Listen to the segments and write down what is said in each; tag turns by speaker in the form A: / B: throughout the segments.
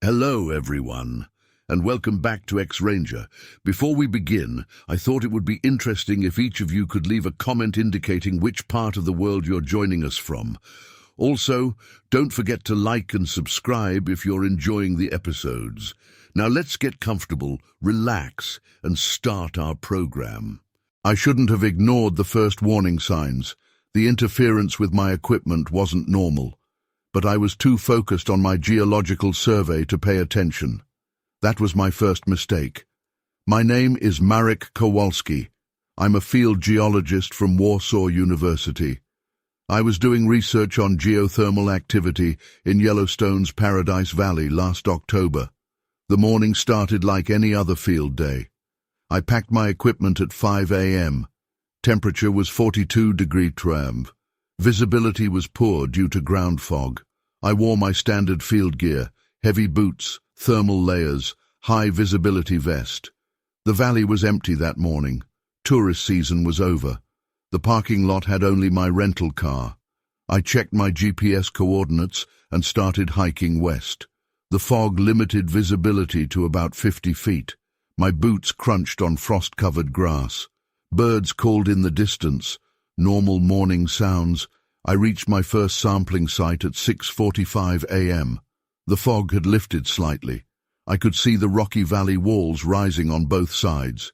A: Hello, everyone, and welcome back to X-Ranger. Before we begin, I thought it would be interesting if each of you could leave a comment indicating which part of the world you're joining us from. Also, don't forget to like and subscribe if you're enjoying the episodes. Now let's get comfortable, relax, and start our program. I shouldn't have ignored the first warning signs. The interference with my equipment wasn't normal, but I was too focused on my geological survey to pay attention. That was my first mistake. My name is Marek Kowalski. I'm a field geologist from Warsaw University. I was doing research on geothermal activity in Yellowstone's Paradise Valley last October. The morning started like any other field day. I packed my equipment at 5 a.m. Temperature was 42 degrees Fahrenheit. Visibility was poor due to ground fog. I wore my standard field gear, heavy boots, thermal layers, high visibility vest. The valley was empty that morning. Tourist season was over. The parking lot had only my rental car. I checked my GPS coordinates and started hiking west. The fog limited visibility to about 50 feet. My boots crunched on frost-covered grass. Birds called in the distance. Normal morning sounds. I reached my first sampling site at 6:45 a.m. The fog had lifted slightly. I could see the rocky valley walls rising on both sides.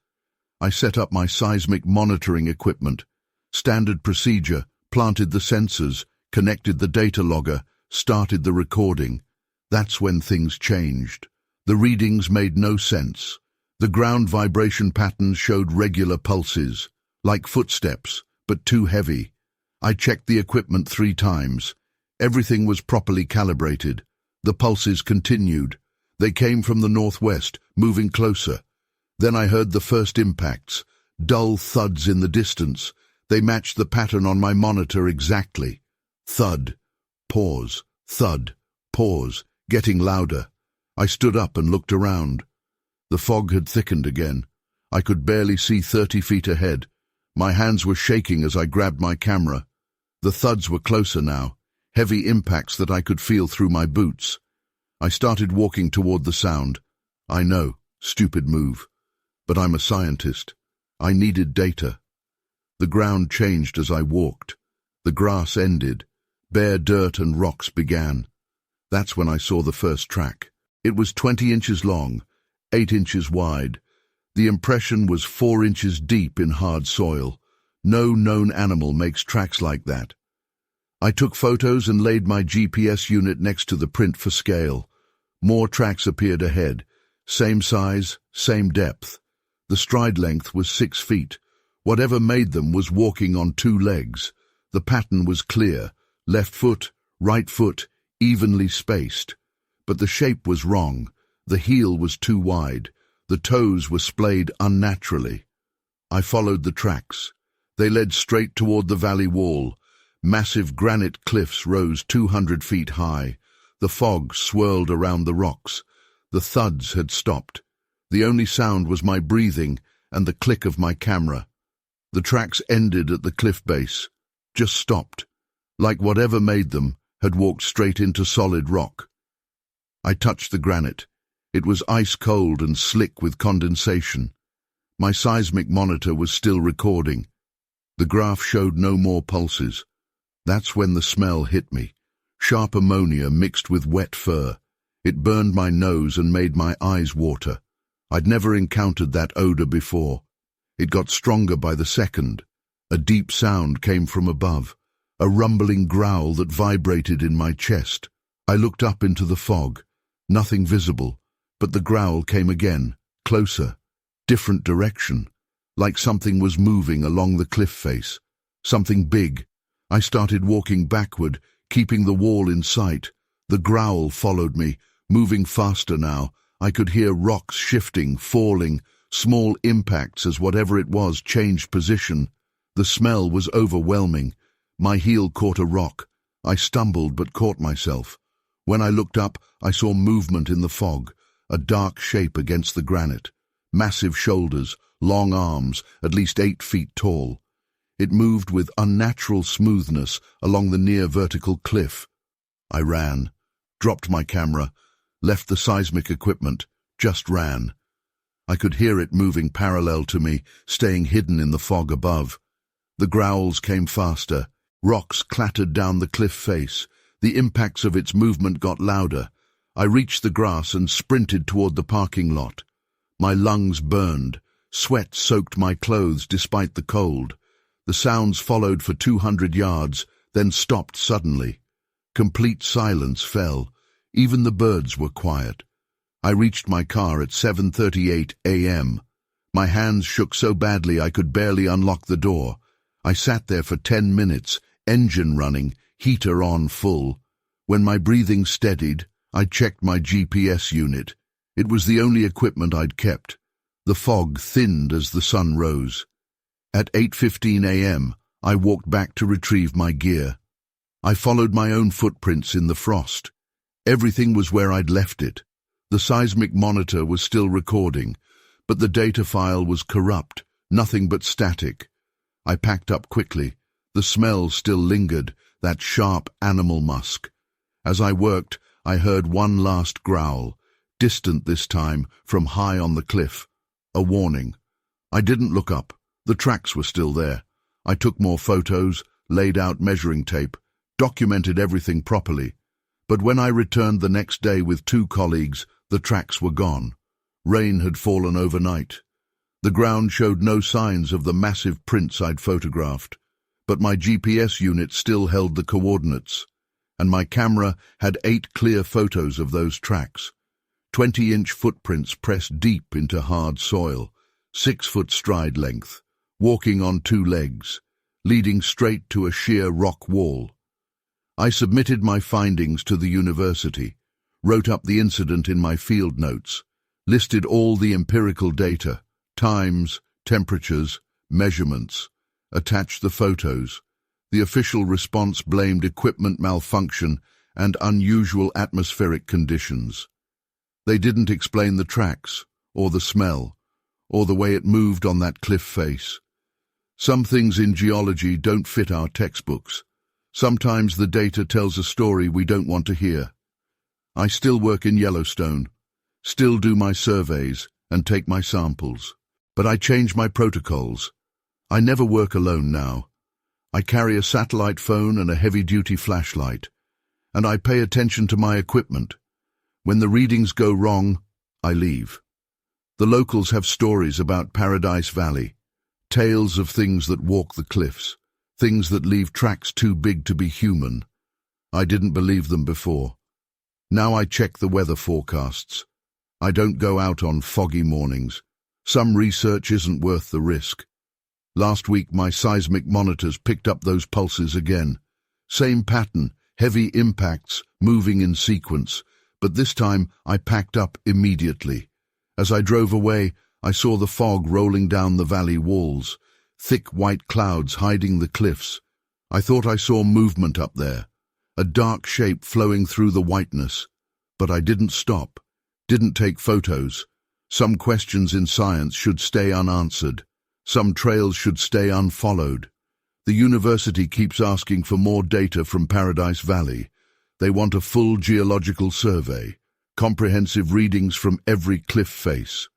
A: I set up my seismic monitoring equipment. Standard procedure, planted the sensors, connected the data logger, started the recording. That's when things changed. The readings made no sense. The ground vibration patterns showed regular pulses, like footsteps, but too heavy. I checked the equipment 3 times. Everything was properly calibrated. The pulses continued. They came from the northwest, moving closer. Then I heard the first impacts, dull thuds in the distance. They matched the pattern on my monitor exactly. Thud, pause, thud, pause, getting louder. I stood up and looked around. The fog had thickened again. I could barely see 30 feet ahead. My hands were shaking as I grabbed my camera. The thuds were closer now, heavy impacts that I could feel through my boots. I started walking toward the sound. I know, stupid move. But I'm a scientist. I needed data. The ground changed as I walked. The grass ended. Bare dirt and rocks began. That's when I saw the first track. It was 20 inches long, 8 inches wide. The impression was 4 inches deep in hard soil. No known animal makes tracks like that. I took photos and laid my GPS unit next to the print for scale. More tracks appeared ahead. Same size, same depth. The stride length was 6 feet. Whatever made them was walking on 2 legs. The pattern was clear. Left foot, right foot, evenly spaced. But the shape was wrong. The heel was too wide. The toes were splayed unnaturally. I followed the tracks. They led straight toward the valley wall. Massive granite cliffs rose 200 feet high. The fog swirled around the rocks. The thuds had stopped. The only sound was my breathing and the click of my camera. The tracks ended at the cliff base. Just stopped. Like whatever made them had walked straight into solid rock. I touched the granite. It was ice cold and slick with condensation. My seismic monitor was still recording. The graph showed no more pulses. That's when the smell hit me. Sharp ammonia mixed with wet fur. It burned my nose and made my eyes water. I'd never encountered that odor before. It got stronger by the second. A deep sound came from above, a rumbling growl that vibrated in my chest. I looked up into the fog. Nothing visible. But the growl came again, closer, different direction, like something was moving along the cliff face. Something big. I started walking backward, keeping the wall in sight. The growl followed me, moving faster now. I could hear rocks shifting, falling, small impacts as whatever it was changed position. The smell was overwhelming. My heel caught a rock. I stumbled but caught myself. When I looked up, I saw movement in the fog. A dark shape against the granite. Massive shoulders, long arms, at least 8 feet tall. It moved with unnatural smoothness along the near vertical cliff. I ran, dropped my camera. left the seismic equipment, just ran. I could hear it moving parallel to me, staying hidden in the fog above. The growls came faster. Rocks clattered down the cliff face. The impacts of its movement got louder. I reached the grass and sprinted toward the parking lot. My lungs burned. Sweat soaked my clothes despite the cold. The sounds followed for 200 yards, then stopped suddenly. Complete silence fell. Even the birds were quiet. I reached my car at 7:38 a.m. My hands shook so badly I could barely unlock the door. I sat there for 10 minutes, engine running, heater on full. When my breathing steadied, I checked my GPS unit. It was the only equipment I'd kept. The fog thinned as the sun rose. At 8:15 a.m., I walked back to retrieve my gear. I followed my own footprints in the frost. Everything was where I'd left it. The seismic monitor was still recording, but the data file was corrupt, nothing but static. I packed up quickly. The smell still lingered, that sharp animal musk. As I worked, I heard one last growl, distant this time, from high on the cliff. A warning. I didn't look up. The tracks were still there. I took more photos, laid out measuring tape, documented everything properly. But when I returned the next day with 2 colleagues, the tracks were gone. Rain had fallen overnight. The ground showed no signs of the massive prints I'd photographed, but my GPS unit still held the coordinates, and my camera had 8 clear photos of those tracks. 20-inch footprints pressed deep into hard soil, 6-foot stride length, walking on 2 legs, leading straight to a sheer rock wall. I submitted my findings to the university, wrote up the incident in my field notes, listed all the empirical data, times, temperatures, measurements, attached the photos. The official response blamed equipment malfunction and unusual atmospheric conditions. They didn't explain the tracks, or the smell, or the way it moved on that cliff face. Some things in geology don't fit our textbooks. Sometimes the data tells a story we don't want to hear. I still work in Yellowstone, still do my surveys and take my samples. But I change my protocols. I never work alone now. I carry a satellite phone and a heavy-duty flashlight, and I pay attention to my equipment. When the readings go wrong, I leave. The locals have stories about Paradise Valley, tales of things that walk the cliffs, things that leave tracks too big to be human. I didn't believe them before. Now I check the weather forecasts. I don't go out on foggy mornings. Some research isn't worth the risk. Last week my seismic monitors picked up those pulses again. Same pattern, heavy impacts, moving in sequence, but this time I packed up immediately. As I drove away, I saw the fog rolling down the valley walls, thick white clouds hiding the cliffs. I thought I saw movement up there, a dark shape flowing through the whiteness. But I didn't stop, didn't take photos. Some questions in science should stay unanswered. Some trails should stay unfollowed. The university keeps asking for more data from Paradise Valley. They want a full geological survey, comprehensive readings from every cliff face.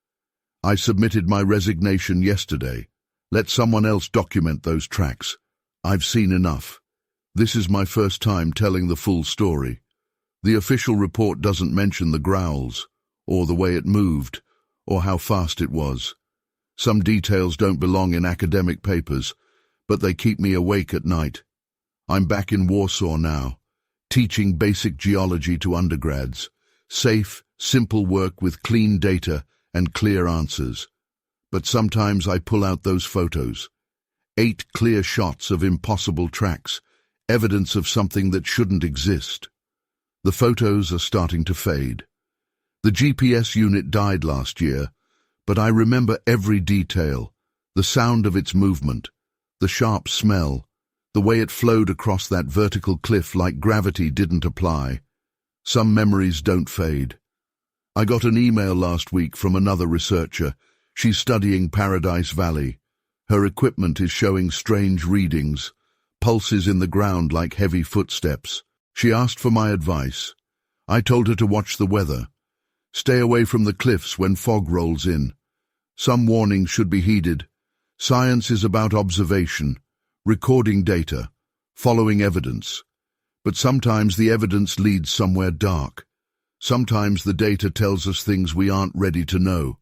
A: I submitted my resignation yesterday. Let someone else document those tracks. I've seen enough. This is my first time telling the full story. The official report doesn't mention the growls, or the way it moved, or how fast it was. Some details don't belong in academic papers, but they keep me awake at night. I'm back in Warsaw now, teaching basic geology to undergrads. Safe, simple work with clean data and clear answers. But sometimes I pull out those photos. 8 clear shots of impossible tracks, evidence of something that shouldn't exist. The photos are starting to fade. The GPS unit died last year, but I remember every detail, the sound of its movement, the sharp smell, the way it flowed across that vertical cliff like gravity didn't apply. Some memories don't fade. I got an email last week from another researcher. She's studying Paradise Valley. Her equipment is showing strange readings, pulses in the ground like heavy footsteps. She asked for my advice. I told her to watch the weather, Stay away from the cliffs when fog rolls in. Some warnings should be heeded. Science is about observation, recording data, following evidence. But sometimes the evidence leads somewhere dark. Sometimes the data tells us things we aren't ready to know.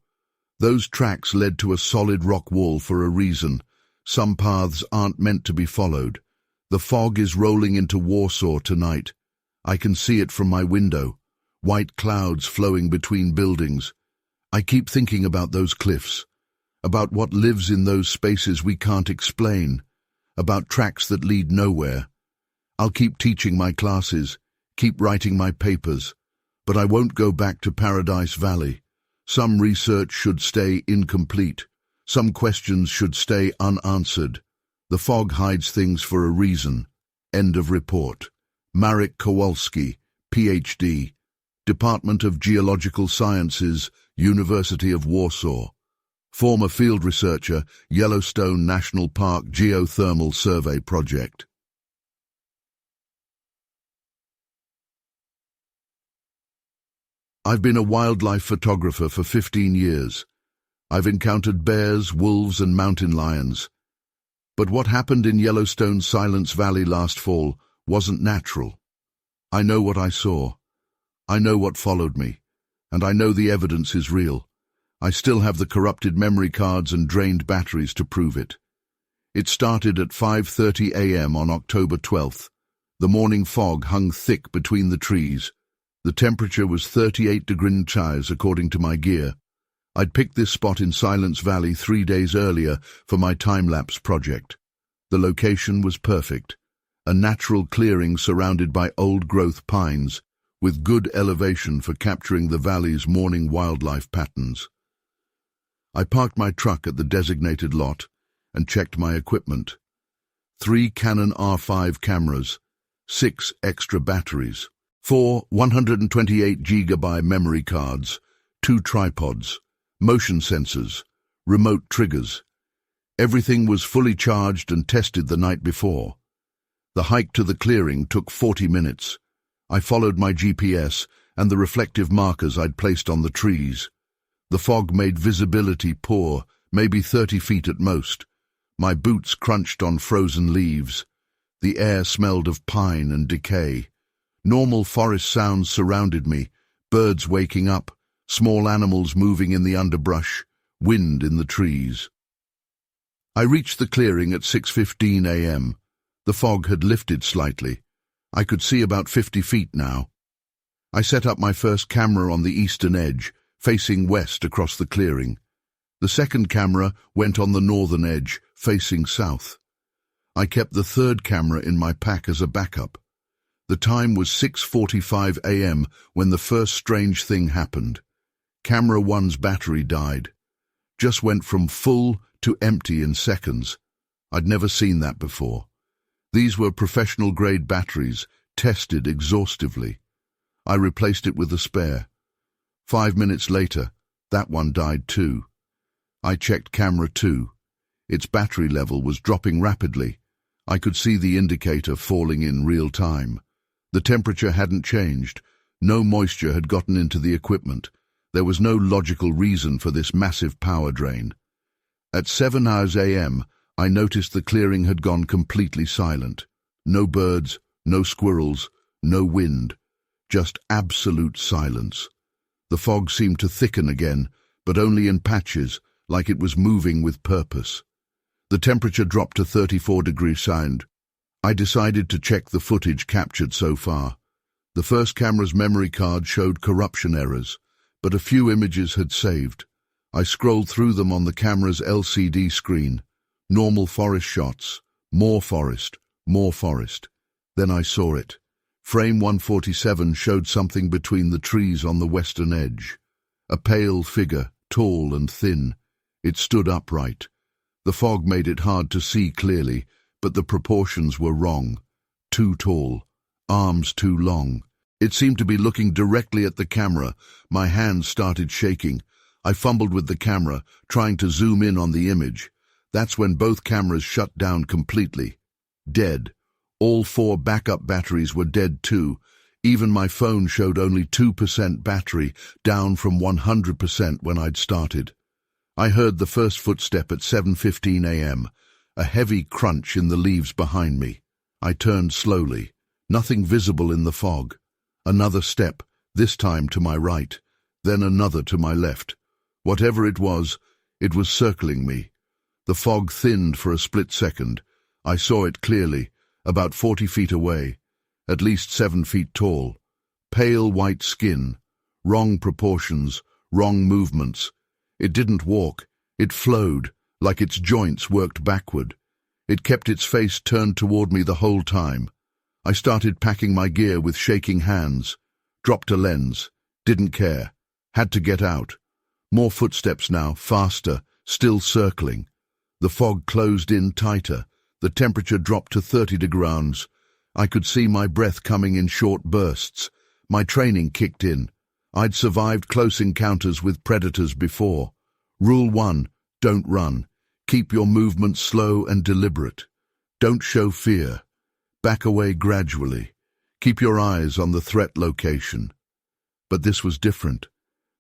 A: Those tracks led to a solid rock wall for a reason. Some paths aren't meant to be followed. The fog is rolling into Warsaw tonight. I can see it from my window. White clouds flowing between buildings. I keep thinking about those cliffs, about what lives in those spaces we can't explain, about tracks that lead nowhere. I'll keep teaching my classes, keep writing my papers, but I won't go back to Paradise Valley. Some research should stay incomplete. Some questions should stay unanswered. The fog hides things for a reason. End of report. Marek Kowalski, Ph.D., Department of Geological Sciences, University of Warsaw. Former field researcher, Yellowstone National Park Geothermal Survey Project. I've been a wildlife photographer for 15 years. I've encountered bears, wolves, and mountain lions. But what happened in Yellowstone's Silence Valley last fall wasn't natural. I know what I saw. I know what followed me. And I know the evidence is real. I still have the corrupted memory cards and drained batteries to prove it. It started at 5:30 a.m. on October 12th. The morning fog hung thick between the trees. The temperature was 38 degrees Celsius according to my gear. I'd picked this spot in Silence Valley 3 days earlier for my time-lapse project. The location was perfect. A natural clearing surrounded by old-growth pines, with good elevation for capturing the valley's morning wildlife patterns. I parked my truck at the designated lot and checked my equipment. 3 Canon R5 cameras, 6 extra batteries, 4 128GB memory cards, 2 tripods, motion sensors, remote triggers. Everything was fully charged and tested the night before. The hike to the clearing took 40 minutes. I followed my GPS and the reflective markers I'd placed on the trees. The fog made visibility poor, maybe 30 feet at most. My boots crunched on frozen leaves. The air smelled of pine and decay. Normal forest sounds surrounded me, birds waking up, small animals moving in the underbrush, wind in the trees. I reached the clearing at 6:15 a.m. The fog had lifted slightly. I could see about 50 feet now. I set up my first camera on the eastern edge, facing west across the clearing. The second camera went on the northern edge, facing south. I kept the third camera in my pack as a backup. The time was 6:45 a.m. when the first strange thing happened. Camera 1's battery died. Just went from full to empty in seconds. I'd never seen that before. These were professional-grade batteries, tested exhaustively. I replaced it with a spare. 5 minutes later, that one died too. I checked camera 2. Its battery level was dropping rapidly. I could see the indicator falling in real time. The temperature hadn't changed. No moisture had gotten into the equipment. There was no logical reason for this massive power drain. At 7 a.m., I noticed the clearing had gone completely silent. No birds, no squirrels, no wind. Just absolute silence. The fog seemed to thicken again, but only in patches, like it was moving with purpose. The temperature dropped to 34 degrees Celsius. I decided to check the footage captured so far. The first camera's memory card showed corruption errors, but a few images had saved. I scrolled through them on the camera's LCD screen. Normal forest shots, more forest, more forest. Then I saw it. Frame 147 showed something between the trees on the western edge. A pale figure, tall and thin. It stood upright. The fog made it hard to see clearly, but the proportions were wrong. Too tall, arms too long. It seemed to be looking directly at the camera. My hands started shaking. I fumbled with the camera, trying to zoom in on the image. That's when both cameras shut down completely. Dead. All 4 backup batteries were dead too. Even my phone showed only 2% battery, down from 100% when I'd started. I heard the first footstep at 7:15 a.m., a heavy crunch in the leaves behind me. I turned slowly, nothing visible in the fog. Another step, this time to my right, then another to my left. Whatever it was circling me. The fog thinned for a split second. I saw it clearly, about 40 feet away, at least 7 feet tall. Pale white skin, wrong proportions, wrong movements. It didn't walk, it flowed, like its joints worked backward. It kept its face turned toward me the whole time. I started packing my gear with shaking hands. Dropped a lens. Didn't care. Had to get out. More footsteps now, faster, still circling. The fog closed in tighter. The temperature dropped to 30 degrees. I could see my breath coming in short bursts. My training kicked in. I'd survived close encounters with predators before. Rule 1, don't run. Keep your movements slow and deliberate. Don't show fear. Back away gradually. Keep your eyes on the threat location. But this was different.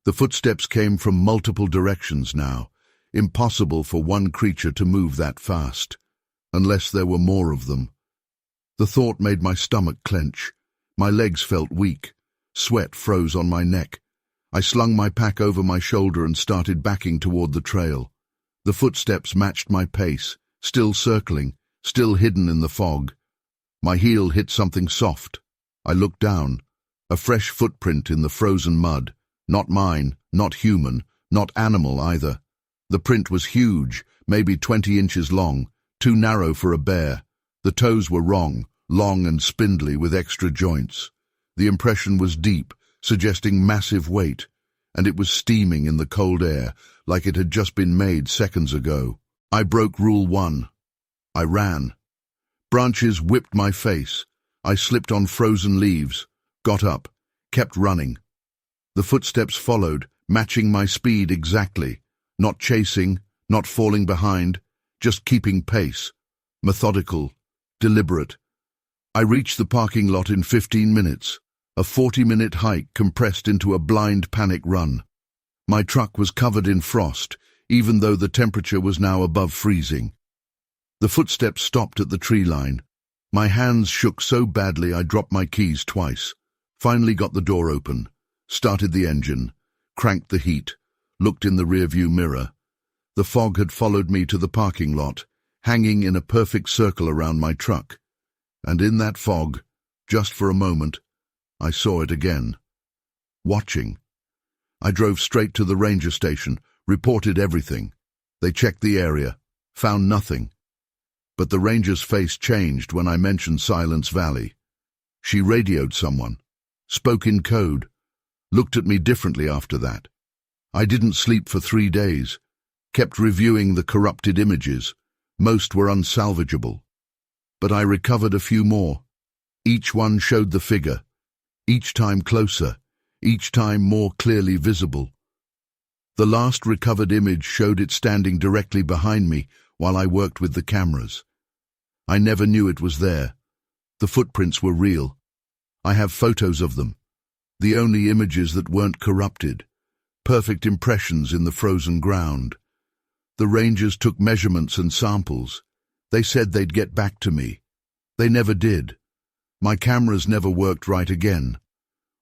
A: The footsteps came from multiple directions now. Impossible for one creature to move that fast. Unless there were more of them. The thought made my stomach clench. My legs felt weak. Sweat froze on my neck. I slung my pack over my shoulder and started backing toward the trail. The footsteps matched my pace, still circling, still hidden in the fog. My heel hit something soft. I looked down. A fresh footprint in the frozen mud. Not mine, not human, not animal either. The print was huge, maybe 20 inches long, too narrow for a bear. The toes were wrong, long and spindly with extra joints. The impression was deep, suggesting massive weight, and it was steaming in the cold air, like it had just been made seconds ago. I broke rule 1. I ran. Branches whipped my face. I slipped on frozen leaves, got up, kept running. The footsteps followed, matching my speed exactly, not chasing, not falling behind, just keeping pace, methodical, deliberate. I reached the parking lot in 15 minutes, a 40-minute hike compressed into a blind panic run. My truck was covered in frost, even though the temperature was now above freezing. The footsteps stopped at the tree line. My hands shook so badly I dropped my keys twice. Finally got the door open, started the engine, cranked the heat, looked in the rearview mirror. The fog had followed me to the parking lot, hanging in a perfect circle around my truck. And in that fog, just for a moment, I saw it again. Watching. I drove straight to the ranger station, reported everything. They checked the area, found nothing. But the ranger's face changed when I mentioned Silence Valley. She radioed someone, spoke in code, looked at me differently after that. I didn't sleep for 3 days, kept reviewing the corrupted images. Most were unsalvageable. But I recovered a few more. Each one showed the figure, each time closer, each time more clearly visible. The last recovered image showed it standing directly behind me while I worked with the cameras. I never knew it was there. The footprints were real. I have photos of them. The only images that weren't corrupted. Perfect impressions in the frozen ground. The rangers took measurements and samples. They said they'd get back to me. They never did. My cameras never worked right again.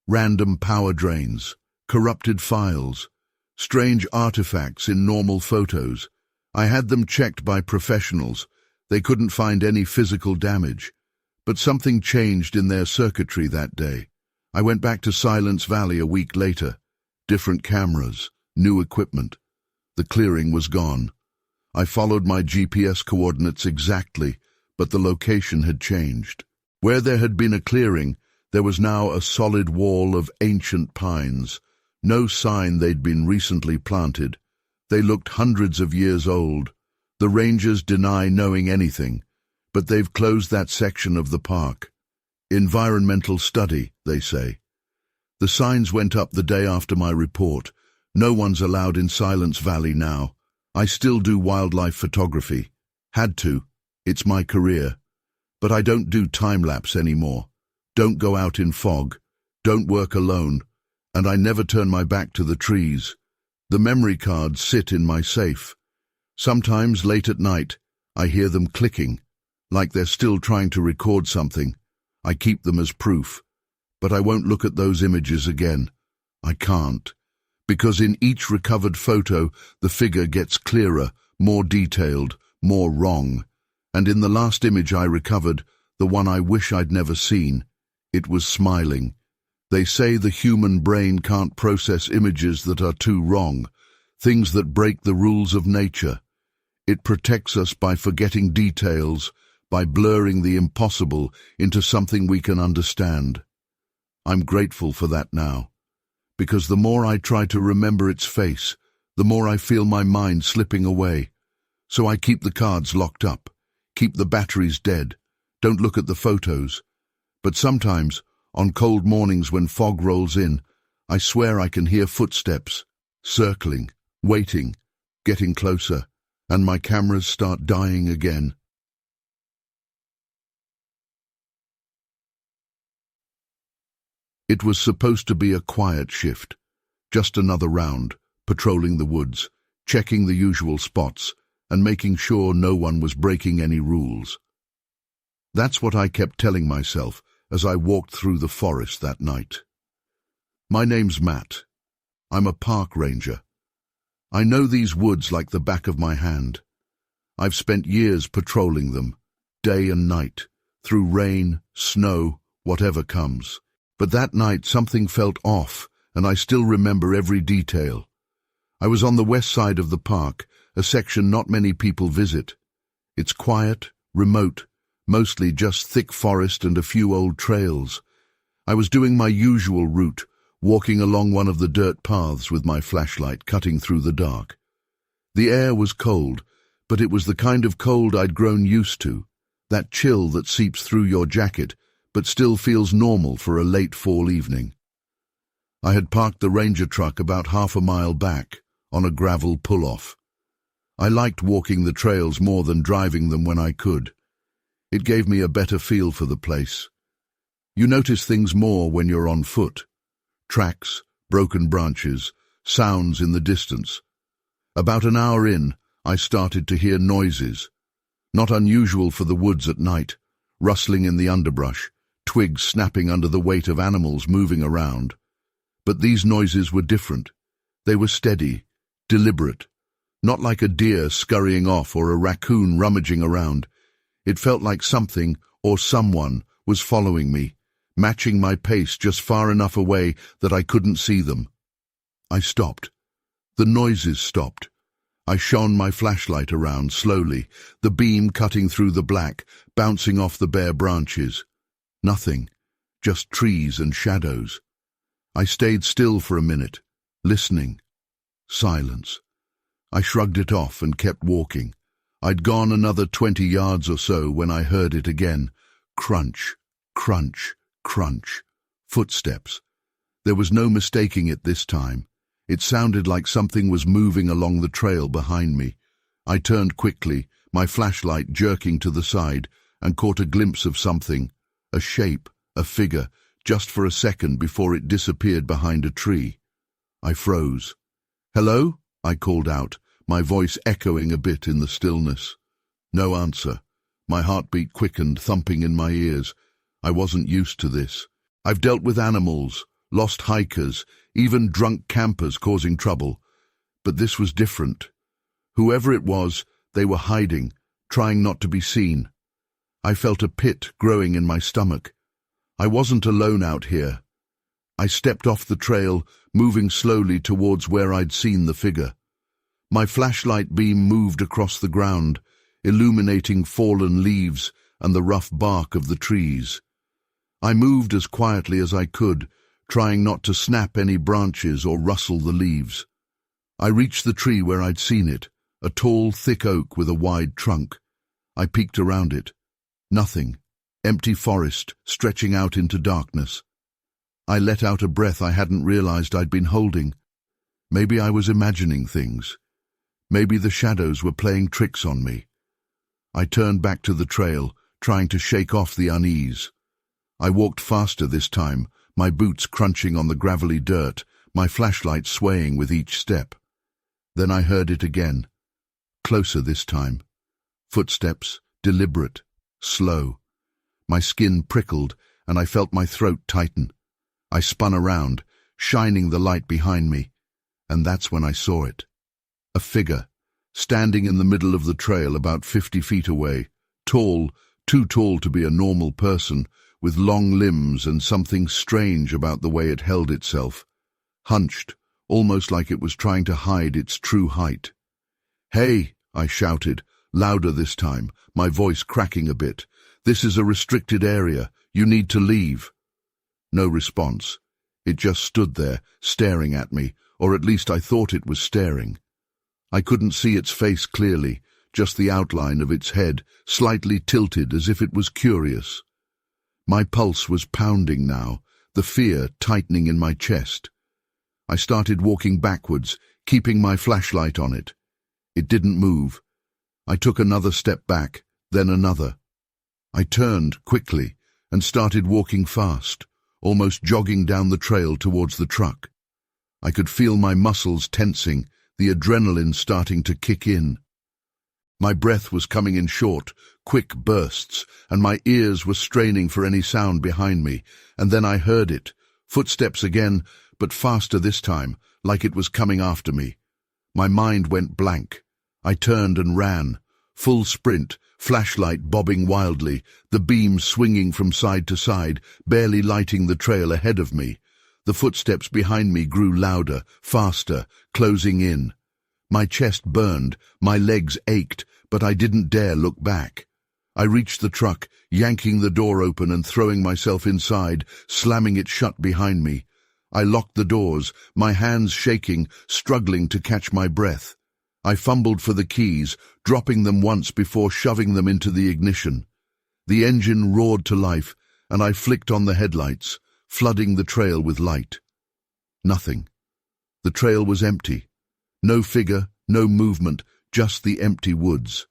A: Random power drains, corrupted files, strange artifacts in normal photos. I had them checked by professionals. They couldn't find any physical damage. But something changed in their circuitry that day. I went back to Silence Valley a week later. Different cameras, new equipment. The clearing was gone. I followed my GPS coordinates exactly, but the location had changed. Where there had been a clearing, there was now a solid wall of ancient pines. No sign they'd been recently planted. They looked hundreds of years old. The rangers deny knowing anything, but they've closed that section of the park. Environmental study, they say. The signs went up the day after my report. No one's allowed in Silence Valley now. I still do wildlife photography. Had to. It's my career. But I don't do time-lapse anymore. Don't go out in fog. don't work alone, and I never turn my back to the trees. The memory cards sit in my safe. Sometimes, late at night, I hear them clicking, like they're still trying to record something. I keep them as proof, but I won't look at those images again. I can't, because in each recovered photo, the figure gets clearer, more detailed, more wrong. And in the last image I recovered, the one I wish I'd never seen, it was smiling. They say the human brain can't process images that are too wrong, things that break the rules of nature. It protects us by forgetting details, by blurring the impossible into something we can understand. I'm grateful for that now, because the more I try to remember its face, the more I feel my mind slipping away. So I keep the cards locked up, keep the batteries dead, don't look at the photos. But sometimes, on cold mornings when fog rolls in, I swear I can hear footsteps, circling, waiting, getting closer, and my cameras start dying again. It was supposed to be a quiet shift, just another round, patrolling the woods, checking the usual spots, and making sure no one was breaking any rules. That's what I kept telling myself as I walked through the forest that night. My name's Matt. I'm a park ranger. I know these woods like the back of my hand. I've spent years patrolling them, day and night, through rain, snow, whatever comes. But that night something felt off, and I still remember every detail. I was on the west side of the park, a section not many people visit. It's quiet, remote, mostly just thick forest and a few old trails. I was doing my usual route, walking along one of the dirt paths with my flashlight cutting through the dark. The air was cold, but it was the kind of cold I'd grown used to, that chill that seeps through your jacket but still feels normal for a late fall evening. I had parked the ranger truck about half a mile back, on a gravel pull-off. I liked walking the trails more than driving them when I could. It gave me a better feel for the place. You notice things more when you're on foot. Tracks, broken branches, sounds in the distance. About an hour in, I started to hear noises. Not unusual for the woods at night, rustling in the underbrush, twigs snapping under the weight of animals moving around. But these noises were different. They were steady, deliberate. Not like a deer scurrying off or a raccoon rummaging around. It felt like something, or someone, was following me, matching my pace just far enough away that I couldn't see them. I stopped. The noises stopped. I shone my flashlight around slowly, the beam cutting through the black, bouncing off the bare branches. Nothing, just trees and shadows. I stayed still for a minute, listening. Silence. I shrugged it off and kept walking. I'd gone another 20 yards or so when I heard it again. Crunch, crunch, crunch. Footsteps. There was no mistaking it this time. It sounded like something was moving along the trail behind me. I turned quickly, my flashlight jerking to the side, and caught a glimpse of something. A shape, a figure, just for a second before it disappeared behind a tree. I froze. "Hello?" I called out, my voice echoing a bit in the stillness. No answer. My heartbeat quickened, thumping in my ears. I wasn't used to this. I've dealt with animals, lost hikers, even drunk campers causing trouble. But this was different. Whoever it was, they were hiding, trying not to be seen. I felt a pit growing in my stomach. I wasn't alone out here. I stepped off the trail, moving slowly towards where I'd seen the figure. My flashlight beam moved across the ground, illuminating fallen leaves and the rough bark of the trees. I moved as quietly as I could, trying not to snap any branches or rustle the leaves. I reached the tree where I'd seen it, a tall, thick oak with a wide trunk. I peeked around it. Nothing. Empty forest, stretching out into darkness. I let out a breath I hadn't realized I'd been holding. Maybe I was imagining things. Maybe the shadows were playing tricks on me. I turned back to the trail, trying to shake off the unease. I walked faster this time, my boots crunching on the gravelly dirt, my flashlight swaying with each step. Then I heard it again. Closer this time. Footsteps, deliberate, slow. My skin prickled, and I felt my throat tighten. I spun around, shining the light behind me, and that's when I saw it. A figure, standing in the middle of the trail about 50 feet away, tall, too tall to be a normal person, with long limbs and something strange about the way it held itself. Hunched, almost like it was trying to hide its true height. "Hey!" I shouted, louder this time, my voice cracking a bit. "This is a restricted area. You need to leave." No response. It just stood there, staring at me, or at least I thought it was staring. I couldn't see its face clearly, just the outline of its head, slightly tilted as if it was curious. My pulse was pounding now, the fear tightening in my chest. I started walking backwards, keeping my flashlight on it. It didn't move. I took another step back, then another. I turned quickly and started walking fast, almost jogging down the trail towards the truck. I could feel my muscles tensing, the adrenaline starting to kick in. My breath was coming in short, quick bursts, and my ears were straining for any sound behind me, and then I heard it. Footsteps again, but faster this time, like it was coming after me. My mind went blank. I turned and ran. Full sprint, flashlight bobbing wildly, the beam swinging from side to side, barely lighting the trail ahead of me. The footsteps behind me grew louder, faster, closing in. My chest burned, my legs ached, but I didn't dare look back. I reached the truck, yanking the door open and throwing myself inside, slamming it shut behind me. I locked the doors, my hands shaking, struggling to catch my breath. I fumbled for the keys, dropping them once before shoving them into the ignition. The engine roared to life, and I flicked on the headlights, flooding the trail with light. Nothing. The trail was empty. No figure, no movement, just the empty woods.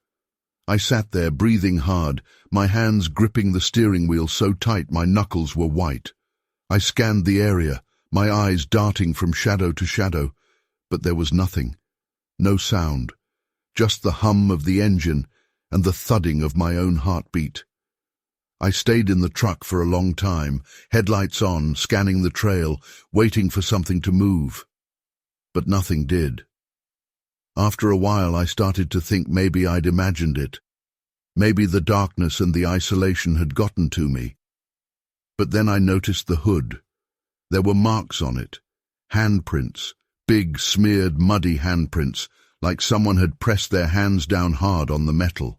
A: I sat there, breathing hard, my hands gripping the steering wheel so tight my knuckles were white. I scanned the area, my eyes darting from shadow to shadow, but there was nothing. No sound, just the hum of the engine and the thudding of my own heartbeat. I stayed in the truck for a long time, headlights on, scanning the trail, waiting for something to move. But nothing did. After a while I started to think maybe I'd imagined it. Maybe the darkness and the isolation had gotten to me. But then I noticed the hood. There were marks on it, handprints, big, smeared, muddy handprints, like someone had pressed their hands down hard on the metal.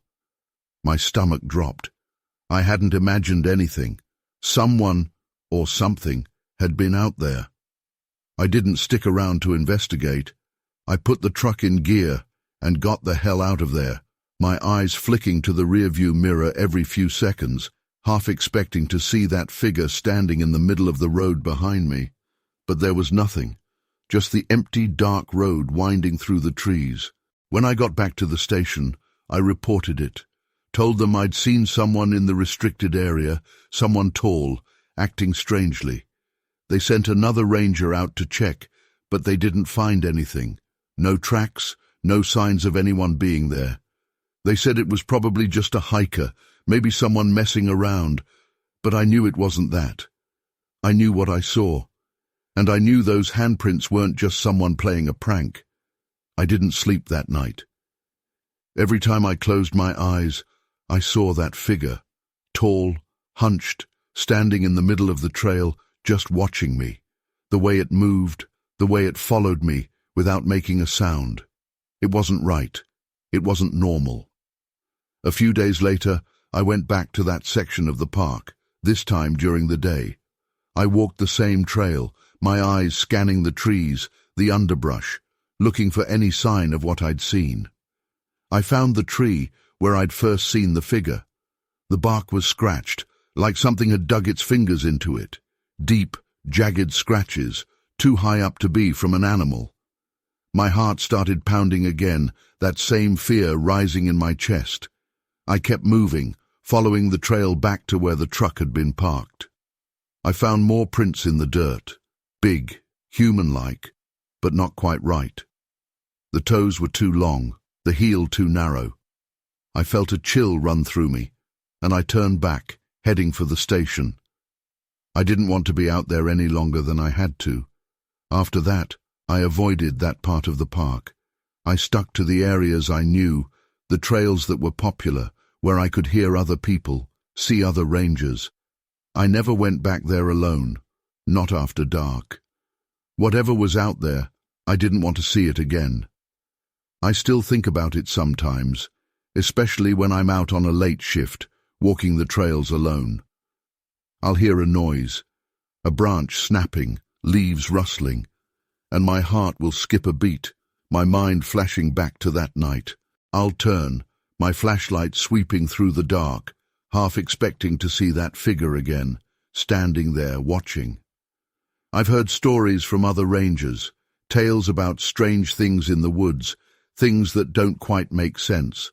A: My stomach dropped. I hadn't imagined anything. Someone, or something, had been out there. I didn't stick around to investigate. I put the truck in gear and got the hell out of there, my eyes flicking to the rearview mirror every few seconds, half expecting to see that figure standing in the middle of the road behind me. But there was nothing, just the empty, dark road winding through the trees. When I got back to the station, I reported it, told them I'd seen someone in the restricted area, someone tall, acting strangely. They sent another ranger out to check, but they didn't find anything. No tracks, no signs of anyone being there. They said it was probably just a hiker, maybe someone messing around, but I knew it wasn't that. I knew what I saw, and I knew those handprints weren't just someone playing a prank. I didn't sleep that night. Every time I closed my eyes, I saw that figure, tall, hunched, standing in the middle of the trail, just watching me. The way it moved, the way it followed me, without making a sound. It wasn't right. It wasn't normal. A few days later, I went back to that section of the park, this time during the day. I walked the same trail, my eyes scanning the trees, the underbrush, looking for any sign of what I'd seen. I found the tree where I'd first seen the figure. The bark was scratched, like something had dug its fingers into it. Deep, jagged scratches, too high up to be from an animal. My heart started pounding again, that same fear rising in my chest. I kept moving, following the trail back to where the truck had been parked. I found more prints in the dirt, big, human-like, but not quite right. The toes were too long, the heel too narrow. I felt a chill run through me, and I turned back, heading for the station. I didn't want to be out there any longer than I had to. After that, I avoided that part of the park. I stuck to the areas I knew, the trails that were popular, where I could hear other people, see other rangers. I never went back there alone, not after dark. Whatever was out there, I didn't want to see it again. I still think about it sometimes, especially when I'm out on a late shift, walking the trails alone. I'll hear a noise, a branch snapping, leaves rustling, and my heart will skip a beat, my mind flashing back to that night. I'll turn, my flashlight sweeping through the dark, half expecting to see that figure again, standing there watching. I've heard stories from other rangers, tales about strange things in the woods, things that don't quite make sense.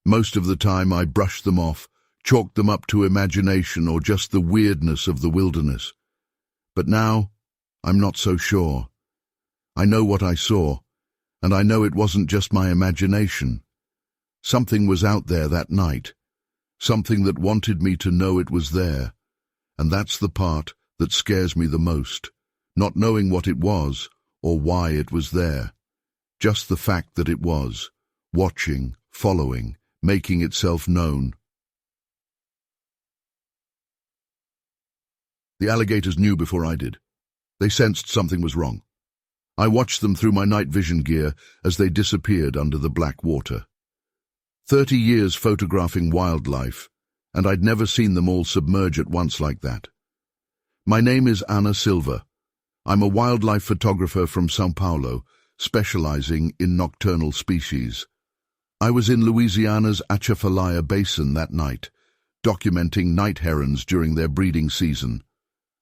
A: Most of the time I brush them off, chalk them up to imagination or just the weirdness of the wilderness. But now, I'm not so sure. I know what I saw, and I know it wasn't just my imagination. Something was out there that night, something that wanted me to know it was there, and that's the part that scares me the most, not knowing what it was or why it was there. Just the fact that it was, watching, following, making itself known. The alligators knew before I did. They sensed something was wrong. I watched them through my night vision gear as they disappeared under the black water. 30 years photographing wildlife, and I'd never seen them all submerge at once like that. My name is Ana Silva. I'm a wildlife photographer from São Paulo, specializing in nocturnal species. I was in Louisiana's Atchafalaya Basin that night, documenting night herons during their breeding season.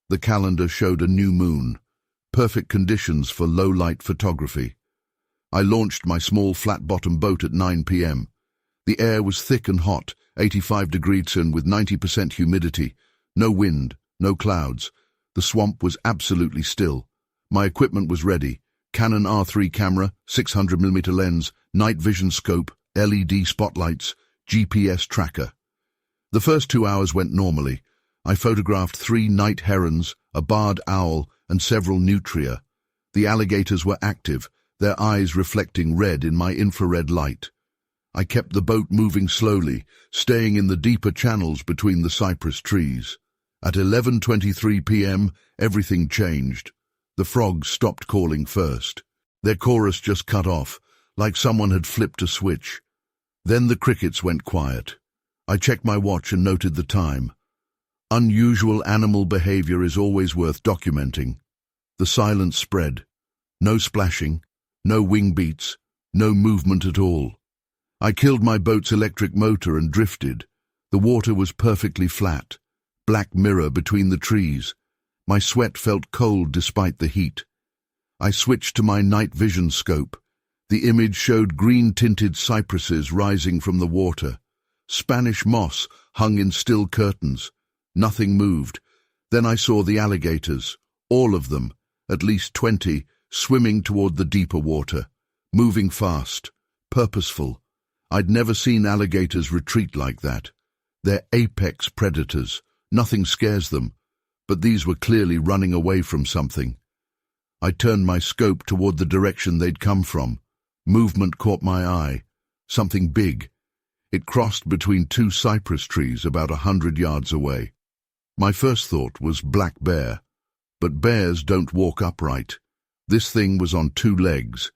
A: The calendar showed a new moon, perfect conditions for low-light photography. I launched my small flat-bottom boat at 9 p.m. The air was thick and hot, 85 degrees and with 90% humidity. No wind, no clouds. The swamp was absolutely still. My equipment was ready. Canon R3 camera, 600mm lens, night vision scope, LED spotlights, GPS tracker. The first 2 hours went normally. I photographed 3 night herons, a barred owl, and several nutria. The alligators were active, their eyes reflecting red in my infrared light. I kept the boat moving slowly, staying in the deeper channels between the cypress trees. At 11:23 p.m., everything changed. The frogs stopped calling first. Their chorus just cut off, like someone had flipped a switch. Then the crickets went quiet. I checked my watch and noted the time. Unusual animal behavior is always worth documenting. The silence spread. No splashing, no wing beats, no movement at all. I killed my boat's electric motor and drifted. The water was perfectly flat, black mirror between the trees. My sweat felt cold despite the heat. I switched to my night vision scope. The image showed green-tinted cypresses rising from the water. Spanish moss hung in still curtains. Nothing moved. Then I saw the alligators, all of them, at least 20, swimming toward the deeper water, moving fast, purposeful. I'd never seen alligators retreat like that. They're apex predators. Nothing scares them, but these were clearly running away from something. I turned my scope toward the direction they'd come from. Movement caught my eye. Something big. It crossed between 2 cypress trees about 100 yards away. My first thought was black bear, but bears don't walk upright. This thing was on 2 legs.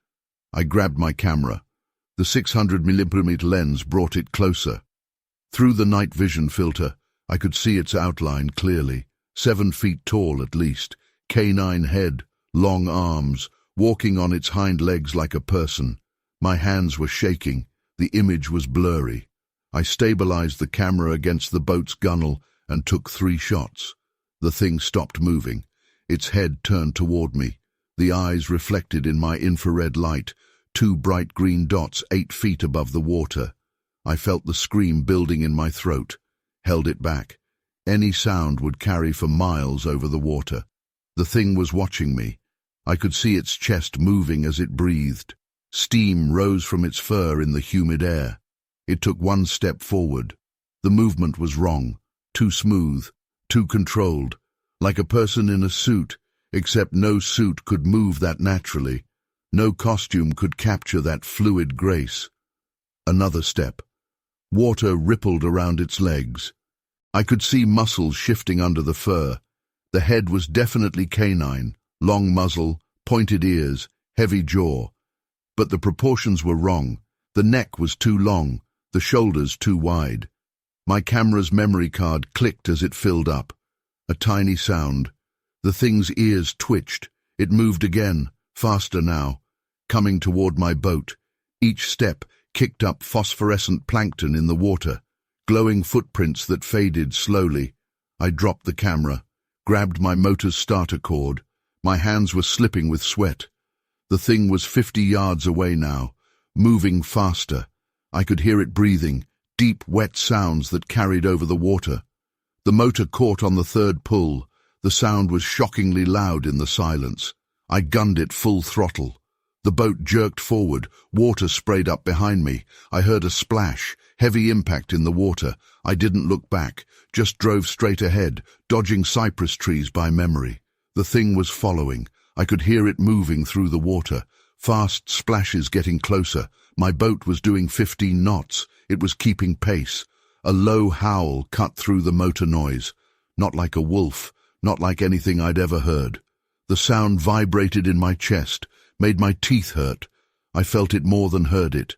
A: I grabbed my camera. The 600mm lens brought it closer. Through the night vision filter, I could see its outline clearly. 7 feet tall at least, canine head, long arms, walking on its hind legs like a person. My hands were shaking. The image was blurry. I stabilized the camera against the boat's gunnel and took 3 shots. The thing stopped moving. Its head turned toward me. The eyes reflected in my infrared light, 2 bright green dots 8 feet above the water. I felt the scream building in my throat, held it back. Any sound would carry for miles over the water. The thing was watching me. I could see its chest moving as it breathed. Steam rose from its fur in the humid air. It took one step forward. The movement was wrong, too smooth, too controlled, like a person in a suit, except no suit could move that naturally. No costume could capture that fluid grace. Another step. Water rippled around its legs. I could see muscles shifting under the fur. The head was definitely canine, long muzzle, pointed ears, heavy jaw. But the proportions were wrong. The neck was too long, the shoulders too wide. My camera's memory card clicked as it filled up. A tiny sound. The thing's ears twitched. It moved again, faster now, coming toward my boat. Each step kicked up phosphorescent plankton in the water, glowing footprints that faded slowly. I dropped the camera, grabbed my motor's starter cord. My hands were slipping with sweat. The thing was 50 yards away now, moving faster. I could hear it breathing, deep, wet sounds that carried over the water. The motor caught on the third pull. The sound was shockingly loud in the silence. I gunned it full throttle. The boat jerked forward, water sprayed up behind me. I heard a splash, heavy impact in the water. I didn't look back, just drove straight ahead, dodging cypress trees by memory. The thing was following. I could hear it moving through the water, fast splashes getting closer. My boat was doing 15 knots. It was keeping pace. A low howl cut through the motor noise. Not like a wolf, not like anything I'd ever heard. The sound vibrated in my chest, made my teeth hurt. I felt it more than heard it.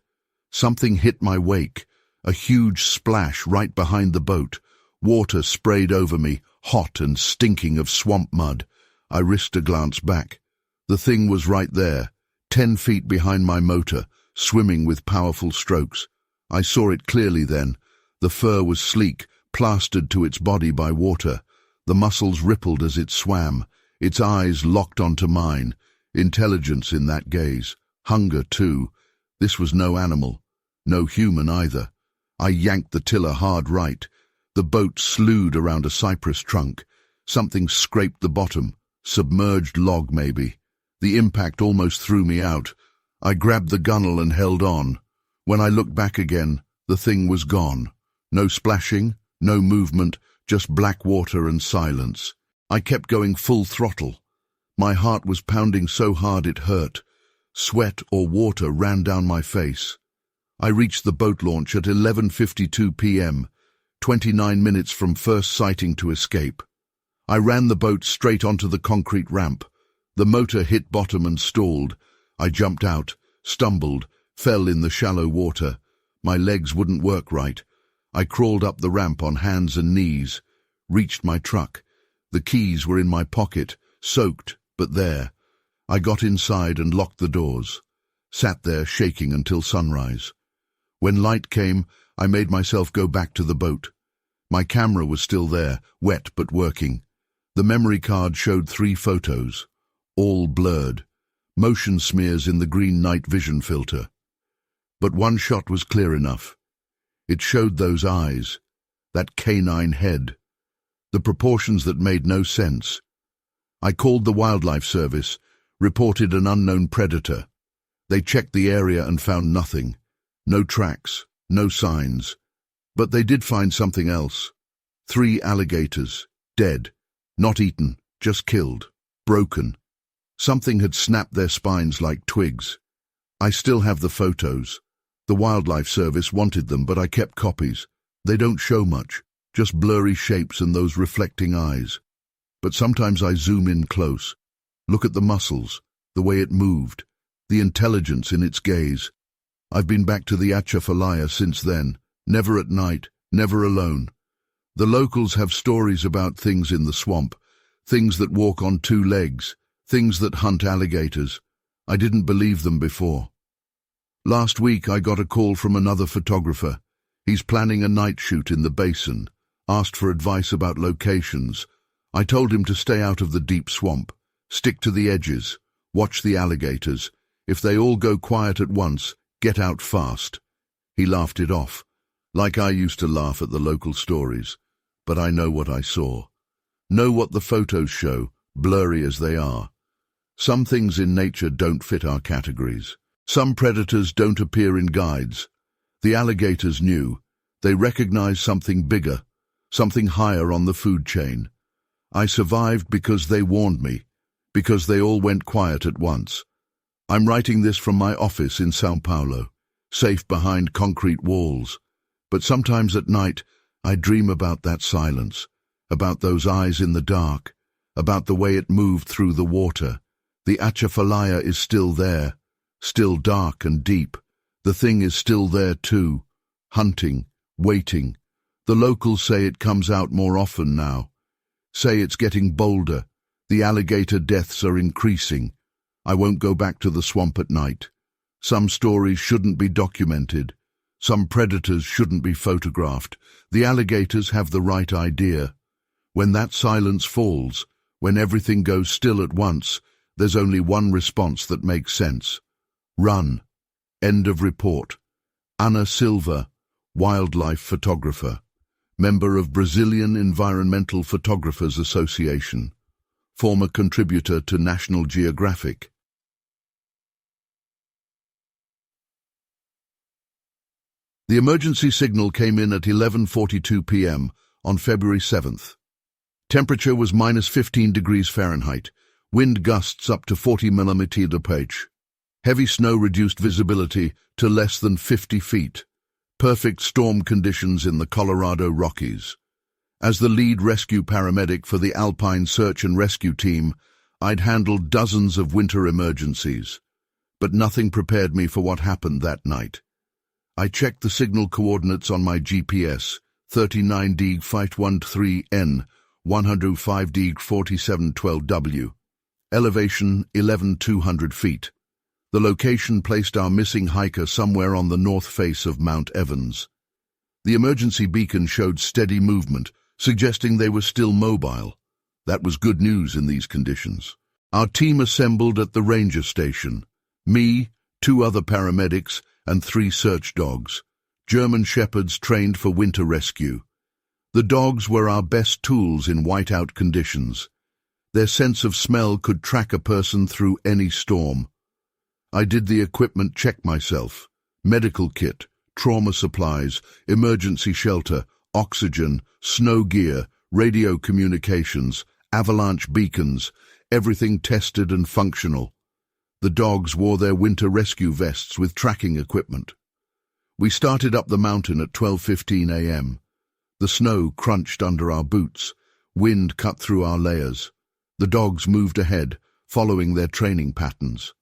A: Something hit my wake, a huge splash right behind the boat. Water sprayed over me, hot and stinking of swamp mud. I risked a glance back. The thing was right there, 10 feet behind my motor, swimming with powerful strokes. I saw it clearly then. The fur was sleek, plastered to its body by water. The muscles rippled as it swam. Its eyes locked onto mine. Intelligence in that gaze. Hunger, too. This was no animal. No human either. I yanked the tiller hard right. The boat slewed around a cypress trunk. Something scraped the bottom. Submerged log, maybe. The impact almost threw me out. I grabbed the gunwale and held on. When I looked back again, the thing was gone. No splashing, no movement, just black water and silence. I kept going full throttle. My heart was pounding so hard it hurt. Sweat or water ran down my face. I reached the boat launch at 11:52 p.m., 29 minutes from first sighting to escape. I ran the boat straight onto the concrete ramp. The motor hit bottom and stalled. I jumped out, stumbled, fell in the shallow water. My legs wouldn't work right. I crawled up the ramp on hands and knees, reached my truck. The keys were in my pocket, soaked, but there. I got inside and locked the doors. Sat there shaking until sunrise. When light came, I made myself go back to the boat. My camera was still there, wet but working. The memory card showed 3 photos, all blurred, motion smears in the green night vision filter. But one shot was clear enough. It showed those eyes, that canine head, the proportions that made no sense. I called the Wildlife Service, reported an unknown predator. They checked the area and found nothing. No tracks, no signs. But they did find something else. 3 alligators, dead. Not eaten, just killed, broken. Something had snapped their spines like twigs. I still have the photos. The Wildlife Service wanted them, but I kept copies. They don't show much, just blurry shapes and those reflecting eyes. But sometimes I zoom in close. Look at the muscles, the way it moved, the intelligence in its gaze. I've been back to the Atchafalaya since then, never at night, never alone. The locals have stories about things in the swamp, things that walk on 2 legs, things that hunt alligators. I didn't believe them before. Last week I got a call from another photographer. He's planning a night shoot in the basin, asked for advice about locations. I told him to stay out of the deep swamp, stick to the edges, watch the alligators. If they all go quiet at once, get out fast. He laughed it off, like I used to laugh at the local stories. but I know what I saw. Know what the photos show, blurry as they are. Some things in nature don't fit our categories. Some predators don't appear in guides. The alligators knew. They recognized something bigger, something higher on the food chain. I survived because they warned me, because they all went quiet at once. I'm writing this from my office in São Paulo, safe behind concrete walls. But sometimes at night, I dream about that silence, about those eyes in the dark, about the way it moved through the water. The Atchafalaya is still there, still dark and deep. The thing is still there too, hunting, waiting. The locals say it comes out more often now. Say it's getting bolder. The alligator deaths are increasing. I won't go back to the swamp at night. Some stories shouldn't be documented. Some predators shouldn't be photographed. The alligators have the right idea. When that silence falls, when everything goes still at once, there's only one response that makes sense. Run. End of report. Ana Silva, wildlife photographer, member of Brazilian Environmental Photographers Association, former contributor to National Geographic. The emergency signal came in at 11:42 p.m. on February 7th. Temperature was -15 degrees Fahrenheit, wind gusts up to 40 mm/h. Heavy snow reduced visibility to less than 50 feet. Perfect storm conditions in the Colorado Rockies. As the lead rescue paramedic for the Alpine Search and Rescue Team, I'd handled dozens of winter emergencies. But nothing prepared me for what happened that night. I checked the signal coordinates on my GPS, 39 dig 513N, 105 dig 4712W. Elevation 11,200 feet. The location placed our missing hiker somewhere on the north face of Mount Evans. The emergency beacon showed steady movement, suggesting they were still mobile. That was good news in these conditions. Our team assembled at the ranger station. Me, 2 other paramedics, and 3 search dogs, German shepherds trained for winter rescue. The dogs were our best tools in whiteout conditions. Their sense of smell could track a person through any storm. I did the equipment check myself. Medical kit, trauma supplies, emergency shelter, oxygen, snow gear, radio communications, avalanche beacons, everything tested and functional. The dogs wore their winter rescue vests with tracking equipment. We started up the mountain at 12:15 a.m. The snow crunched under our boots. Wind cut through our layers. The dogs moved ahead, following their training patterns.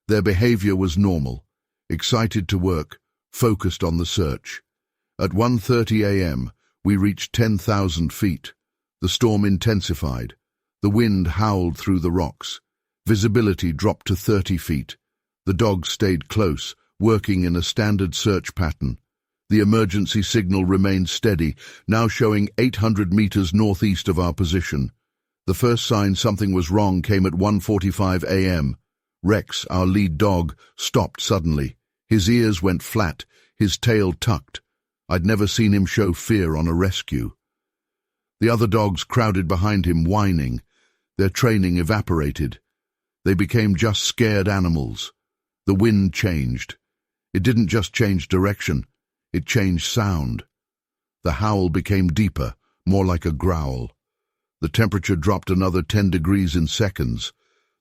A: Their behavior was normal, excited to work, focused on the search. At 1:30 a.m., we reached 10,000 feet. The storm intensified. The wind howled through the rocks. Visibility dropped to 30 feet. The dogs stayed close, working in a standard search pattern. The emergency signal remained steady, now showing 800 meters northeast of our position. The first sign something was wrong came at 1:45 a.m. Rex, our lead dog, stopped suddenly. His ears went flat, his tail tucked. I'd never seen him show fear on a rescue. The other dogs crowded behind him, whining. Their training evaporated. They became just scared animals. The wind changed. It didn't just change direction, it changed sound. The howl became deeper, more like a growl. The temperature dropped another 10 degrees in seconds.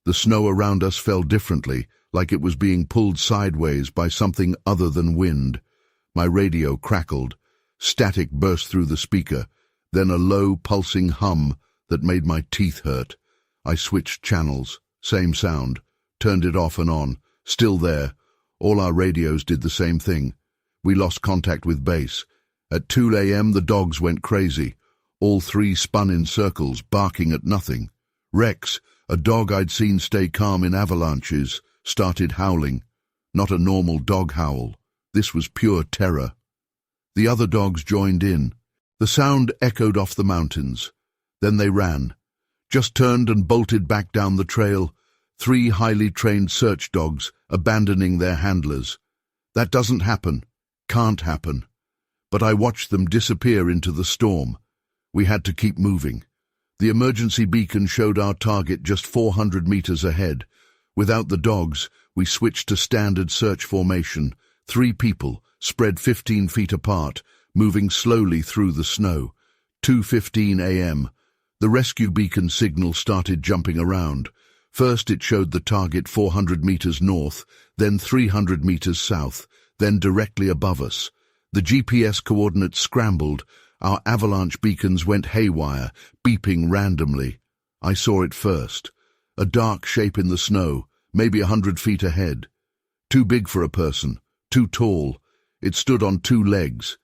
A: The snow around us fell differently, like it was being pulled sideways by something other than wind. My radio crackled. Static burst through the speaker, then a low, pulsing hum that made my teeth hurt. I switched channels. Same sound, turned it off and on, still there. All our radios did the same thing. We lost contact with base. At 2 a.m. the dogs went crazy. All 3 spun in circles, barking at nothing. Rex, a dog I'd seen stay calm in avalanches, started howling. Not a normal dog howl. This was pure terror. The other dogs joined in. The sound echoed off the mountains. Then they ran. Just turned and bolted back down the trail, 3 highly trained search dogs abandoning their handlers. That doesn't happen, can't happen. But I watched them disappear into the storm. We had to keep moving. The emergency beacon showed our target just 400 meters ahead. Without the dogs, we switched to standard search formation. 3 people, spread 15 feet apart, moving slowly through the snow. 2:15 a.m. The rescue beacon signal started jumping around. First it showed the target 400 meters north, then 300 meters south, then directly above us. The GPS coordinates scrambled. Our avalanche beacons went haywire, beeping randomly. I saw it first. A dark shape in the snow, maybe 100 feet ahead. Too big for a person, too tall. It stood on 2 legs.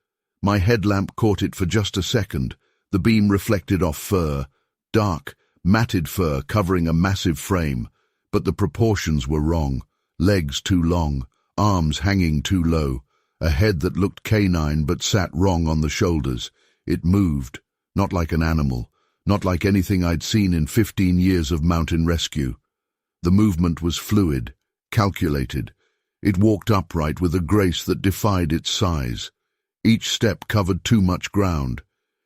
A: My headlamp caught it for just a second. The beam reflected off fur. Dark, matted fur covering a massive frame. But the proportions were wrong. Legs too long, arms hanging too low. A head that looked canine but sat wrong on the shoulders. It moved, not like an animal, not like anything I'd seen in 15 years of mountain rescue. The movement was fluid, calculated. It walked upright with a grace that defied its size. Each step covered too much ground.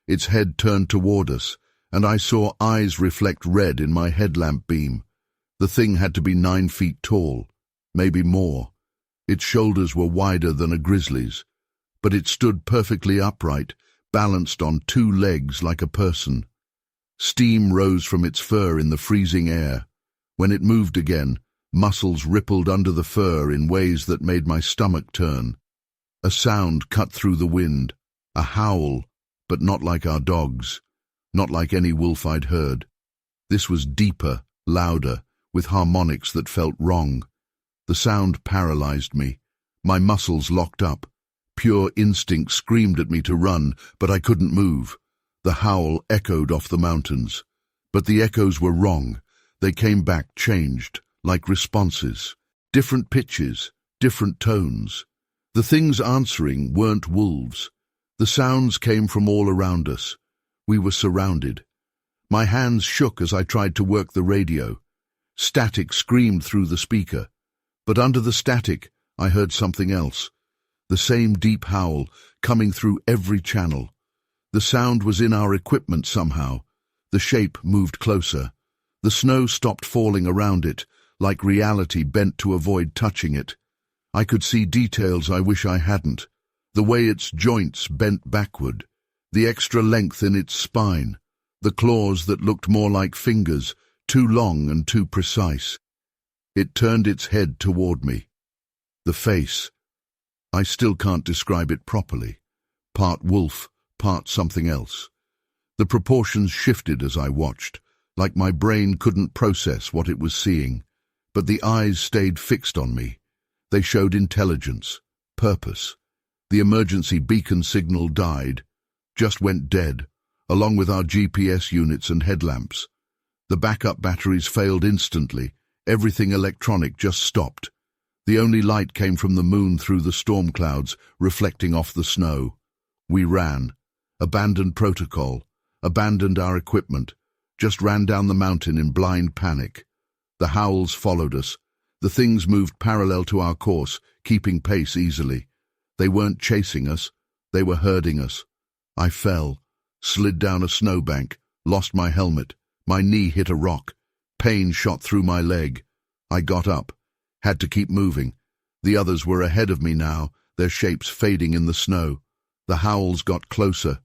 A: Its head turned toward us, and I saw eyes reflect red in my headlamp beam. The thing had to be 9 feet tall, maybe more. Its shoulders were wider than a grizzly's, but it stood perfectly upright, balanced on 2 legs like a person. Steam rose from its fur in the freezing air. When it moved again, muscles rippled under the fur in ways that made my stomach turn. A sound cut through the wind, a howl, but not like our dogs, not like any wolf I'd heard. This was deeper, louder, with harmonics that felt wrong. The sound paralyzed me. My muscles locked up. Pure instinct screamed at me to run, but I couldn't move. The howl echoed off the mountains. But the echoes were wrong. They came back changed, like responses. Different pitches, different tones. The things answering weren't wolves. The sounds came from all around us. We were surrounded. My hands shook as I tried to work the radio. Static screamed through the speaker. But under the static, I heard something else. The same deep howl, coming through every channel. The sound was in our equipment somehow. The shape moved closer. The snow stopped falling around it, like reality bent to avoid touching it. I could see details I wish I hadn't. The way its joints bent backward, the extra length in its spine, the claws that looked more like fingers, too long and too precise. It turned its head toward me. The face. I still can't describe it properly. Part wolf, part something else. The proportions shifted as I watched, like my brain couldn't process what it was seeing. But the eyes stayed fixed on me. They showed intelligence, purpose. The emergency beacon signal died, just went dead, along with our GPS units and headlamps. The backup batteries failed instantly. Everything electronic just stopped. The only light came from the moon through the storm clouds, reflecting off the snow. We ran, abandoned protocol, abandoned our equipment, just ran down the mountain in blind panic. The howls followed us. The things moved parallel to our course, keeping pace easily. They weren't chasing us, they were herding us. I fell, slid down a snowbank, lost my helmet. My knee hit a rock. Pain shot through my leg. I got up. Had to keep moving. The others were ahead of me now, their shapes fading in the snow. The howls got closer.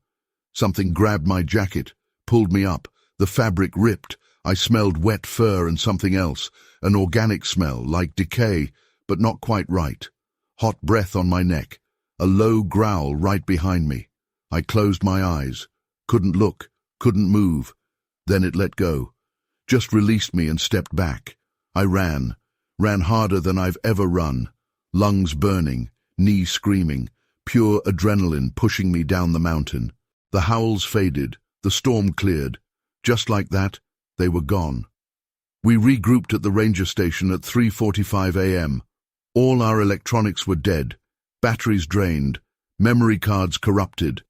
A: Something grabbed my jacket, pulled me up. The fabric ripped. I smelled wet fur and something else, an organic smell, like decay, but not quite right. Hot breath on my neck, a low growl right behind me. I closed my eyes. Couldn't look, couldn't move. Then it let go. Just released me and stepped back. I ran harder than I've ever run. Lungs burning, knee screaming, pure adrenaline pushing me down the mountain. The howls faded, the storm cleared. Just like that, they were gone. We regrouped at the ranger station at 3:45 a.m. All our electronics were dead, batteries drained, memory cards corrupted.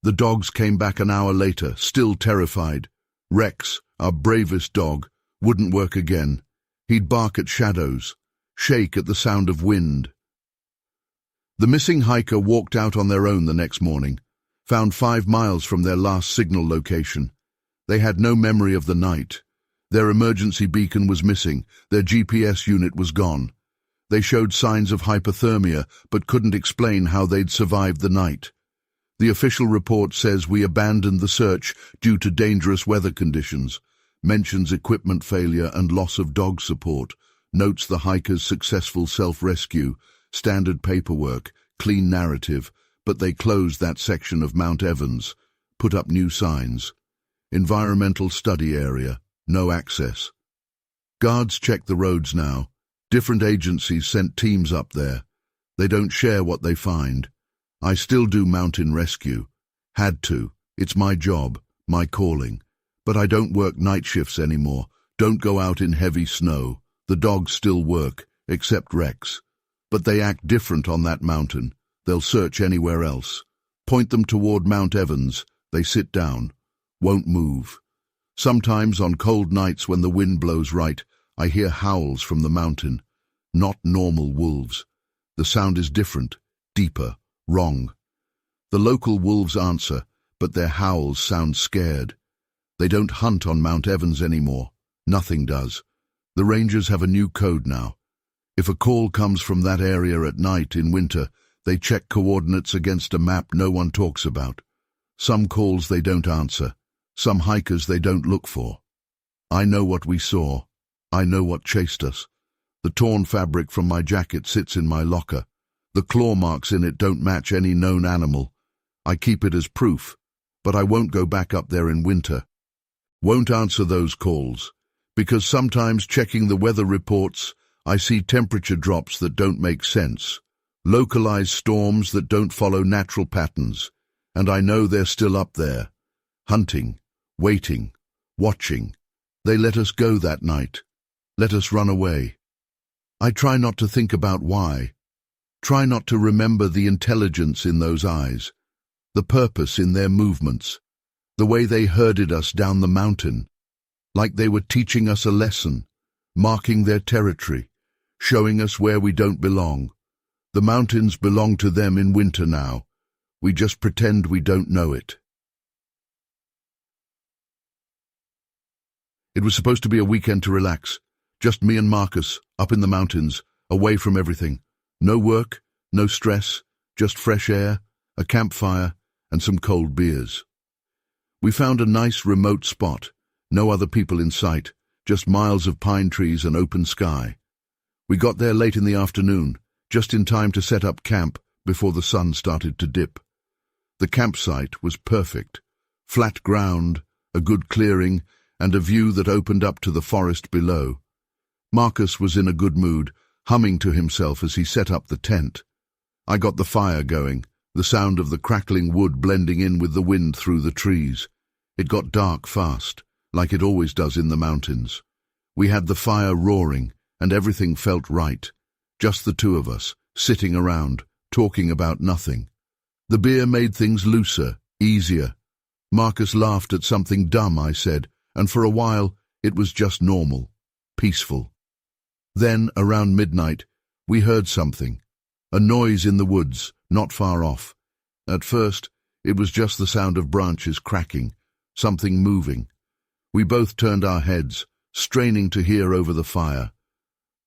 A: The dogs came back an hour later, still terrified. Rex, our bravest dog, wouldn't work again. He'd bark at shadows, shake at the sound of wind. The missing hiker walked out on their own the next morning. Found 5 miles from their last signal location. They had no memory of the night. Their emergency beacon was missing. Their GPS unit was gone. They showed signs of hypothermia, but couldn't explain how they'd survived the night. The official report says we abandoned the search due to dangerous weather conditions, mentions equipment failure and loss of dog support, notes the hikers' successful self-rescue, standard paperwork, clean narrative, but they closed that section of Mount Evans, put up new signs. Environmental study area, no access. Guards check the roads now. Different agencies sent teams up there. They don't share what they find. I still do mountain rescue. Had to. It's my job, my calling. But I don't work night shifts anymore. Don't go out in heavy snow. The dogs still work, except Rex. But they act different on that mountain. They'll search anywhere else. Point them toward Mount Evans. They sit down. Won't move. Sometimes on cold nights when the wind blows right, I hear howls from the mountain. Not normal wolves. The sound is different, deeper, wrong. The local wolves answer, but their howls sound scared. They don't hunt on Mount Evans anymore. Nothing does. The rangers have a new code now. If a call comes from that area at night in winter, they check coordinates against a map no one talks about. Some calls they don't answer. Some hikers they don't look for. I know what we saw. I know what chased us. The torn fabric from my jacket sits in my locker. The claw marks in it don't match any known animal. I keep it as proof, but I won't go back up there in winter. Won't answer those calls, because sometimes checking the weather reports, I see temperature drops that don't make sense, localized storms that don't follow natural patterns, and I know they're still up there, hunting, waiting, watching. They let us go that night, let us run away. I try not to think about why. Try not to remember the intelligence in those eyes, the purpose in their movements, the way they herded us down the mountain, like they were teaching us a lesson, marking their territory, showing us where we don't belong. The mountains belong to them in winter now. We just pretend we don't know it. It was supposed to be a weekend to relax. Just me and Marcus, up in the mountains, away from everything. No work, no stress, just fresh air, a campfire, and some cold beers. We found a nice remote spot, no other people in sight, just miles of pine trees and open sky. We got there late in the afternoon, just in time to set up camp before the sun started to dip. The campsite was perfect. Flat ground, a good clearing, and a view that opened up to the forest below. Marcus was in a good mood, humming to himself as he set up the tent. I got the fire going, the sound of the crackling wood blending in with the wind through the trees. It got dark fast, like it always does in the mountains. We had the fire roaring, and everything felt right. Just the two of us, sitting around, talking about nothing. The beer made things looser, easier. Marcus laughed at something dumb I said, and for a while it was just normal, peaceful. Then, around midnight, we heard something. A noise in the woods, not far off. At first, it was just the sound of branches cracking, something moving. We both turned our heads, straining to hear over the fire.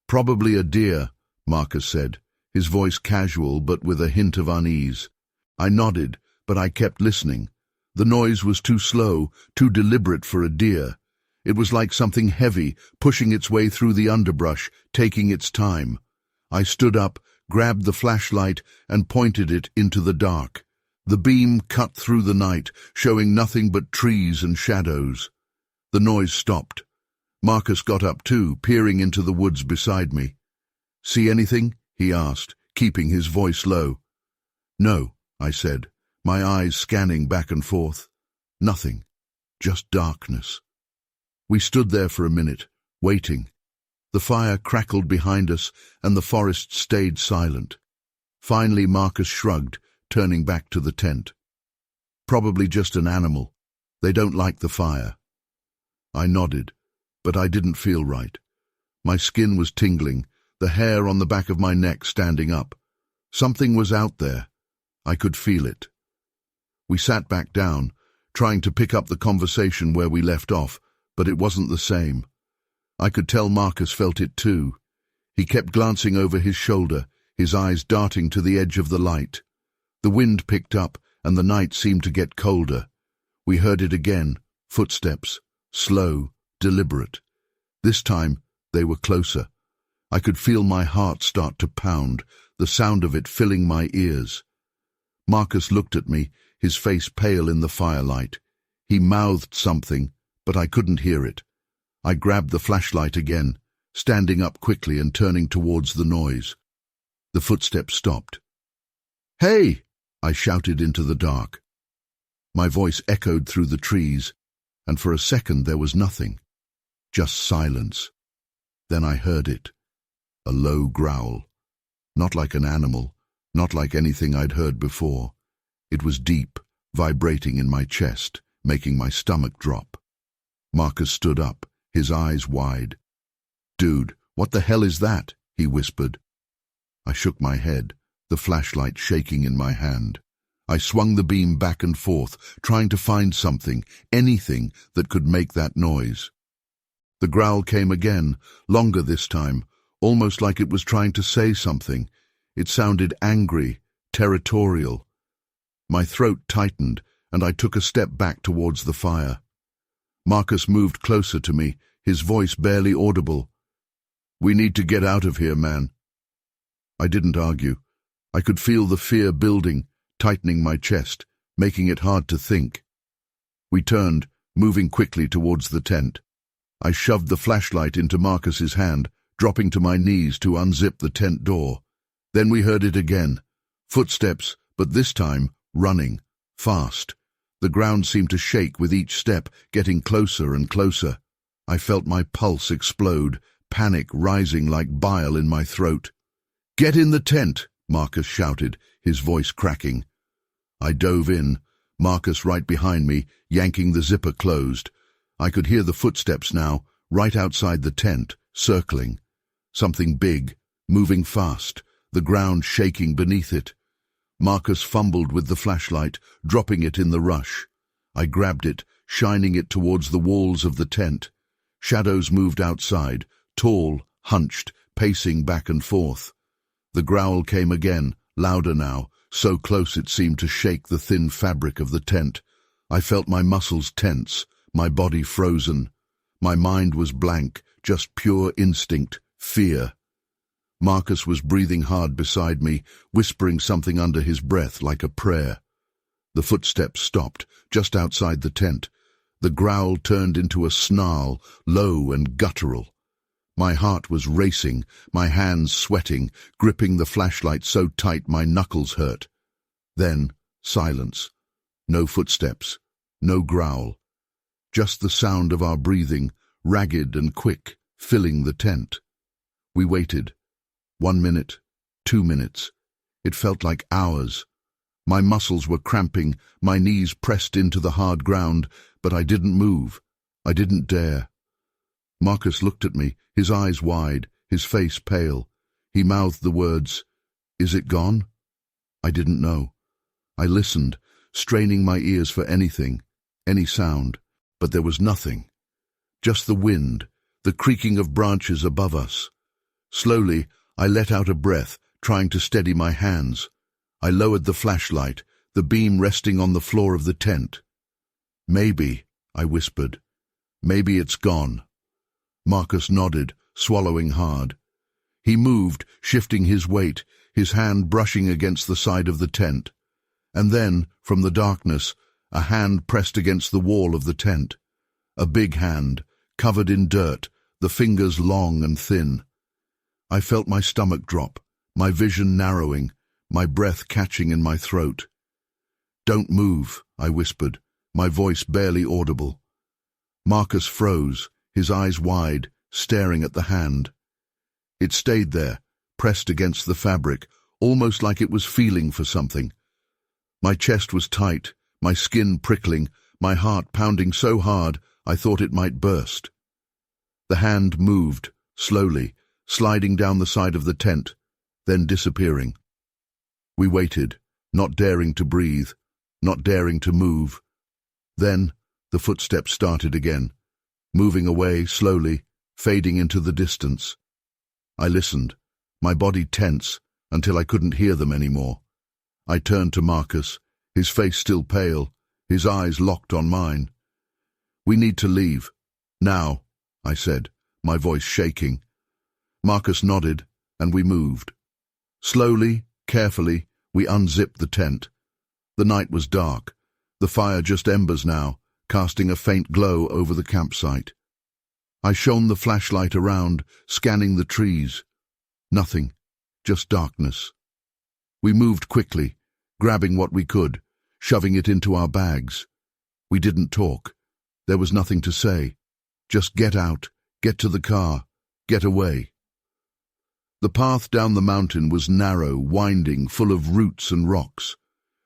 A: Probably a deer, Marcus said, his voice casual but with a hint of unease. I nodded, but I kept listening. The noise was too slow, too deliberate for a deer. It was like something heavy, pushing its way through the underbrush, taking its time. I stood up, grabbed the flashlight, and pointed it into the dark. The beam cut through the night, showing nothing but trees and shadows. The noise stopped. Marcus got up too, peering into the woods beside me. "See anything?" he asked, keeping his voice low. "No," I said, my eyes scanning back and forth. Nothing, just darkness. We stood there for a minute, waiting. The fire crackled behind us, and the forest stayed silent. Finally Marcus shrugged, turning back to the tent. "Probably just an animal. They don't like the fire." I nodded, but I didn't feel right. My skin was tingling, the hair on the back of my neck standing up. Something was out there. I could feel it. We sat back down, trying to pick up the conversation where we left off, but it wasn't the same. I could tell Marcus felt it too. He kept glancing over his shoulder, his eyes darting to the edge of the light. The wind picked up, and the night seemed to get colder. We heard it again, footsteps, slow, deliberate. This time, they were closer. I could feel my heart start to pound, the sound of it filling my ears. Marcus looked at me, his face pale in the firelight. He mouthed something, but I couldn't hear it. I grabbed the flashlight again, standing up quickly and turning towards the noise. The footsteps stopped. "Hey!" I shouted into the dark. My voice echoed through the trees, and for a second there was nothing. Just silence. Then I heard it. A low growl. Not like an animal, not like anything I'd heard before. It was deep, vibrating in my chest, making my stomach drop. Marcus stood up, his eyes wide. "Dude, what the hell is that?" he whispered. I shook my head, the flashlight shaking in my hand. I swung the beam back and forth, trying to find something, anything that could make that noise. The growl came again, longer this time, almost like it was trying to say something. It sounded angry, territorial. My throat tightened, and I took a step back towards the fire. Marcus moved closer to me, his voice barely audible. "We need to get out of here, man." I didn't argue. I could feel the fear building, tightening my chest, making it hard to think. We turned, moving quickly towards the tent. I shoved the flashlight into Marcus's hand, dropping to my knees to unzip the tent door. Then we heard it again. Footsteps, but this time running, fast. The ground seemed to shake with each step, getting closer and closer. I felt my pulse explode, panic rising like bile in my throat. "Get in the tent!" Marcus shouted, his voice cracking. I dove in, Marcus right behind me, yanking the zipper closed. I could hear the footsteps now, right outside the tent, circling. Something big, moving fast, the ground shaking beneath it. Marcus fumbled with the flashlight, dropping it in the rush. I grabbed it, shining it towards the walls of the tent. Shadows moved outside, tall, hunched, pacing back and forth. The growl came again, louder now, so close it seemed to shake the thin fabric of the tent. I felt my muscles tense, my body frozen. My mind was blank, just pure instinct, fear. Marcus was breathing hard beside me, whispering something under his breath like a prayer. The footsteps stopped, just outside the tent. The growl turned into a snarl, low and guttural. My heart was racing, my hands sweating, gripping the flashlight so tight my knuckles hurt. Then, silence. No footsteps, no growl. Just the sound of our breathing, ragged and quick, filling the tent. We waited. 1 minute, 2 minutes. It felt like hours. My muscles were cramping, my knees pressed into the hard ground, but I didn't move. I didn't dare. Marcus looked at me, his eyes wide, his face pale. He mouthed the words, "Is it gone?" I didn't know. I listened, straining my ears for anything, any sound, but there was nothing. Just the wind, the creaking of branches above us. Slowly, I let out a breath, trying to steady my hands. I lowered the flashlight, the beam resting on the floor of the tent. "Maybe," I whispered. "Maybe it's gone." Marcus nodded, swallowing hard. He moved, shifting his weight, his hand brushing against the side of the tent. And then, from the darkness, a hand pressed against the wall of the tent. A big hand, covered in dirt, the fingers long and thin. I felt my stomach drop, my vision narrowing, my breath catching in my throat. "Don't move," I whispered, my voice barely audible. Marcus froze, his eyes wide, staring at the hand. It stayed there, pressed against the fabric, almost like it was feeling for something. My chest was tight, my skin prickling, my heart pounding so hard I thought it might burst. The hand moved, slowly, sliding down the side of the tent, then disappearing. We waited, not daring to breathe. not daring to move. Then the footsteps started again, moving away slowly, fading into the distance. I listened, my body tense, until I couldn't hear them anymore. I turned to Marcus, his face still pale, his eyes locked on mine. "We need to leave. Now," I said, my voice shaking. Marcus nodded, and we moved. Slowly, carefully, we unzipped the tent. The night was dark, the fire just embers now, casting a faint glow over the campsite. I shone the flashlight around, scanning the trees. Nothing, just darkness. We moved quickly, grabbing what we could, shoving it into our bags. We didn't talk. There was nothing to say. Just get out, get to the car, get away. The path down the mountain was narrow, winding, full of roots and rocks.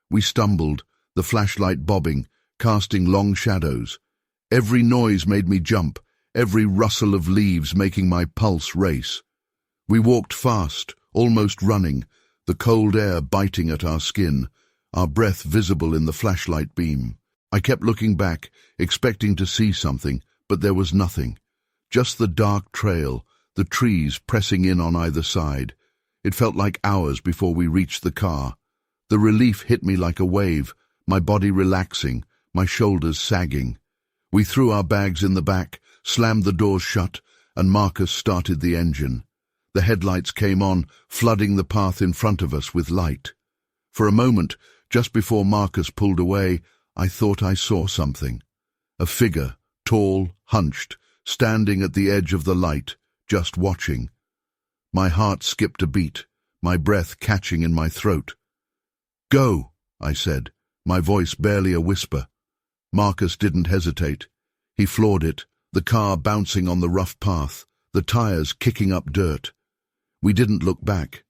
A: We stumbled, the flashlight bobbing, casting long shadows. Every noise made me jump, every rustle of leaves making my pulse race. We walked fast, almost running, the cold air biting at our skin, our breath visible in the flashlight beam. I kept looking back, expecting to see something, but there was nothing. Just the dark trail, the trees pressing in on either side. It felt like hours before we reached the car. The relief hit me like a wave, my body relaxing, my shoulders sagging. We threw our bags in the back, slammed the doors shut, and Marcus started the engine. The headlights came on, flooding the path in front of us with light. For a moment, just before Marcus pulled away, I thought I saw something. A figure, tall, hunched, standing at the edge of the light, just watching. My heart skipped a beat, my breath catching in my throat. "Go," I said, my voice barely a whisper. Marcus didn't hesitate. He floored it, the car bouncing on the rough path, the tires kicking up dirt. We didn't look back.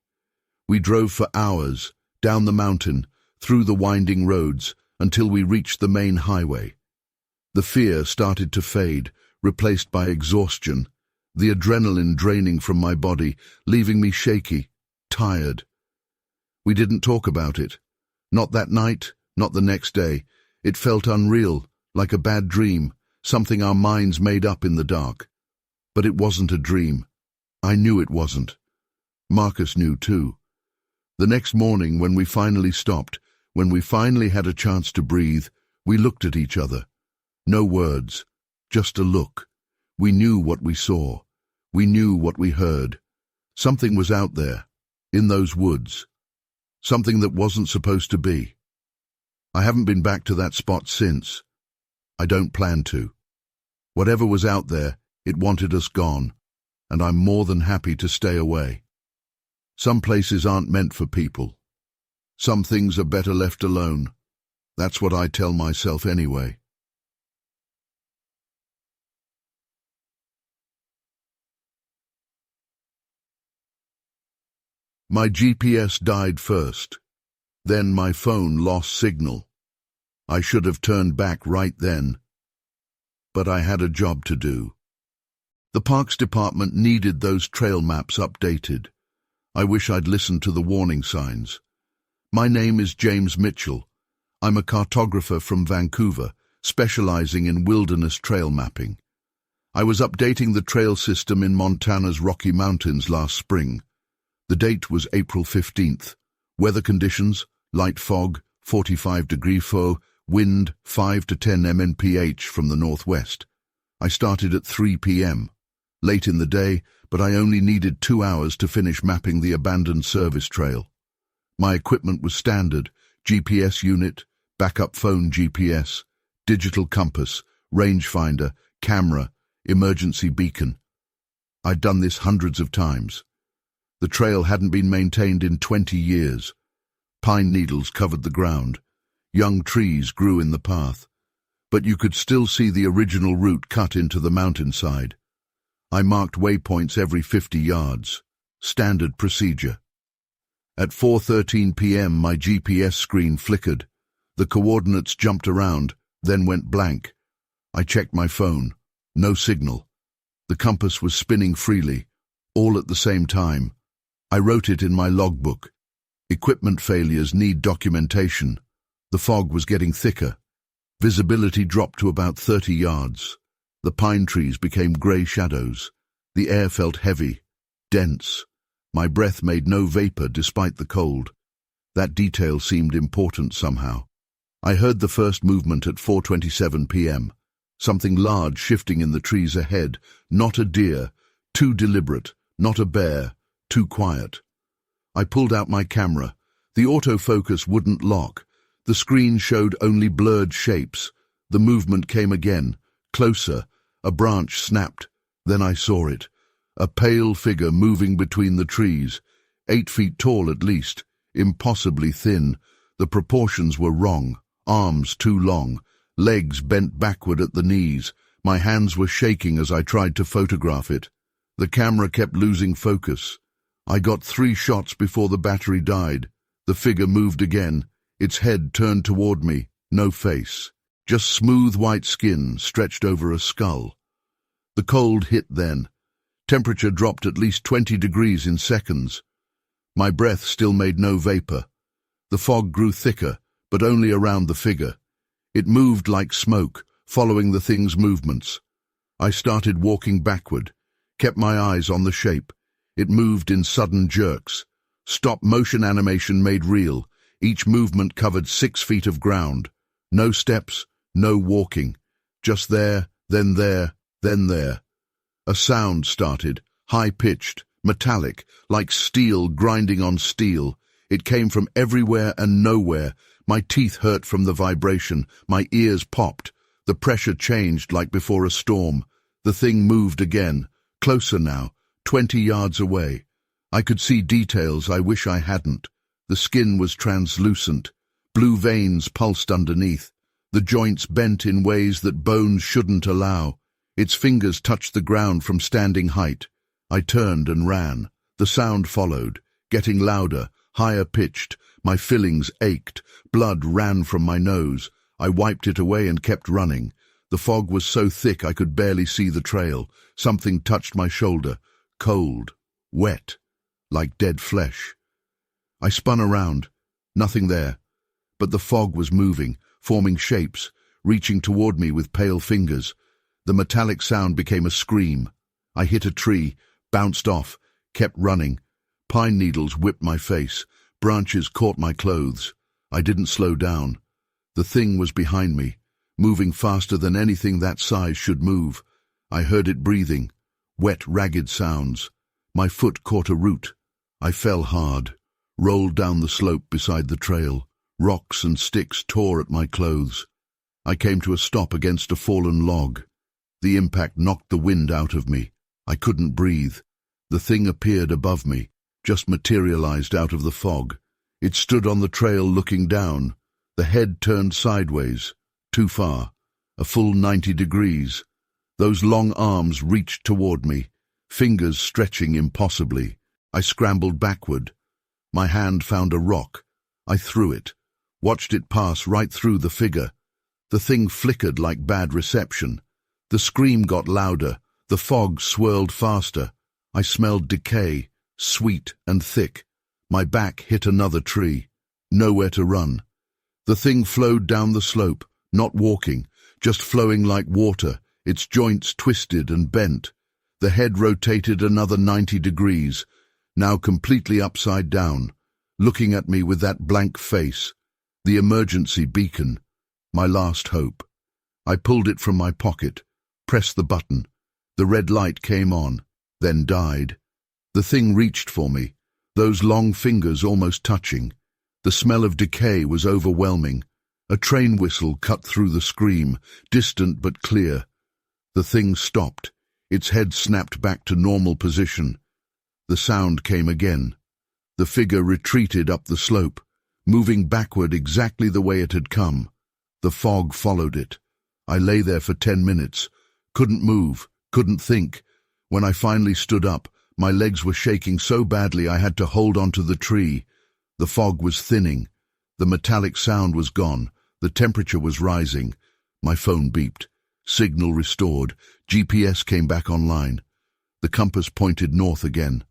A: We drove for hours, down the mountain, through the winding roads, until we reached the main highway. The fear started to fade, replaced by exhaustion, the adrenaline draining from my body, leaving me shaky, tired. We didn't talk about it. Not that night, not the next day. It felt unreal, like a bad dream, something our minds made up in the dark. But it wasn't a dream. I knew it wasn't. Marcus knew too. The next morning, when we finally stopped, when we finally had a chance to breathe, we looked at each other. No words, just a look. We knew what we saw. We knew what we heard. Something was out there, in those woods. Something that wasn't supposed to be. I haven't been back to that spot since. I don't plan to. Whatever was out there, it wanted us gone, and I'm more than happy to stay away. Some places aren't meant for people. Some things are better left alone. That's what I tell myself anyway. My GPS died first. Then my phone lost signal. I should have turned back right then. But I had a job to do. The Parks Department needed those trail maps updated. I wish I'd listened to the warning signs. My name is James Mitchell. I'm a cartographer from Vancouver, specializing in wilderness trail mapping. I was updating the trail system in Montana's Rocky Mountains last spring. The date was April 15th. Weather conditions, light fog, 45-degree foe, wind 5 to 10 mph from the northwest. I started at 3 p.m. Late in the day, but I only needed 2 hours to finish mapping the abandoned service trail. My equipment was standard: GPS unit, backup phone GPS, digital compass, rangefinder, camera, emergency beacon. I'd done this hundreds of times. The trail hadn't been maintained in 20 years. Pine needles covered the ground. Young trees grew in the path. But you could still see the original route cut into the mountainside. I marked waypoints every 50 yards. Standard procedure. At 4:13 p.m. my GPS screen flickered. The coordinates jumped around, then went blank. I checked my phone. No signal. The compass was spinning freely, all at the same time. I wrote it in my logbook. Equipment failures need documentation. The fog was getting thicker. Visibility dropped to about 30 yards. The pine trees became grey shadows. The air felt heavy, dense. My breath made no vapor despite the cold. That detail seemed important somehow. I heard the first movement at 4:27 p.m. Something large shifting in the trees ahead. Not a deer, too deliberate. Not a bear, too quiet. I pulled out my camera. The autofocus wouldn't lock. The screen showed only blurred shapes. The movement came again, closer. A branch snapped. Then I saw it. A pale figure moving between the trees. 8 feet tall at least. Impossibly thin. The proportions were wrong. Arms too long. Legs bent backward at the knees. My hands were shaking as I tried to photograph it. The camera kept losing focus. I got 3 shots before the battery died. The figure moved again. Its head turned toward me. No face. Just smooth white skin stretched over a skull. The cold hit then. Temperature dropped at least 20 degrees in seconds. My breath still made no vapor. The fog grew thicker, but only around the figure. It moved like smoke, following the thing's movements. I started walking backward, kept my eyes on the shape. It moved in sudden jerks. Stop-motion animation made real. Each movement covered 6 feet of ground. No steps, no walking. Just there, then there, then there. A sound started, high-pitched, metallic, like steel grinding on steel. It came from everywhere and nowhere. My teeth hurt from the vibration. My ears popped. The pressure changed like before a storm. The thing moved again, closer now, 20 yards away. I could see details I wish I hadn't. The skin was translucent. Blue veins pulsed underneath. The joints bent in ways that bones shouldn't allow. Its fingers touched the ground from standing height. I turned and ran. The sound followed, getting louder, higher pitched. My fillings ached. Blood ran from my nose. I wiped it away and kept running. The fog was so thick I could barely see the trail. Something touched my shoulder. Cold. Wet. Like dead flesh. I spun around. Nothing there. But the fog was moving, forming shapes, reaching toward me with pale fingers. The metallic sound became a scream. I hit a tree, bounced off, kept running. Pine needles whipped my face. Branches caught my clothes. I didn't slow down. The thing was behind me, moving faster than anything that size should move. I heard it breathing. Wet, ragged sounds. My foot caught a root. I fell hard, rolled down the slope beside the trail. Rocks and sticks tore at my clothes. I came to a stop against a fallen log. The impact knocked the wind out of me. I couldn't breathe. The thing appeared above me, just materialized out of the fog. It stood on the trail looking down. The head turned sideways, too far, a full 90 degrees. Those long arms reached toward me, fingers stretching impossibly. I scrambled backward. My hand found a rock. I threw it, watched it pass right through the figure. The thing flickered like bad reception. The scream got louder. The fog swirled faster. I smelled decay, sweet and thick. My back hit another tree. Nowhere to run. The thing flowed down the slope, not walking, just flowing like water, its joints twisted and bent. The head rotated another 90 degrees, now completely upside down, looking at me with that blank face, the emergency beacon, my last hope. I pulled it from my pocket, pressed the button. The red light came on, then died. The thing reached for me, those long fingers almost touching. The smell of decay was overwhelming. A train whistle cut through the scream, distant but clear. The thing stopped. Its head snapped back to normal position. The sound came again. The figure retreated up the slope, moving backward exactly the way it had come. The fog followed it. I lay there for 10 minutes, couldn't move, couldn't think. When I finally stood up, my legs were shaking so badly I had to hold onto the tree. The fog was thinning. The metallic sound was gone. The temperature was rising. My phone beeped. Signal restored. GPS came back online. The compass pointed north again.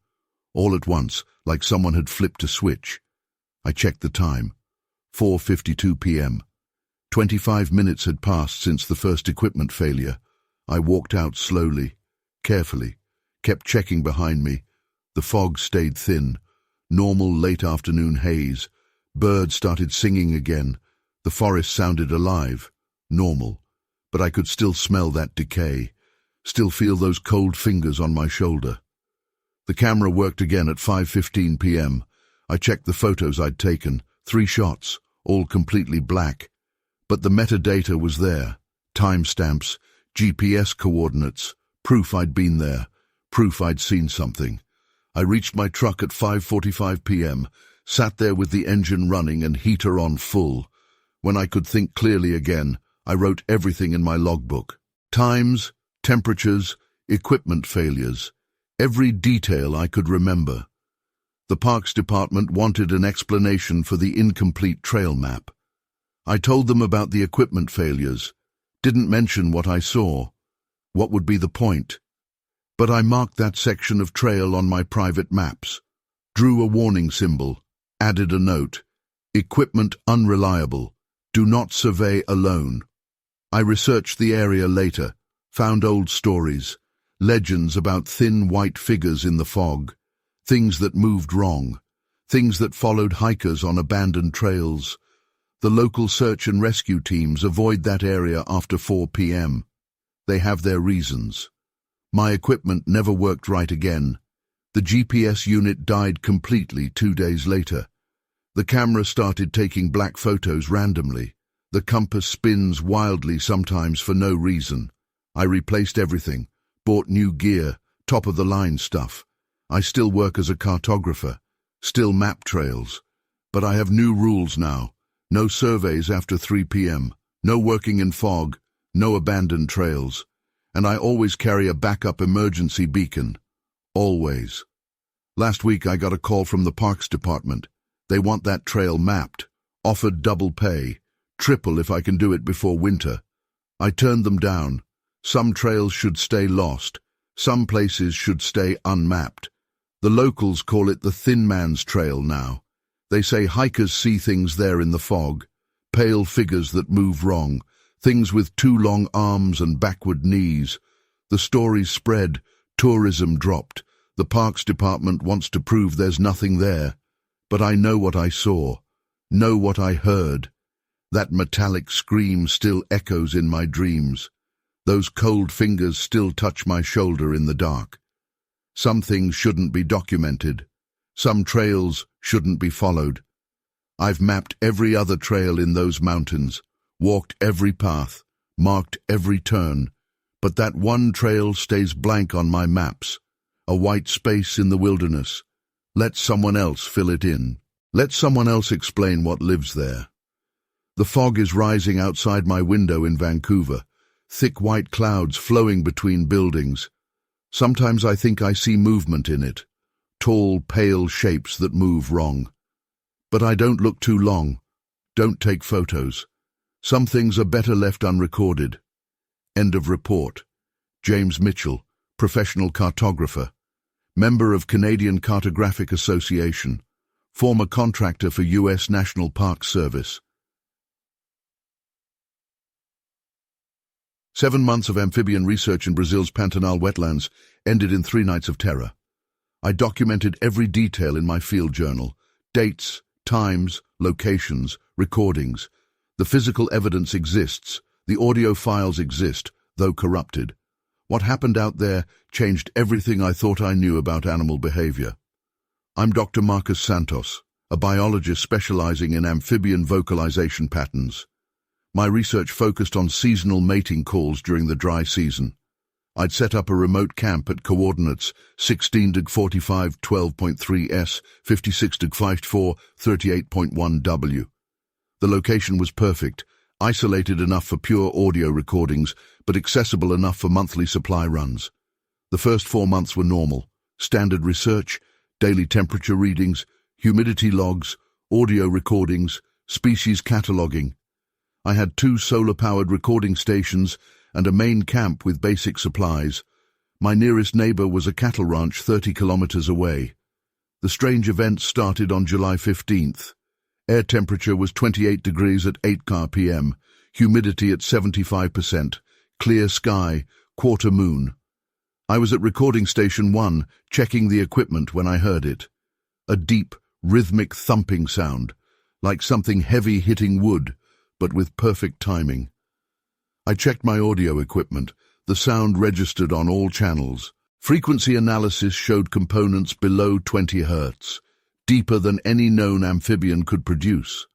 A: All at once, like someone had flipped a switch. I checked the time. 4:52 p.m. 25 minutes had passed since the first equipment failure. I walked out slowly, carefully, kept checking behind me. The fog stayed thin, normal late afternoon haze. Birds started singing again. The forest sounded alive, normal. But I could still smell that decay, still feel those cold fingers on my shoulder. The camera worked again at 5:15 p.m. I checked the photos I'd taken, 3 shots, all completely black. But the metadata was there, timestamps, GPS coordinates, proof I'd been there, proof I'd seen something. I reached my truck at 5:45 p.m., sat there with the engine running and heater on full. When I could think clearly again, I wrote everything in my logbook. Times, temperatures, equipment failures, every detail I could remember. The Parks Department wanted an explanation for the incomplete trail map. I told them about the equipment failures, didn't mention what I saw. What would be the point? But I marked that section of trail on my private maps, drew a warning symbol, added a note, equipment unreliable, do not survey alone. I researched the area later, found old stories, legends about thin white figures in the fog, things that moved wrong, things that followed hikers on abandoned trails. The local search and rescue teams avoid that area after 4 p.m. They have their reasons. My equipment never worked right again. The GPS unit died completely 2 days later. The camera started taking black photos randomly. The compass spins wildly sometimes for no reason. I replaced everything, bought new gear, top-of-the-line stuff. I still work as a cartographer, still map trails. But I have new rules now. No surveys after 3 p.m., no working in fog, no abandoned trails. And I always carry a backup emergency beacon. Always. Last week I got a call from the Parks Department. They want that trail mapped, offered double pay, triple if I can do it before winter. I turned them down. Some trails should stay lost. Some places should stay unmapped. The locals call it the Thin Man's Trail now. They say hikers see things there in the fog, pale figures that move wrong, things with too long arms and backward knees. The stories spread, tourism dropped. The Parks Department wants to prove there's nothing there. But I know what I saw, know what I heard. That metallic scream still echoes in my dreams. Those cold fingers still touch my shoulder in the dark. Some things shouldn't be documented. Some trails shouldn't be followed. I've mapped every other trail in those mountains, walked every path, marked every turn, but that one trail stays blank on my maps, a white space in the wilderness. Let someone else fill it in. Let someone else explain what lives there. The fog is rising outside my window in Vancouver, thick white clouds flowing between buildings. Sometimes I think I see movement in it, tall, pale shapes that move wrong. But I don't look too long, don't take photos. Some things are better left unrecorded. End of report. James Mitchell, professional cartographer, member of Canadian Cartographic Association, former contractor for U.S. National Park Service. 7 months of amphibian research in Brazil's Pantanal wetlands ended in 3 nights of terror. I documented every detail in my field journal, dates, times, locations, recordings. The physical evidence exists, the audio files exist, though corrupted. What happened out there changed everything I thought I knew about animal behavior. I'm Dr. Marcus Santos, a biologist specializing in amphibian vocalization patterns. My research focused on seasonal mating calls during the dry season. I'd set up a remote camp at coordinates 16°45 12.3 S, 56°54 38.1 W. The location was perfect, isolated enough for pure audio recordings, but accessible enough for monthly supply runs. The first 4 months were normal, standard research, daily temperature readings, humidity logs, audio recordings, species cataloging. I had 2 solar-powered recording stations and a main camp with basic supplies. My nearest neighbor was a cattle ranch 30 kilometers away. The strange events started on July 15th. Air temperature was 28 degrees at 8 p.m., humidity at 75%, clear sky, quarter moon. I was at recording station 1, checking the equipment when I heard it. A deep, rhythmic thumping sound, like something heavy hitting wood, but with perfect timing. I checked my audio equipment. The sound registered on all channels. Frequency analysis showed components below 20 Hz, deeper than any known amphibian could produce.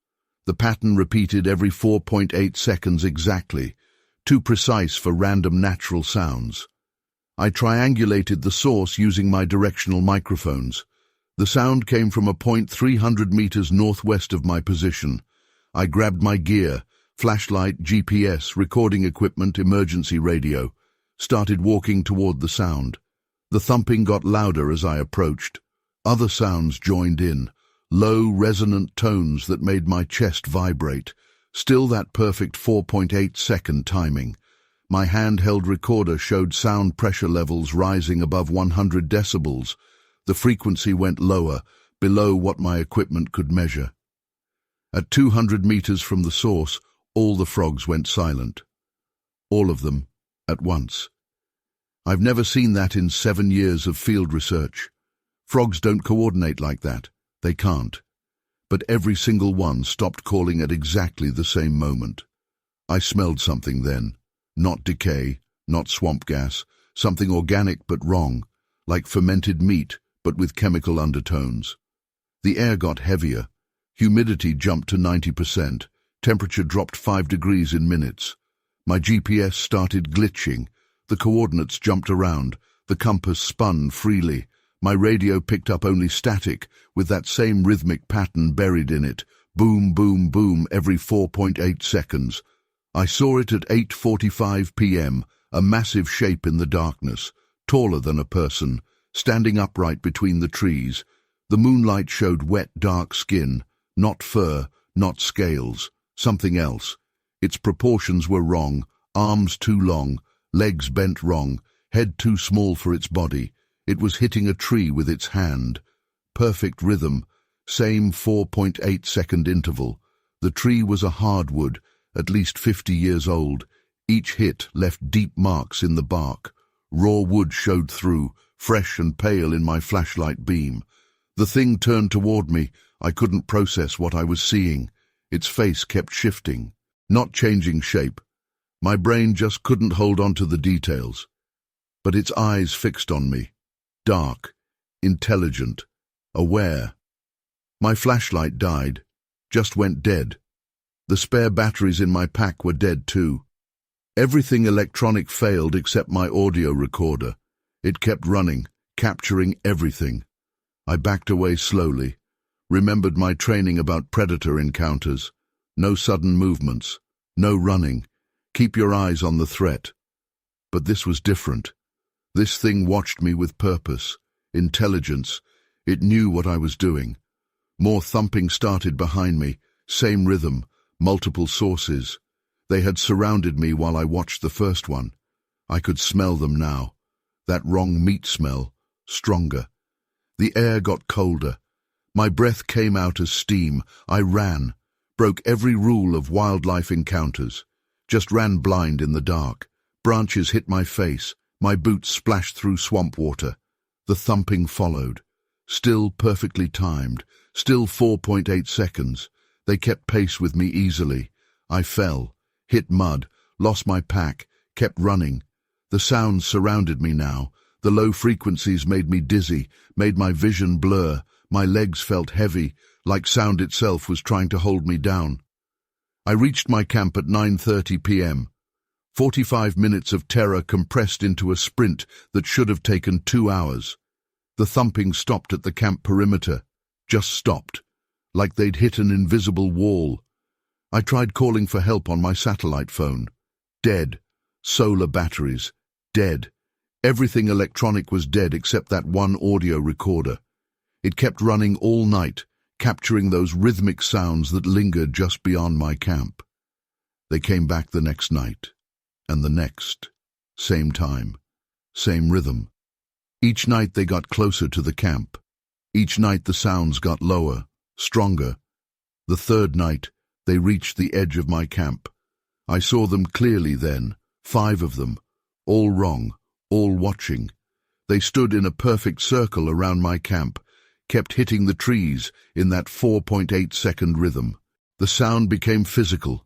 A: The pattern repeated every 4.8 seconds exactly, too precise for random natural sounds. I triangulated the source using my directional microphones. The sound came from a point 300 meters northwest of my position. I grabbed my gear, flashlight, GPS, recording equipment, emergency radio, started walking toward the sound. The thumping got louder as I approached. Other sounds joined in, low, resonant tones that made my chest vibrate. Still that perfect 4.8-second timing. My handheld recorder showed sound pressure levels rising above 100 decibels. The frequency went lower, below what my equipment could measure. At 200 meters from the source, all the frogs went silent. All of them, at once. I've never seen that in 7 years of field research. Frogs don't coordinate like that. They can't. But every single one stopped calling at exactly the same moment. I smelled something then. Not decay, not swamp gas, something organic but wrong, like fermented meat but with chemical undertones. The air got heavier. Humidity jumped to 90%. Temperature dropped 5 degrees in minutes. My GPS started glitching. The coordinates jumped around. The compass spun freely. My radio picked up only static, with that same rhythmic pattern buried in it. Boom, boom, boom, every 4.8 seconds. I saw it at 8:45 p.m., a massive shape in the darkness, taller than a person, standing upright between the trees. The moonlight showed wet, dark skin, not fur, not scales, something else. Its proportions were wrong, arms too long, legs bent wrong, head too small for its body. It was hitting a tree with its hand. Perfect rhythm, same 4.8-second interval. The tree was a hardwood, at least 50 years old. Each hit left deep marks in the bark. Raw wood showed through, fresh and pale in my flashlight beam. The thing turned toward me. I couldn't process what I was seeing. Its face kept shifting, not changing shape. My brain just couldn't hold on to the details. But its eyes fixed on me. Dark, intelligent, aware. My flashlight died, just went dead. The spare batteries in my pack were dead too. Everything electronic failed except my audio recorder. It kept running, capturing everything. I backed away slowly, remembered my training about predator encounters. No sudden movements, no running. Keep your eyes on the threat. But this was different. This thing watched me with purpose, intelligence. It knew what I was doing. More thumping started behind me, same rhythm, multiple sources. They had surrounded me while I watched the first one. I could smell them now. That wrong meat smell, stronger. The air got colder. My breath came out as steam. I ran, broke every rule of wildlife encounters. Just ran blind in the dark. Branches hit my face. My boots splashed through swamp water. The thumping followed. Still perfectly timed. Still 4.8 seconds. They kept pace with me easily. I fell, hit mud, lost my pack, kept running. The sounds surrounded me now. The low frequencies made me dizzy, made my vision blur. My legs felt heavy, like sound itself was trying to hold me down. I reached my camp at 9:30 p.m. 45 minutes of terror compressed into a sprint that should have taken 2 hours. The thumping stopped at the camp perimeter. Just stopped, like they'd hit an invisible wall. I tried calling for help on my satellite phone. Dead. Solar batteries. Dead. Everything electronic was dead except that one audio recorder. It kept running all night, capturing those rhythmic sounds that lingered just beyond my camp. They came back the next night, and the next. Same time, same rhythm. Each night they got closer to the camp. Each night the sounds got lower, stronger. The third night, they reached the edge of my camp. I saw them clearly then, 5 of them, all wrong, all watching. They stood in a perfect circle around my camp, kept hitting the trees in that 4.8-second rhythm. The sound became physical.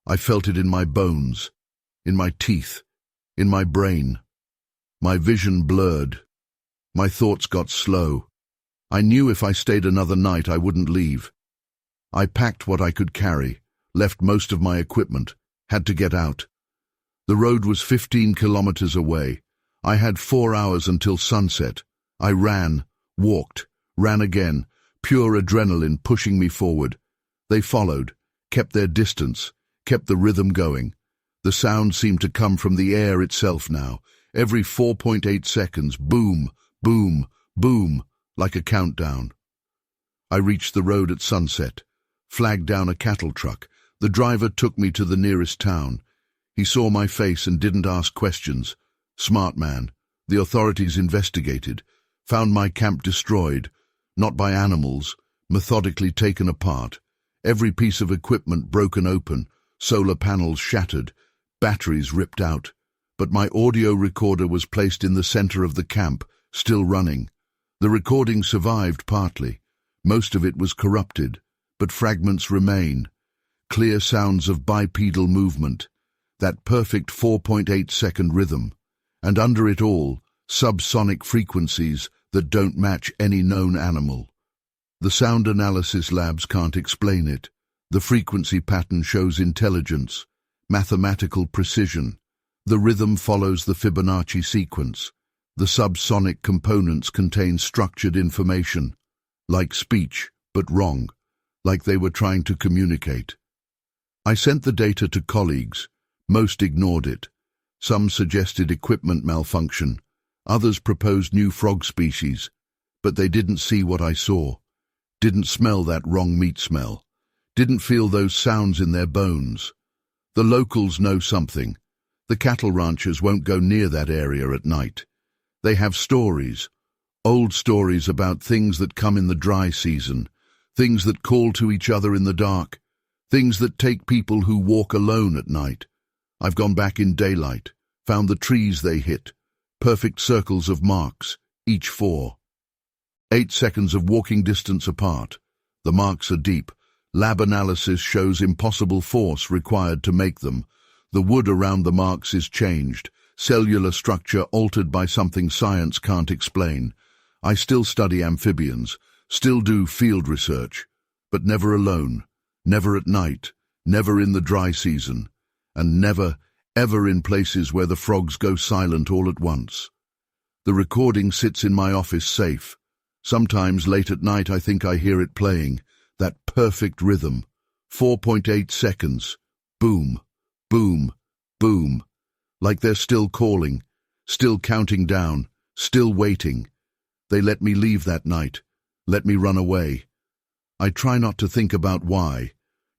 A: I felt it in my bones, in my teeth, in my brain. My vision blurred. My thoughts got slow. I knew if I stayed another night I wouldn't leave. I packed what I could carry, left most of my equipment, had to get out. The road was 15 kilometers away. I had 4 hours until sunset. I ran, walked, ran again, pure adrenaline pushing me forward. They followed, kept their distance, kept the rhythm going. The sound seemed to come from the air itself now. Every 4.8 seconds, boom, boom, boom, like a countdown. I reached the road at sunset, flagged down a cattle truck. The driver took me to the nearest town. He saw my face and didn't ask questions. Smart man. The authorities investigated, found my camp destroyed, not by animals, methodically taken apart. Every piece of equipment broken open, solar panels shattered, batteries ripped out. But my audio recorder was placed in the center of the camp, still running. The recording survived partly. Most of it was corrupted, but fragments remain. Clear sounds of bipedal movement, that perfect 4.8-second rhythm, and under it all, subsonic frequencies that don't match any known animal. The sound analysis labs can't explain it. The frequency pattern shows intelligence, mathematical precision. The rhythm follows the Fibonacci sequence. The subsonic components contain structured information, like speech, but wrong, like they were trying to communicate. I sent the data to colleagues. Most ignored it. Some suggested equipment malfunction. Others proposed new frog species. But they didn't see what I saw. Didn't smell that wrong meat smell. Didn't feel those sounds in their bones. The locals know something. The cattle ranchers won't go near that area at night. They have stories. Old stories about things that come in the dry season. Things that call to each other in the dark. Things that take people who walk alone at night. I've gone back in daylight, found the trees they hit, perfect circles of marks, each 4. 8 seconds of walking distance apart. The marks are deep. Lab analysis shows impossible force required to make them. The wood around the marks is changed, cellular structure altered by something science can't explain. I still study amphibians, still do field research, but never alone, never at night, never in the dry season. And never, ever in places where the frogs go silent all at once. The recording sits in my office safe. Sometimes late at night I think I hear it playing, that perfect rhythm. 4.8 seconds. Boom, boom, boom. Like they're still calling, still counting down, still waiting. They let me leave that night, let me run away. I try not to think about why.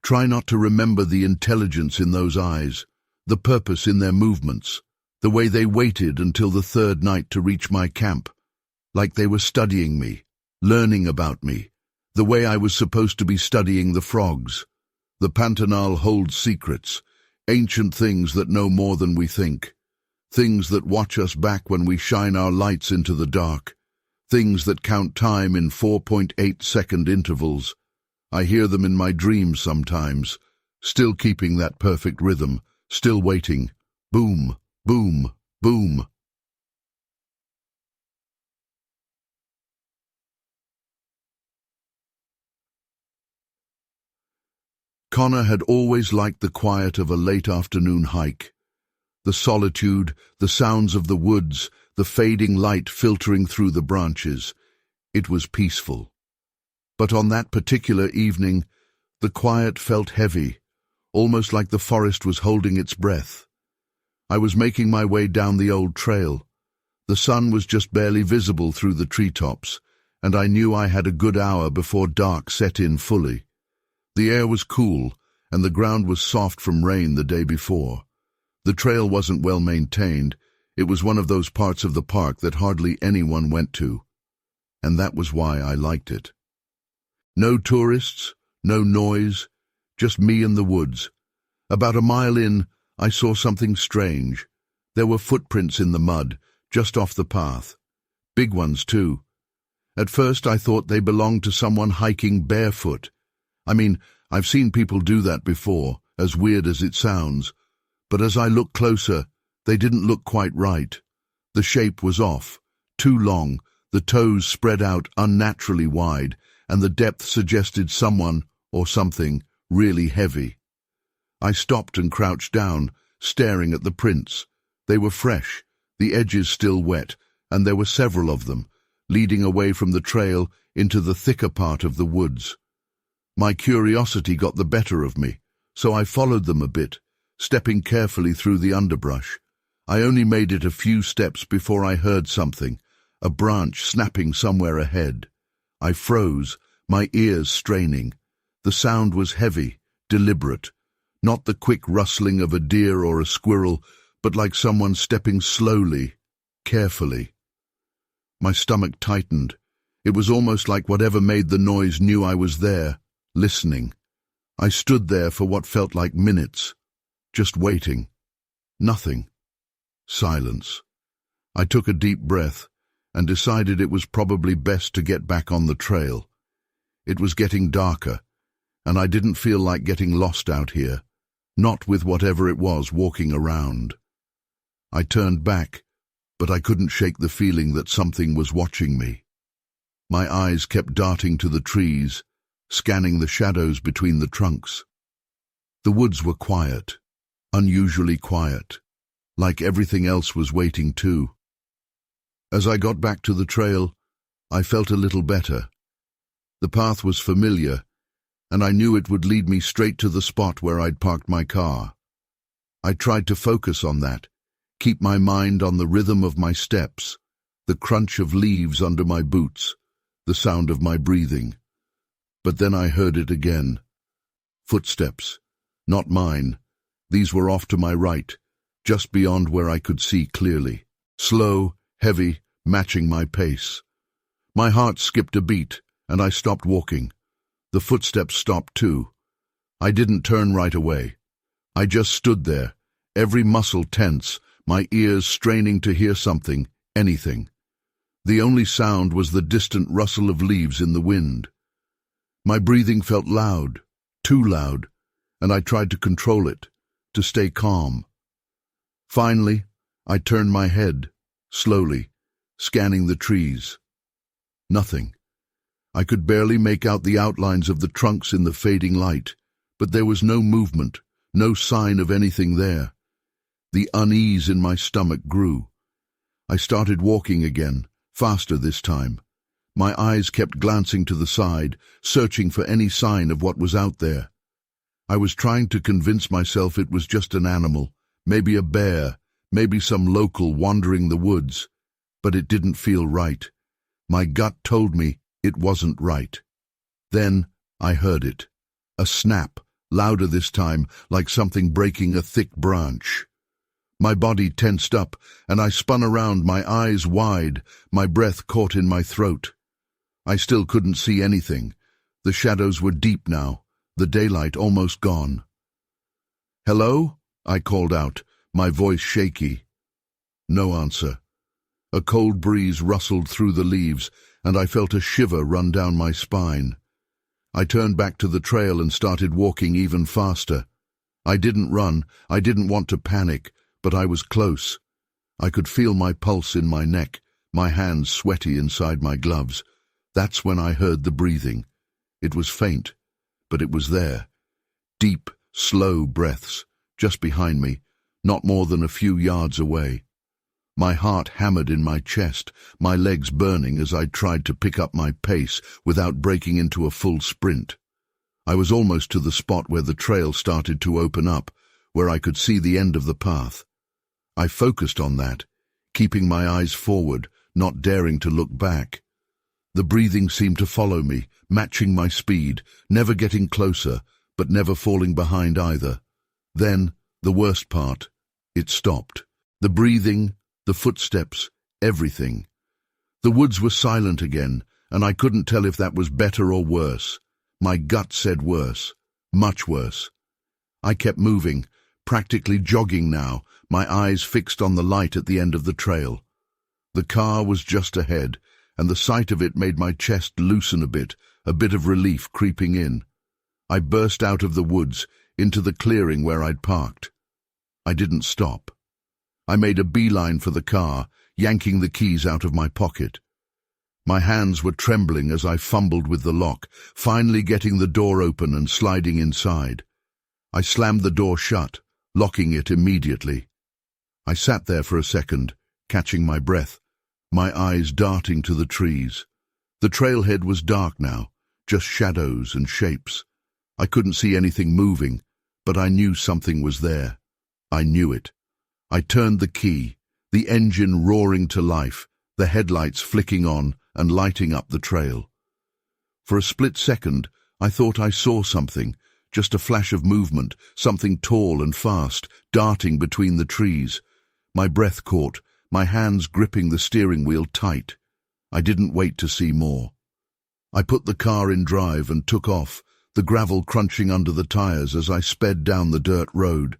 A: Try not to remember the intelligence in those eyes, the purpose in their movements, the way they waited until the third night to reach my camp, like they were studying me, learning about me, the way I was supposed to be studying the frogs. The Pantanal holds secrets, ancient things that know more than we think, things that watch us back when we shine our lights into the dark, things that count time in 4.8-second intervals. I hear them in my dreams sometimes, still keeping that perfect rhythm, still waiting. Boom, boom, boom. Connor had always liked the quiet of a late afternoon hike. The solitude, the sounds of the woods, the fading light filtering through the branches. It was peaceful. But on that particular evening, the quiet felt heavy, almost like the forest was holding its breath. I was making my way down the old trail. The sun was just barely visible through the treetops, and I knew I had a good hour before dark set in fully. The air was cool, and the ground was soft from rain the day before. The trail wasn't well maintained. It was one of those parts of the park that hardly anyone went to. And that was why I liked it. No tourists, No noise, just me and the woods. About a mile in, I saw something strange. There were footprints in the mud, just off the path. Big ones, too. At first I thought they belonged to someone hiking barefoot. I mean, I've seen people do that before, as weird as it sounds. But as I looked closer, they didn't look quite right. The shape was off, too long, the toes spread out unnaturally wide, and the depth suggested someone, or something, really heavy. I stopped and crouched down, staring at the prints. They were fresh, the edges still wet, and there were several of them, leading away from the trail into the thicker part of the woods. My curiosity got the better of me, so I followed them a bit, stepping carefully through the underbrush. I only made it a few steps before I heard something, a branch snapping somewhere ahead. I froze, my ears straining. The sound was heavy, deliberate, not the quick rustling of a deer or a squirrel, but like someone stepping slowly, carefully. My stomach tightened. It was almost like whatever made the noise knew I was there, listening. I stood there for what felt like minutes, just waiting. Nothing. Silence. I took a deep breath and decided it was probably best to get back on the trail. It was getting darker, and I didn't feel like getting lost out here, not with whatever it was walking around. I turned back, but I couldn't shake the feeling that something was watching me. My eyes kept darting to the trees, scanning the shadows between the trunks. The woods were quiet, unusually quiet, like everything else was waiting too. As I got back to the trail, I felt a little better. The path was familiar, and I knew it would lead me straight to the spot where I'd parked my car. I tried to focus on that, keep my mind on the rhythm of my steps, the crunch of leaves under my boots, the sound of my breathing. But then I heard it again. Footsteps. Not mine. These were off to my right, just beyond where I could see clearly. Slow, heavy, matching my pace. My heart skipped a beat, and I stopped walking. The footsteps stopped too. I didn't turn right away. I just stood there, every muscle tense, my ears straining to hear something, anything. The only sound was the distant rustle of leaves in the wind. My breathing felt loud, too loud, and I tried to control it, to stay calm. Finally, I turned my head, slowly, scanning the trees. Nothing. I could barely make out the outlines of the trunks in the fading light, but there was no movement, no sign of anything there. The unease in my stomach grew. I started walking again, faster this time. My eyes kept glancing to the side, searching for any sign of what was out there. I was trying to convince myself it was just an animal, maybe a bear, maybe some local wandering the woods, but it didn't feel right. My gut told me it wasn't right. Then I heard it. A snap, louder this time, like something breaking a thick branch. My body tensed up, and I spun around, my eyes wide, my breath caught in my throat. I still couldn't see anything. The shadows were deep now, the daylight almost gone. "Hello?" I called out, my voice shaky. No answer. A cold breeze rustled through the leaves, and I felt a shiver run down my spine. I turned back to the trail and started walking even faster. I didn't run, I didn't want to panic, but I was close. I could feel my pulse in my neck, my hands sweaty inside my gloves. That's when I heard the breathing. It was faint, but it was there. Deep, slow breaths, just behind me, not more than a few yards away. My heart hammered in my chest, my legs burning as I tried to pick up my pace without breaking into a full sprint. I was almost to the spot where the trail started to open up, where I could see the end of the path. I focused on that, keeping my eyes forward, not daring to look back. The breathing seemed to follow me, matching my speed, never getting closer, but never falling behind either. Then, the worst part, it stopped. The breathing, the footsteps, everything. The woods were silent again, and I couldn't tell if that was better or worse. My gut said worse, much worse. I kept moving, practically jogging now, my eyes fixed on the light at the end of the trail. The car was just ahead, and the sight of it made my chest loosen a bit of relief creeping in. I burst out of the woods, into the clearing where I'd parked. I didn't stop. I made a beeline for the car, yanking the keys out of my pocket. My hands were trembling as I fumbled with the lock, finally getting the door open and sliding inside. I slammed the door shut, locking it immediately. I sat there for a second, catching my breath, my eyes darting to the trees. The trailhead was dark now, just shadows and shapes. I couldn't see anything moving, but I knew something was there. I knew it. I turned the key, the engine roaring to life, the headlights flicking on and lighting up the trail. For a split second, I thought I saw something, just a flash of movement, something tall and fast, darting between the trees. My breath caught, my hands gripping the steering wheel tight. I didn't wait to see more. I put the car in drive and took off, the gravel crunching under the tires as I sped down the dirt road.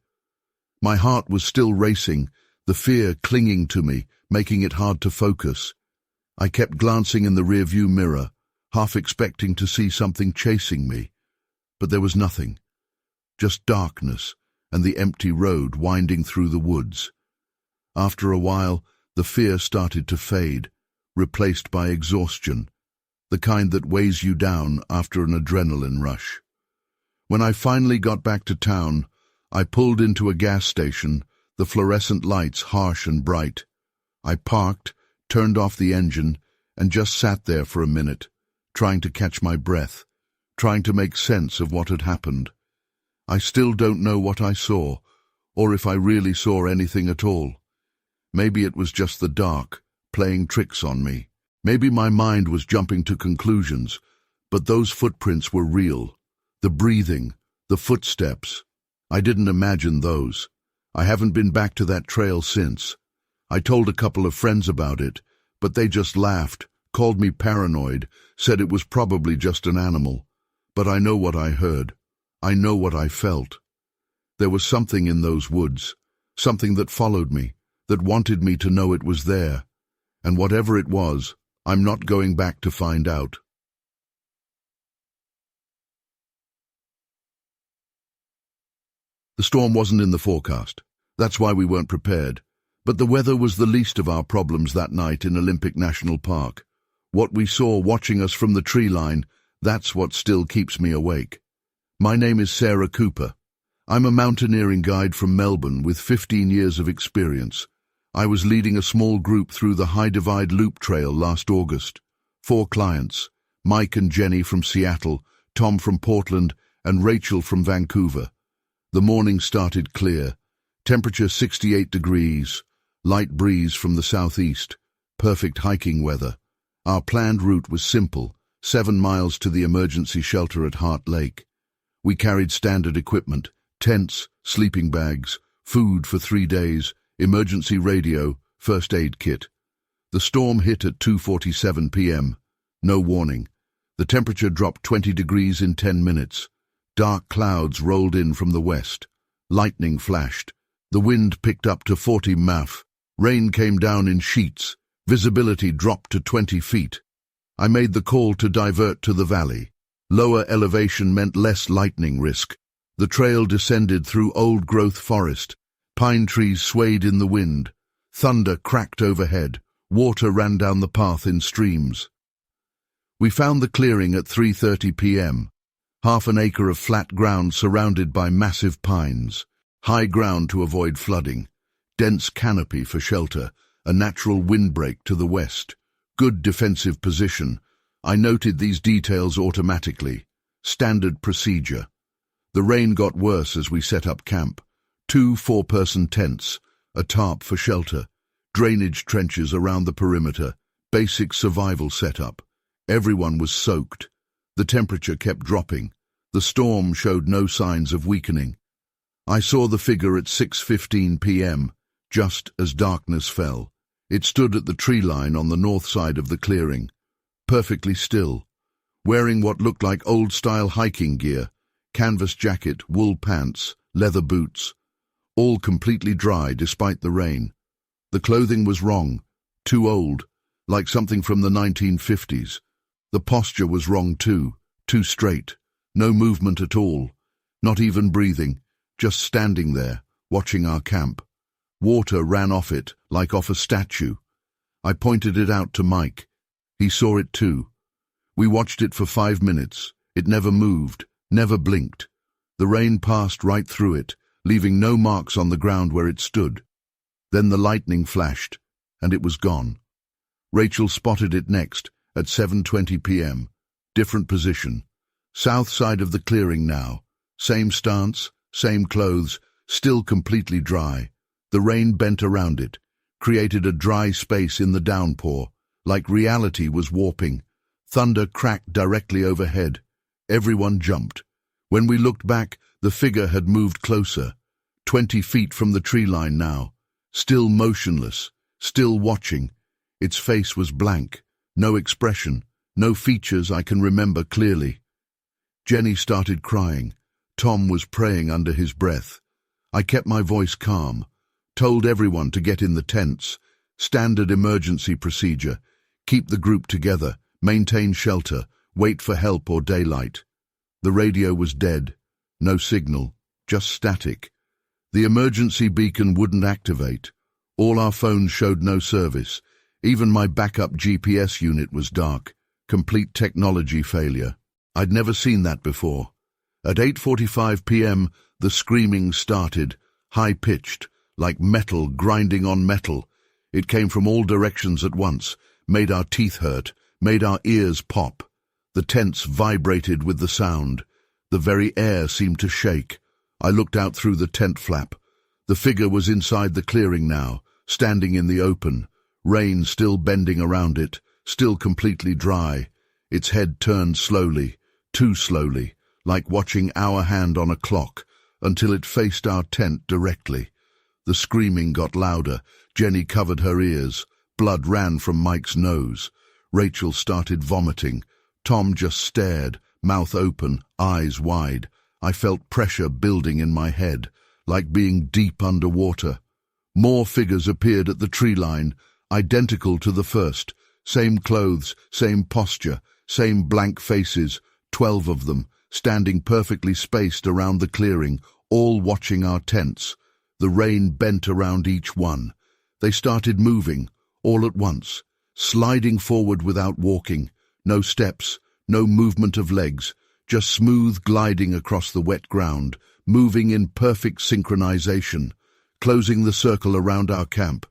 A: My heart was still racing, the fear clinging to me, making it hard to focus. I kept glancing in the rearview mirror, half expecting to see something chasing me. But there was nothing, just darkness and the empty road winding through the woods. After a while, the fear started to fade, replaced by exhaustion, the kind that weighs you down after an adrenaline rush. When I finally got back to town, I pulled into a gas station, the fluorescent lights harsh and bright. I parked, turned off the engine, and just sat there for a minute, trying to catch my breath, trying to make sense of what had happened. I still don't know what I saw, or if I really saw anything at all. Maybe it was just the dark, playing tricks on me. Maybe my mind was jumping to conclusions, but those footprints were real. The breathing, the footsteps. I didn't imagine those. I haven't been back to that trail since. I told a couple of friends about it, but they just laughed, called me paranoid, said it was probably just an animal. But I know what I heard. I know what I felt. There was something in those woods, something that followed me, that wanted me to know it was there. And whatever it was, I'm not going back to find out. The storm wasn't in the forecast. That's why we weren't prepared. But the weather was the least of our problems that night in Olympic National Park. What we saw watching us from the tree line, that's what still keeps me awake. My name is Sarah Cooper. I'm a mountaineering guide from Melbourne with 15 years of experience. I was leading a small group through the High Divide Loop Trail last August. 4 clients, Mike and Jenny from Seattle, Tom from Portland, and Rachel from Vancouver. The morning started clear. Temperature 68 degrees, light breeze from the southeast, perfect hiking weather. Our planned route was simple, 7 miles to the emergency shelter at Heart Lake. We carried standard equipment, tents, sleeping bags, food for 3 days, emergency radio, first aid kit. The storm hit at 2:47 p.m. No warning. The temperature dropped 20 degrees in 10 minutes. Dark clouds rolled in from the west. Lightning flashed. The wind picked up to 40 mph. Rain came down in sheets. Visibility dropped to 20 feet. I made the call to divert to the valley. Lower elevation meant less lightning risk. The trail descended through old-growth forest. Pine trees swayed in the wind. Thunder cracked overhead. Water ran down the path in streams. We found the clearing at 3:30 p.m. Half an acre of flat ground surrounded by massive pines. High ground to avoid flooding. Dense canopy for shelter. A natural windbreak to the west. Good defensive position. I noted these details automatically. Standard procedure. The rain got worse as we set up camp. 2 4-person tents. A tarp for shelter. Drainage trenches around the perimeter. Basic survival setup. Everyone was soaked. The temperature kept dropping. The storm showed no signs of weakening. I saw the figure at 6:15 p.m., just as darkness fell. It stood at the tree line on the north side of the clearing, perfectly still. wearing what looked like old-style hiking gear, canvas jacket, wool pants, leather boots, all completely dry despite the rain. The clothing was wrong, too old, like something from the 1950s. The posture was wrong too straight, no movement at all, not even breathing, just standing there, watching our camp. Water ran off it, like off a statue. I pointed it out to Mike. He saw it too. We watched it for 5 minutes. It never moved, never blinked. The rain passed right through it, leaving no marks on the ground where it stood. Then the lightning flashed, and it was gone. Rachel spotted it next, at 7:20 p.m. Different position. South side of the clearing now. Same stance, same clothes, still completely dry. The rain bent around it, created a dry space in the downpour, like reality was warping. Thunder cracked directly overhead. Everyone jumped. When we looked back, the figure had moved closer, 20 feet from the tree line now, still motionless, still watching. Its face was blank, no expression, no features I can remember clearly. Jenny started crying. Tom was praying under his breath. I kept my voice calm, told everyone to get in the tents, standard emergency procedure, keep the group together, maintain shelter, wait for help or daylight. The radio was dead, no signal, just static. The emergency beacon wouldn't activate. All our phones showed no service. Even my backup GPS unit was dark, complete technology failure. I'd never seen that before. At 8:45 p.m., the screaming started, high-pitched, like metal grinding on metal. It came from all directions at once, made our teeth hurt, made our ears pop. The tents vibrated with the sound. The very air seemed to shake. I looked out through the tent flap. The figure was inside the clearing now, standing in the open, rain still bending around it, still completely dry. Its head turned slowly, too slowly, like watching our hand on a clock, until it faced our tent directly. The screaming got louder. Jenny covered her ears. Blood ran from Mike's nose. Rachel started vomiting. Tom just stared, mouth open, eyes wide. I felt pressure building in my head, like being deep underwater. More figures appeared at the tree line, identical to the first. Same clothes, same posture, same blank faces, 12 of them, standing perfectly spaced around the clearing, all watching our tents. The rain bent around each one. They started moving, all at once, sliding forward without walking. No steps, no movement of legs, just smooth gliding across the wet ground, moving in perfect synchronization, closing the circle around our camp.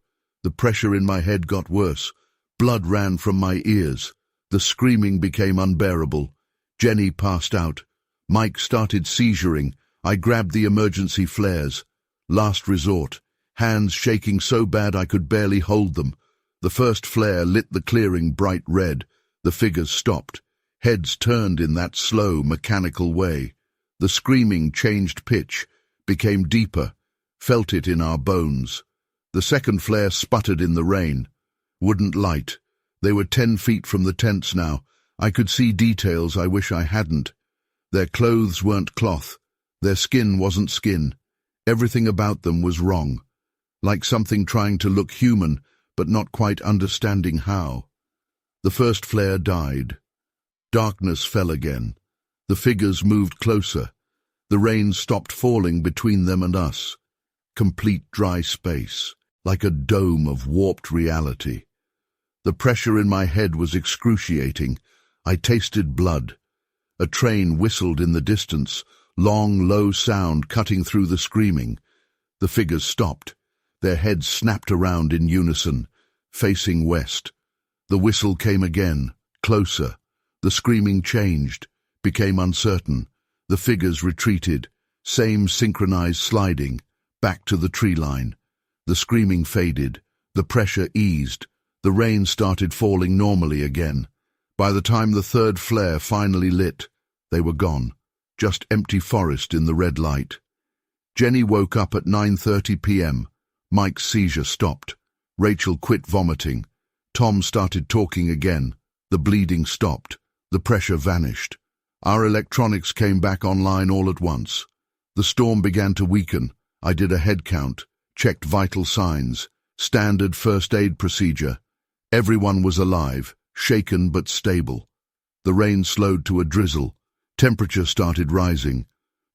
A: The pressure in my head got worse. Blood ran from my ears. The screaming became unbearable. Jenny passed out. Mike started seizuring. I grabbed the emergency flares. Last resort. Hands shaking so bad I could barely hold them. The first flare lit the clearing bright red. The figures stopped. Heads turned in that slow, mechanical way. The screaming changed pitch, became deeper, felt it in our bones. The second flare sputtered in the rain. Wouldn't light. They were 10 feet from the tents now. I could see details I wish I hadn't. Their clothes weren't cloth. Their skin wasn't skin. Everything about them was wrong. Like something trying to look human, but not quite understanding how. The first flare died. Darkness fell again. The figures moved closer. The rain stopped falling between them and us. Complete dry space, like a dome of warped reality. The pressure in my head was excruciating. I tasted blood. A train whistled in the distance, long, low sound cutting through the screaming. The figures stopped. Their heads snapped around in unison, facing west. The whistle came again, closer. The screaming changed, became uncertain. The figures retreated, same synchronized sliding, back to the tree line. The screaming faded. The pressure eased. The rain started falling normally again. By the time the third flare finally lit, they were gone. Just empty forest in the red light. Jenny woke up at 9:30 p.m. Mike's seizure stopped. Rachel quit vomiting. Tom started talking again. The bleeding stopped. The pressure vanished. Our electronics came back online all at once. The storm began to weaken. I did a head count, checked vital signs, standard first aid procedure. Everyone was alive, shaken but stable. The rain slowed to a drizzle. Temperature started rising.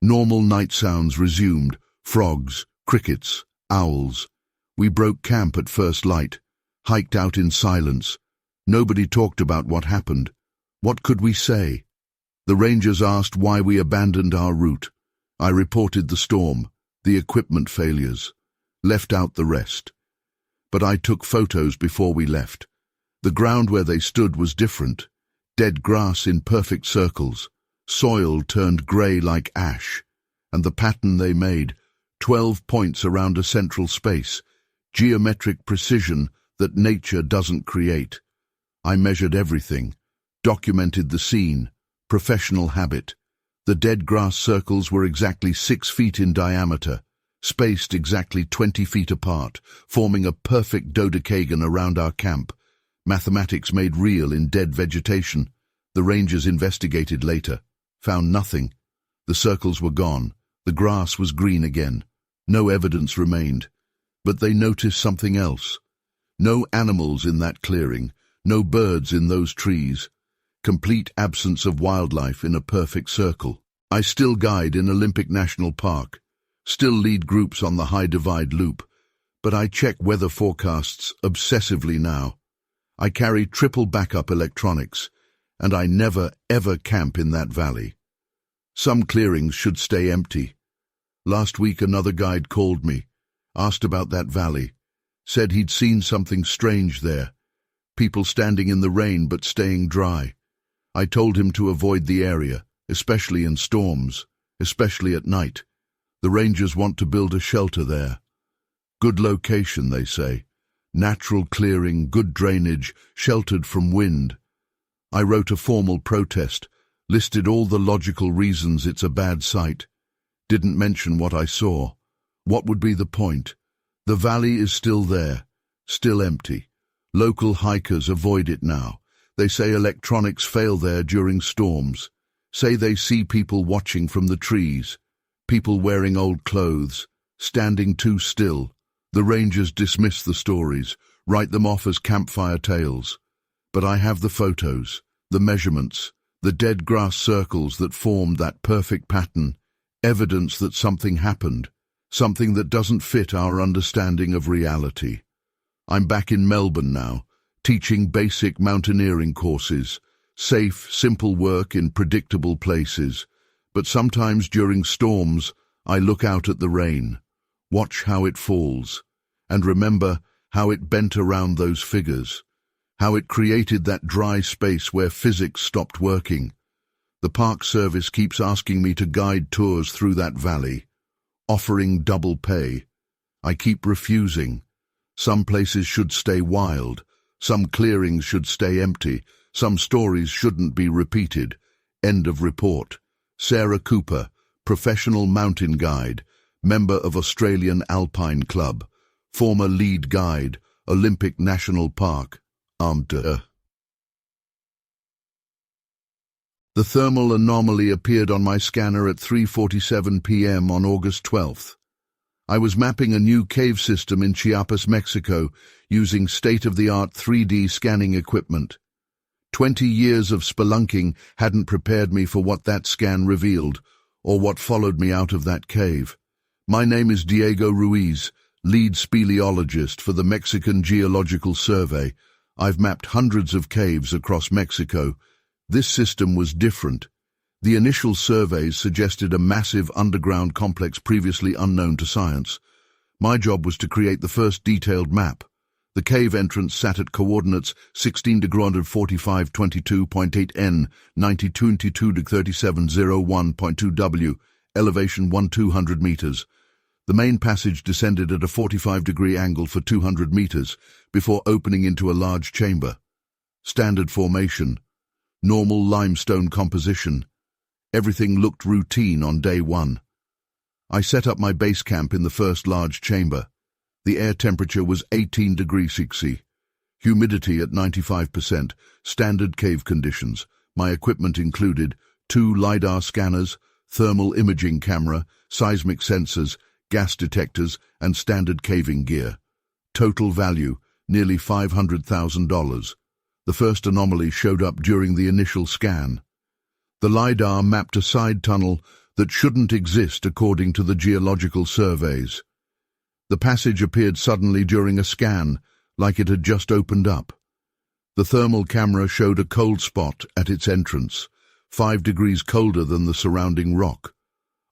A: Normal night sounds resumed: frogs, crickets, owls. We broke camp at first light, hiked out in silence. Nobody talked about what happened. What could we say? The rangers asked why we abandoned our route. I reported the storm, the equipment failures, left out the rest. But I took photos before we left. The ground where they stood was different. Dead grass in perfect circles, soil turned grey like ash, and the pattern they made, 12 points around a central space, geometric precision that nature doesn't create. I measured everything, documented the scene, professional habit. The dead grass circles were exactly 6 feet in diameter, spaced exactly 20 feet apart, forming a perfect dodecagon around our camp. Mathematics made real in dead vegetation. The rangers investigated later, found nothing. The circles were gone. The grass was green again. No evidence remained. But they noticed something else. No animals in that clearing, no birds in those trees. Complete absence of wildlife in a perfect circle. I still guide in Olympic National Park, still lead groups on the High Divide Loop, but I check weather forecasts obsessively now. I carry triple backup electronics, and I never, ever camp in that valley. Some clearings should stay empty. Last week another guide called me, asked about that valley, said he'd seen something strange there, people standing in the rain but staying dry. I told him to avoid the area, especially in storms, especially at night. The rangers want to build a shelter there. Good location, they say. Natural clearing, good drainage, sheltered from wind. I wrote a formal protest, listed all the logical reasons it's a bad site. Didn't mention what I saw. What would be the point? The valley is still there, still empty. Local hikers avoid it now. They say electronics fail there during storms. Say they see people watching from the trees, people wearing old clothes, standing too still. The rangers dismiss the stories, write them off as campfire tales. But I have the photos, the measurements, the dead grass circles that formed that perfect pattern, evidence that something happened, something that doesn't fit our understanding of reality. I'm back in Melbourne now, teaching basic mountaineering courses, safe, simple work in predictable places. But sometimes during storms, I look out at the rain, watch how it falls, and remember how it bent around those figures, how it created that dry space where physics stopped working. The Park Service keeps asking me to guide tours through that valley, offering double pay. I keep refusing. Some places should stay wild, some clearings should stay empty, some stories shouldn't be repeated. End of report. Sarah Cooper, professional mountain guide, member of Australian Alpine Club, former lead guide, Olympic National Park, The thermal anomaly appeared on my scanner at 3:47 p.m. on August 12th. I was mapping a new cave system in Chiapas, Mexico, using state-of-the-art 3D scanning equipment. 20 years of spelunking hadn't prepared me for what that scan revealed, or what followed me out of that cave. My name is Diego Ruiz, lead speleologist for the Mexican Geological Survey. I've mapped hundreds of caves across Mexico. This system was different. The initial surveys suggested a massive underground complex previously unknown to science. My job was to create the first detailed map. The cave entrance sat at coordinates 16°4522.8 N, 9022°3701.2 W, elevation 1200 meters. The main passage descended at a 45-degree angle for 200 meters, before opening into a large chamber. Standard formation. Normal limestone composition. Everything looked routine on day one. I set up my base camp in the first large chamber. The air temperature was 18 degrees C. Humidity at 95%, standard cave conditions. My equipment included 2 LiDAR scanners, thermal imaging camera, seismic sensors, gas detectors, and standard caving gear. Total value, nearly $500,000. The first anomaly showed up during the initial scan. The LiDAR mapped a side tunnel that shouldn't exist according to the geological surveys. The passage appeared suddenly during a scan, like it had just opened up. The thermal camera showed a cold spot at its entrance, 5 degrees colder than the surrounding rock.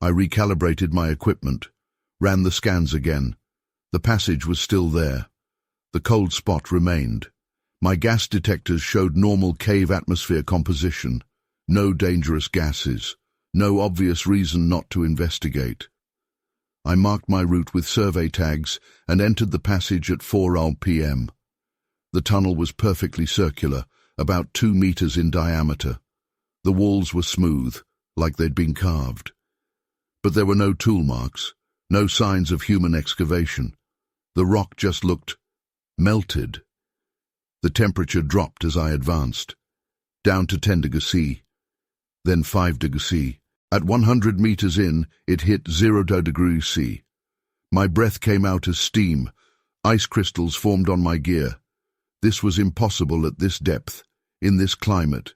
A: I recalibrated my equipment, ran the scans again. The passage was still there. The cold spot remained. My gas detectors showed normal cave atmosphere composition, no dangerous gases, no obvious reason not to investigate. I marked my route with survey tags and entered the passage at 4 p.m. The tunnel was perfectly circular, about 2 meters in diameter. The walls were smooth, like they'd been carved. But there were no tool marks, no signs of human excavation. The rock just looked melted. The temperature dropped as I advanced, down to 10 degrees C, then 5 degrees C. At 100 meters in, it hit 0 degrees C. My breath came out as steam. Ice crystals formed on my gear. This was impossible at this depth, in this climate.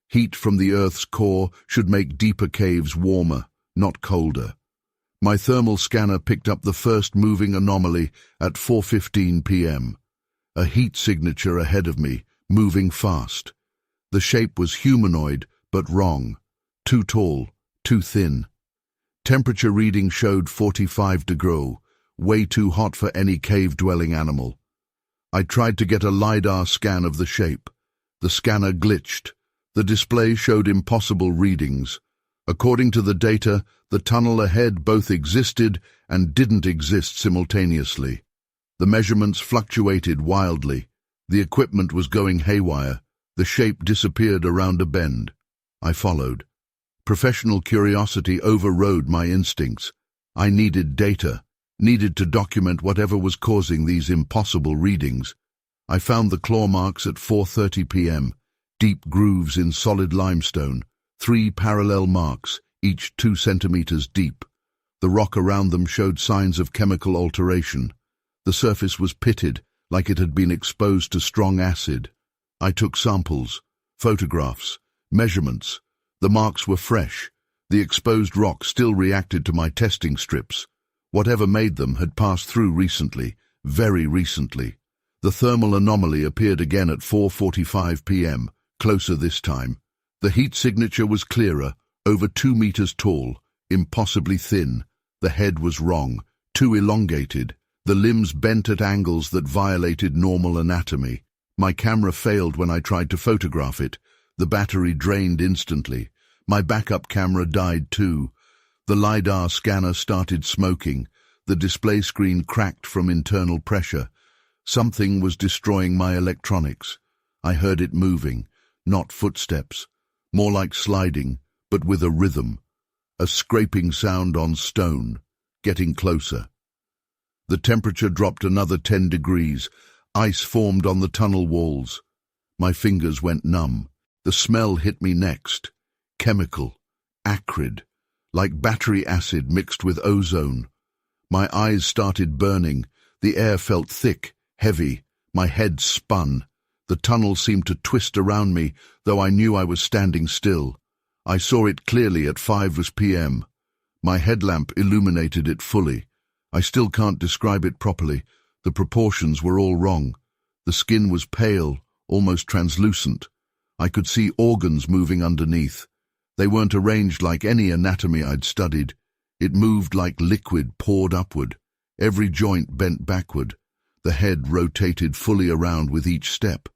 A: Heat from the Earth's core should make deeper caves warmer, not colder. My thermal scanner picked up the first moving anomaly at 4:15 p.m. A heat signature ahead of me, moving fast. The shape was humanoid, but wrong. Too tall, too thin. Temperature reading showed 45 degrees, way too hot for any cave-dwelling animal. I tried to get a LiDAR scan of the shape. The scanner glitched. The display showed impossible readings. According to the data, the tunnel ahead both existed and didn't exist simultaneously. The measurements fluctuated wildly. The equipment was going haywire. The shape disappeared around a bend. I followed. Professional curiosity overrode my instincts. I needed data, needed to document whatever was causing these impossible readings. I found the claw marks at 4:30 p.m., deep grooves in solid limestone, 3 parallel marks, each 2 centimeters deep. The rock around them showed signs of chemical alteration. The surface was pitted, like it had been exposed to strong acid. I took samples, photographs, measurements. The marks were fresh. The exposed rock still reacted to my testing strips. Whatever made them had passed through recently, very recently. The thermal anomaly appeared again at 4:45 p.m., closer this time. The heat signature was clearer, over 2 meters tall, impossibly thin. The head was wrong, too elongated. The limbs bent at angles that violated normal anatomy. My camera failed when I tried to photograph it. The battery drained instantly. My backup camera died too. The LiDAR scanner started smoking. The display screen cracked from internal pressure. Something was destroying my electronics. I heard it moving, not footsteps, more like sliding, but with a rhythm. A scraping sound on stone, getting closer. The temperature dropped another 10 degrees. Ice formed on the tunnel walls. My fingers went numb. The smell hit me next. Chemical, acrid, like battery acid mixed with ozone. My eyes started burning. The air felt thick, heavy. My head spun. The tunnel seemed to twist around me, though I knew I was standing still. I saw it clearly at 5 p.m. My headlamp illuminated it fully. I still can't describe it properly. The proportions were all wrong. The skin was pale, almost translucent. I could see organs moving underneath. They weren't arranged like any anatomy I'd studied. It moved like liquid poured upward. Every joint bent backward. The head rotated fully around with each step.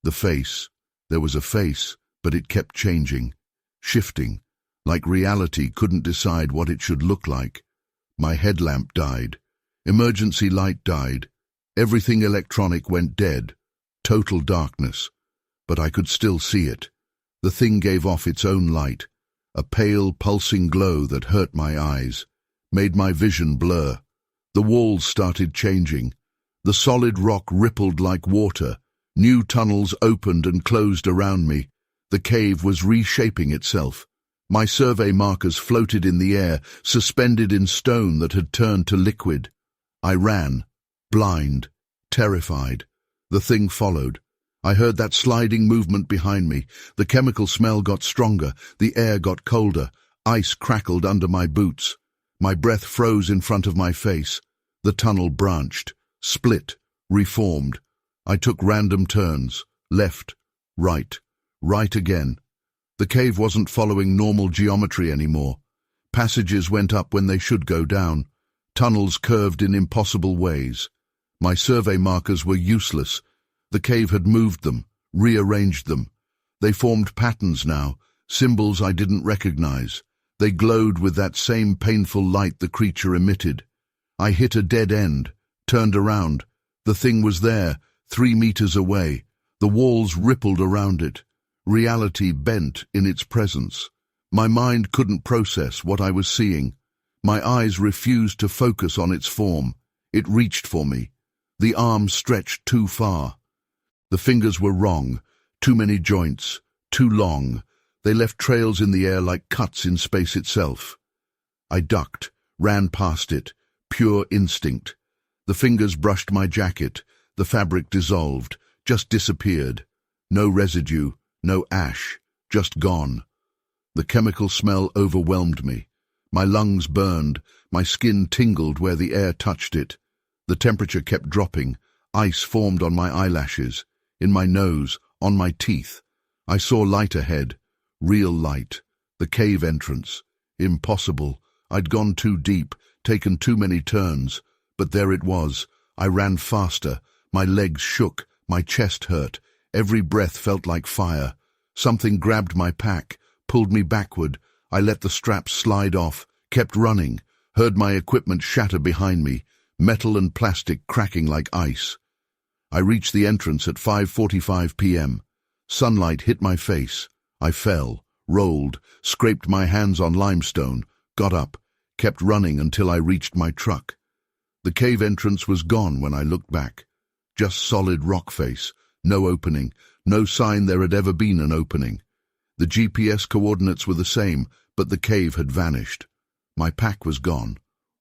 A: The face. There was a face, but it kept changing, shifting, like reality couldn't decide what it should look like. My headlamp died. Emergency light died. Everything electronic went dead. Total darkness. But I could still see it. The thing gave off its own light, a pale, pulsing glow that hurt my eyes, made my vision blur. The walls started changing. The solid rock rippled like water. New tunnels opened and closed around me. The cave was reshaping itself. My survey markers floated in the air, suspended in stone that had turned to liquid. I ran, blind, terrified. The thing followed. I heard that sliding movement behind me. The chemical smell got stronger. The air got colder. Ice crackled under my boots. My breath froze in front of my face. The tunnel branched, split, reformed. I took random turns, left, right again. The cave wasn't following normal geometry anymore. Passages went up when they should go down. Tunnels curved in impossible ways. My survey markers were useless. The cave had moved them, rearranged them. They formed patterns now, symbols I didn't recognize. They glowed with that same painful light the creature emitted. I hit a dead end, turned around. The thing was there, 3 meters away. The walls rippled around it. Reality bent in its presence. My mind couldn't process what I was seeing. My eyes refused to focus on its form. It reached for me. The arm stretched too far. The fingers were wrong. Too many joints. Too long. They left trails in the air like cuts in space itself. I ducked, ran past it. Pure instinct. The fingers brushed my jacket. The fabric dissolved, just disappeared. No residue, no ash, just gone. The chemical smell overwhelmed me. My lungs burned, my skin tingled where the air touched it. The temperature kept dropping. Ice formed on my eyelashes, in my nose, on my teeth. I saw light ahead. Real light. The cave entrance. Impossible. I'd gone too deep, taken too many turns. But there it was. I ran faster. My legs shook. My chest hurt. Every breath felt like fire. Something grabbed my pack, pulled me backward. I let the straps slide off, kept running, heard my equipment shatter behind me, metal and plastic cracking like ice. I reached the entrance at 5:45 p.m. Sunlight hit my face. I fell, rolled, scraped my hands on limestone, got up, kept running until I reached my truck. The cave entrance was gone when I looked back. Just solid rock face, no opening, no sign there had ever been an opening. The GPS coordinates were the same, but the cave had vanished. My pack was gone.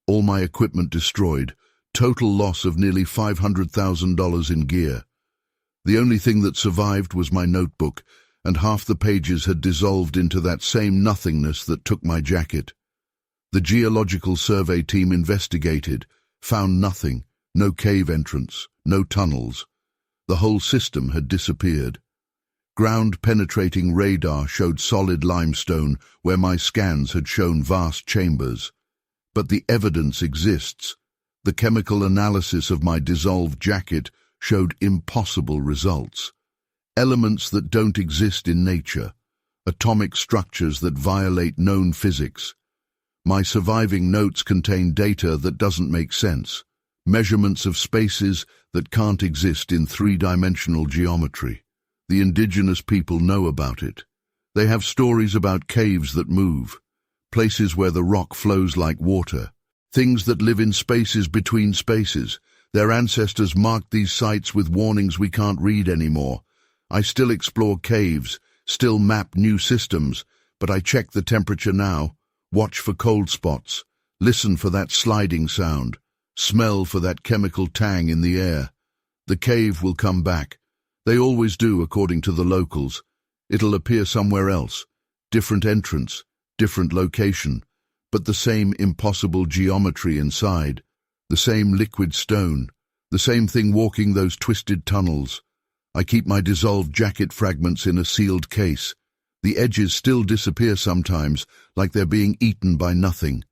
A: All my equipment destroyed. Total loss of nearly $500,000 in gear. The only thing that survived was my notebook, and half the pages had dissolved into that same nothingness that took my jacket. The Geological survey team investigated, found nothing, no cave entrance, no tunnels. The whole system had disappeared. Ground-penetrating radar showed solid limestone where my scans had shown vast chambers. But the evidence exists. The chemical analysis of my dissolved jacket showed impossible results. Elements that don't exist in nature. Atomic structures that violate known physics. My surviving notes contain data that doesn't make sense. Measurements of spaces that can't exist in three-dimensional geometry. The indigenous people know about it. They have stories about caves that move, places where the rock flows like water, things that live in spaces between spaces. Their ancestors marked these sites with warnings we can't read anymore. I still explore caves, still map new systems, but I check the temperature now, watch for cold spots, listen for that sliding sound, smell for that chemical tang in the air. The cave will come back. They always do, according to the locals. It'll appear somewhere else. Different entrance, different location, but the same impossible geometry inside. The same liquid stone, the same thing walking those twisted tunnels. I keep my dissolved jacket fragments in a sealed case. The edges still disappear sometimes, like they're being eaten by nothing.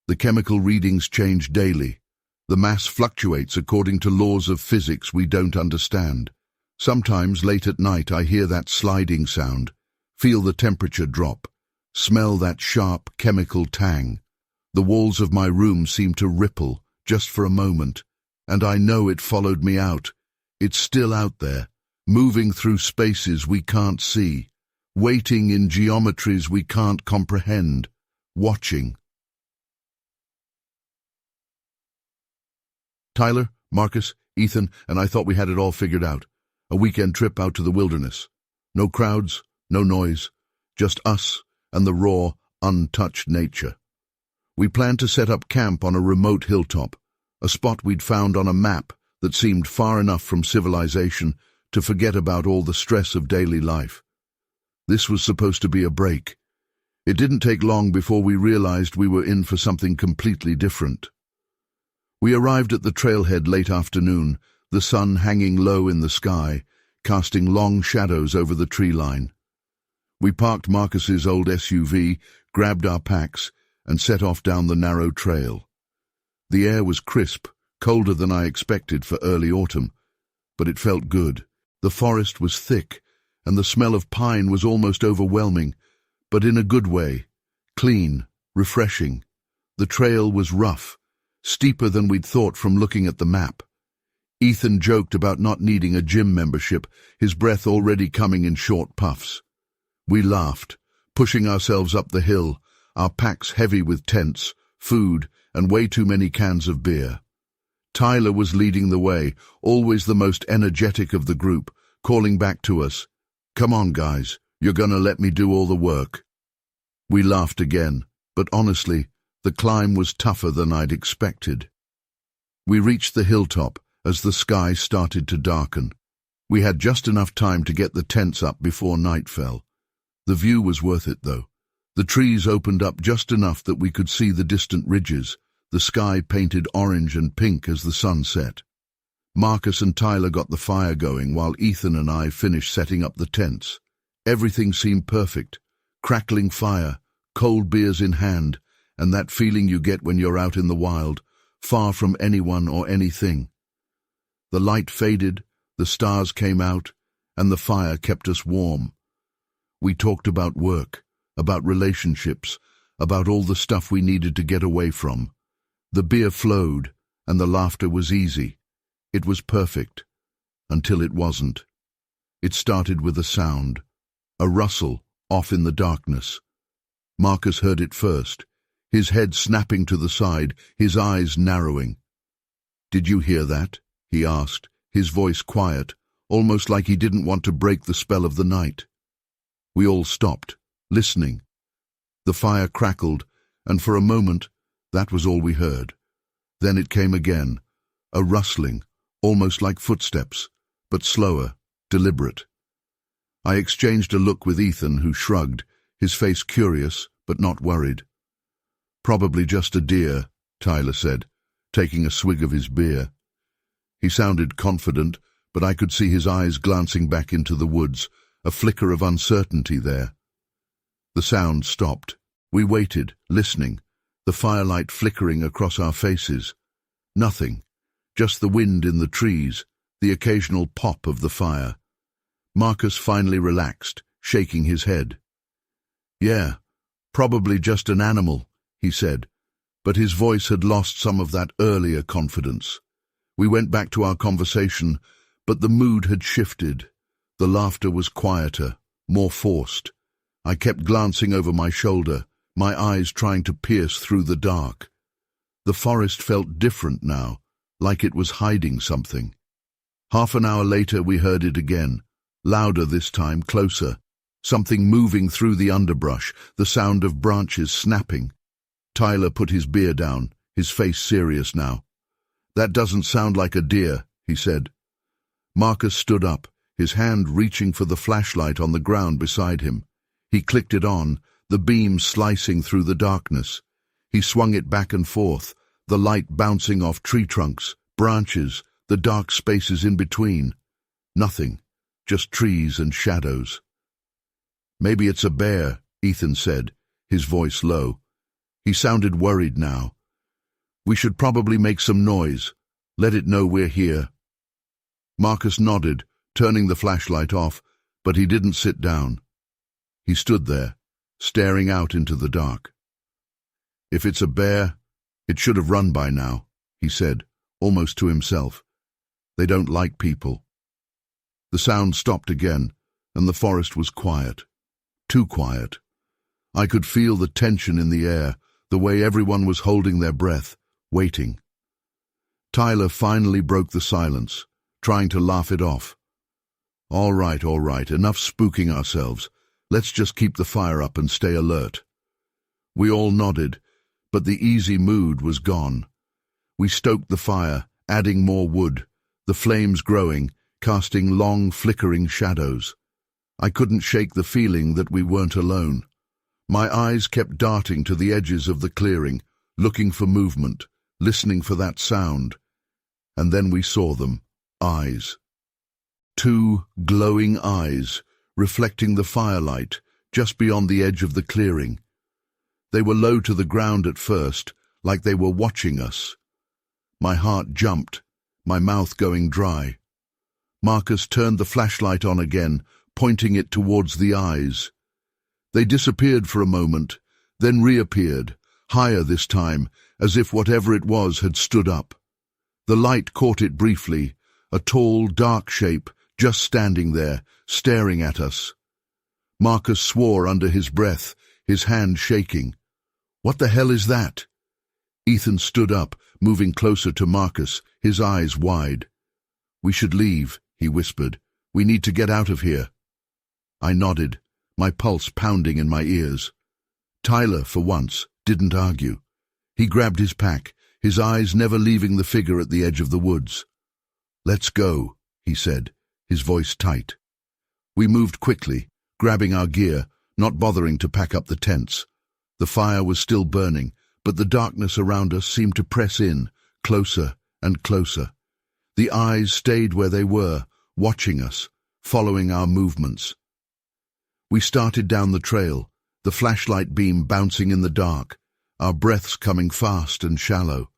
A: The chemical readings change daily. The mass fluctuates according to laws of physics we don't understand. Sometimes late at night I hear that sliding sound, feel the temperature drop, smell that sharp chemical tang. The walls of my room seem to ripple, just for a moment, and I know it followed me out. It's still out there, moving through spaces we can't see, waiting in geometries we can't comprehend, watching. Tyler, Marcus, Ethan, and I thought we had it all figured out. A weekend trip out to the wilderness. No crowds, No noise, just us and the raw, untouched nature. We planned to set up camp on a remote hilltop, a spot we'd found on a map that seemed far enough from civilization to forget about all the stress of daily life. This was supposed to be a break. It didn't take long before we realized we were in for something completely different. We arrived at the trailhead late afternoon, the sun hanging low in the sky, casting long shadows over the tree line. We parked Marcus's old SUV, grabbed our packs, and set off down the narrow trail. The air was crisp, colder than I expected for early autumn, but it felt good. The forest was thick, and the smell of pine was almost overwhelming, but in a good way, clean, refreshing. The trail was rough, steeper than we'd thought from looking at the map. Ethan joked about not needing a gym membership, his breath already coming in short puffs. We laughed, pushing ourselves up the hill, our packs heavy with tents, food, and way too many cans of beer. Tyler was leading the way, always the most energetic of the group, calling back to us, "Come on, guys, you're gonna let me do all the work." We laughed again, but honestly, the climb was tougher than I'd expected. We reached the hilltop as the sky started to darken. We had just enough time to get the tents up before night fell. The view was worth it, though. The trees opened up just enough that we could see the distant ridges, the sky painted orange and pink as the sun set. Marcus and Tyler got the fire going while Ethan and I finished setting up the tents. Everything seemed perfect. Crackling fire, cold beers in hand, and that feeling you get when you're out in the wild, far from anyone or anything. The light faded, the stars came out, and the fire kept us warm. We talked about work, about relationships, about all the stuff we needed to get away from. The beer flowed, and the laughter was easy. It was perfect, until it wasn't. It started with a sound, a rustle off in the darkness. Marcus heard it first, his head snapping to the side, his eyes narrowing. "Did you hear that?" he asked, his voice quiet, almost like he didn't want to break the spell of the night. We all stopped, listening. The fire crackled, and for a moment, that was all we heard. Then it came again, a rustling, almost like footsteps, but slower, deliberate. I exchanged a look with Ethan, who shrugged, his face curious, but not worried. "Probably just a deer," Tyler said, taking a swig of his beer. He sounded confident, but I could see his eyes glancing back into the woods, a flicker of uncertainty there. The sound stopped. We waited, listening, the firelight flickering across our faces. Nothing, just the wind in the trees, the occasional pop of the fire. Marcus finally relaxed, shaking his head. "Yeah, probably just an animal," he said, but his voice had lost some of that earlier confidence. We went back to our conversation, but the mood had shifted. The laughter was quieter, more forced. I kept glancing over my shoulder, my eyes trying to pierce through the dark. The forest felt different now, like it was hiding something. Half an hour later we heard it again, louder this time, closer. Something moving through the underbrush, the sound of branches snapping. Tyler put his beer down, his face serious now. "That doesn't sound like a deer," he said. Marcus stood up, his hand reaching for the flashlight on the ground beside him. He clicked it on, the beam slicing through the darkness. He swung it back and forth, the light bouncing off tree trunks, branches, the dark spaces in between. Nothing, just trees and shadows. "Maybe it's a bear," Ethan said, his voice low. He sounded worried now. "We should probably make some noise, let it know we're here." Marcus nodded, turning the flashlight off, but he didn't sit down. He stood there, staring out into the dark. "If it's a bear, it should have run by now," he said, almost to himself. "They don't like people." The sound stopped again, and the forest was quiet. Too quiet. I could feel the tension in the air, the way everyone was holding their breath, waiting. Tyler finally broke the silence, trying to laugh it off. All right, enough spooking ourselves. Let's just keep the fire up and stay alert." We all nodded, but the easy mood was gone. We stoked the fire, adding more wood, the flames growing, casting long, flickering shadows. I couldn't shake the feeling that we weren't alone. My eyes kept darting to the edges of the clearing, looking for movement, listening for that sound. And then we saw them, eyes. Two glowing eyes, reflecting the firelight, just beyond the edge of the clearing. They were low to the ground at first, like they were watching us. My heart jumped, my mouth going dry. Marcus turned the flashlight on again, pointing it towards the eyes. They disappeared for a moment, then reappeared, higher this time, as if whatever it was had stood up. The light caught it briefly, a tall, dark shape, just standing there, staring at us. Marcus swore under his breath, his hand shaking. "What the hell is that?" Ethan stood up, moving closer to Marcus, his eyes wide. "We should leave," he whispered. "We need to get out of here." I nodded, my pulse pounding in my ears. Tyler, for once, didn't argue. He grabbed his pack, his eyes never leaving the figure at the edge of the woods. "Let's go," he said, his voice tight. We moved quickly, grabbing our gear, not bothering to pack up the tents. The fire was still burning, but the darkness around us seemed to press in, closer and closer. The eyes stayed where they were, watching us, following our movements. We started down the trail, the flashlight beam bouncing in the dark, our breaths coming fast and shallow.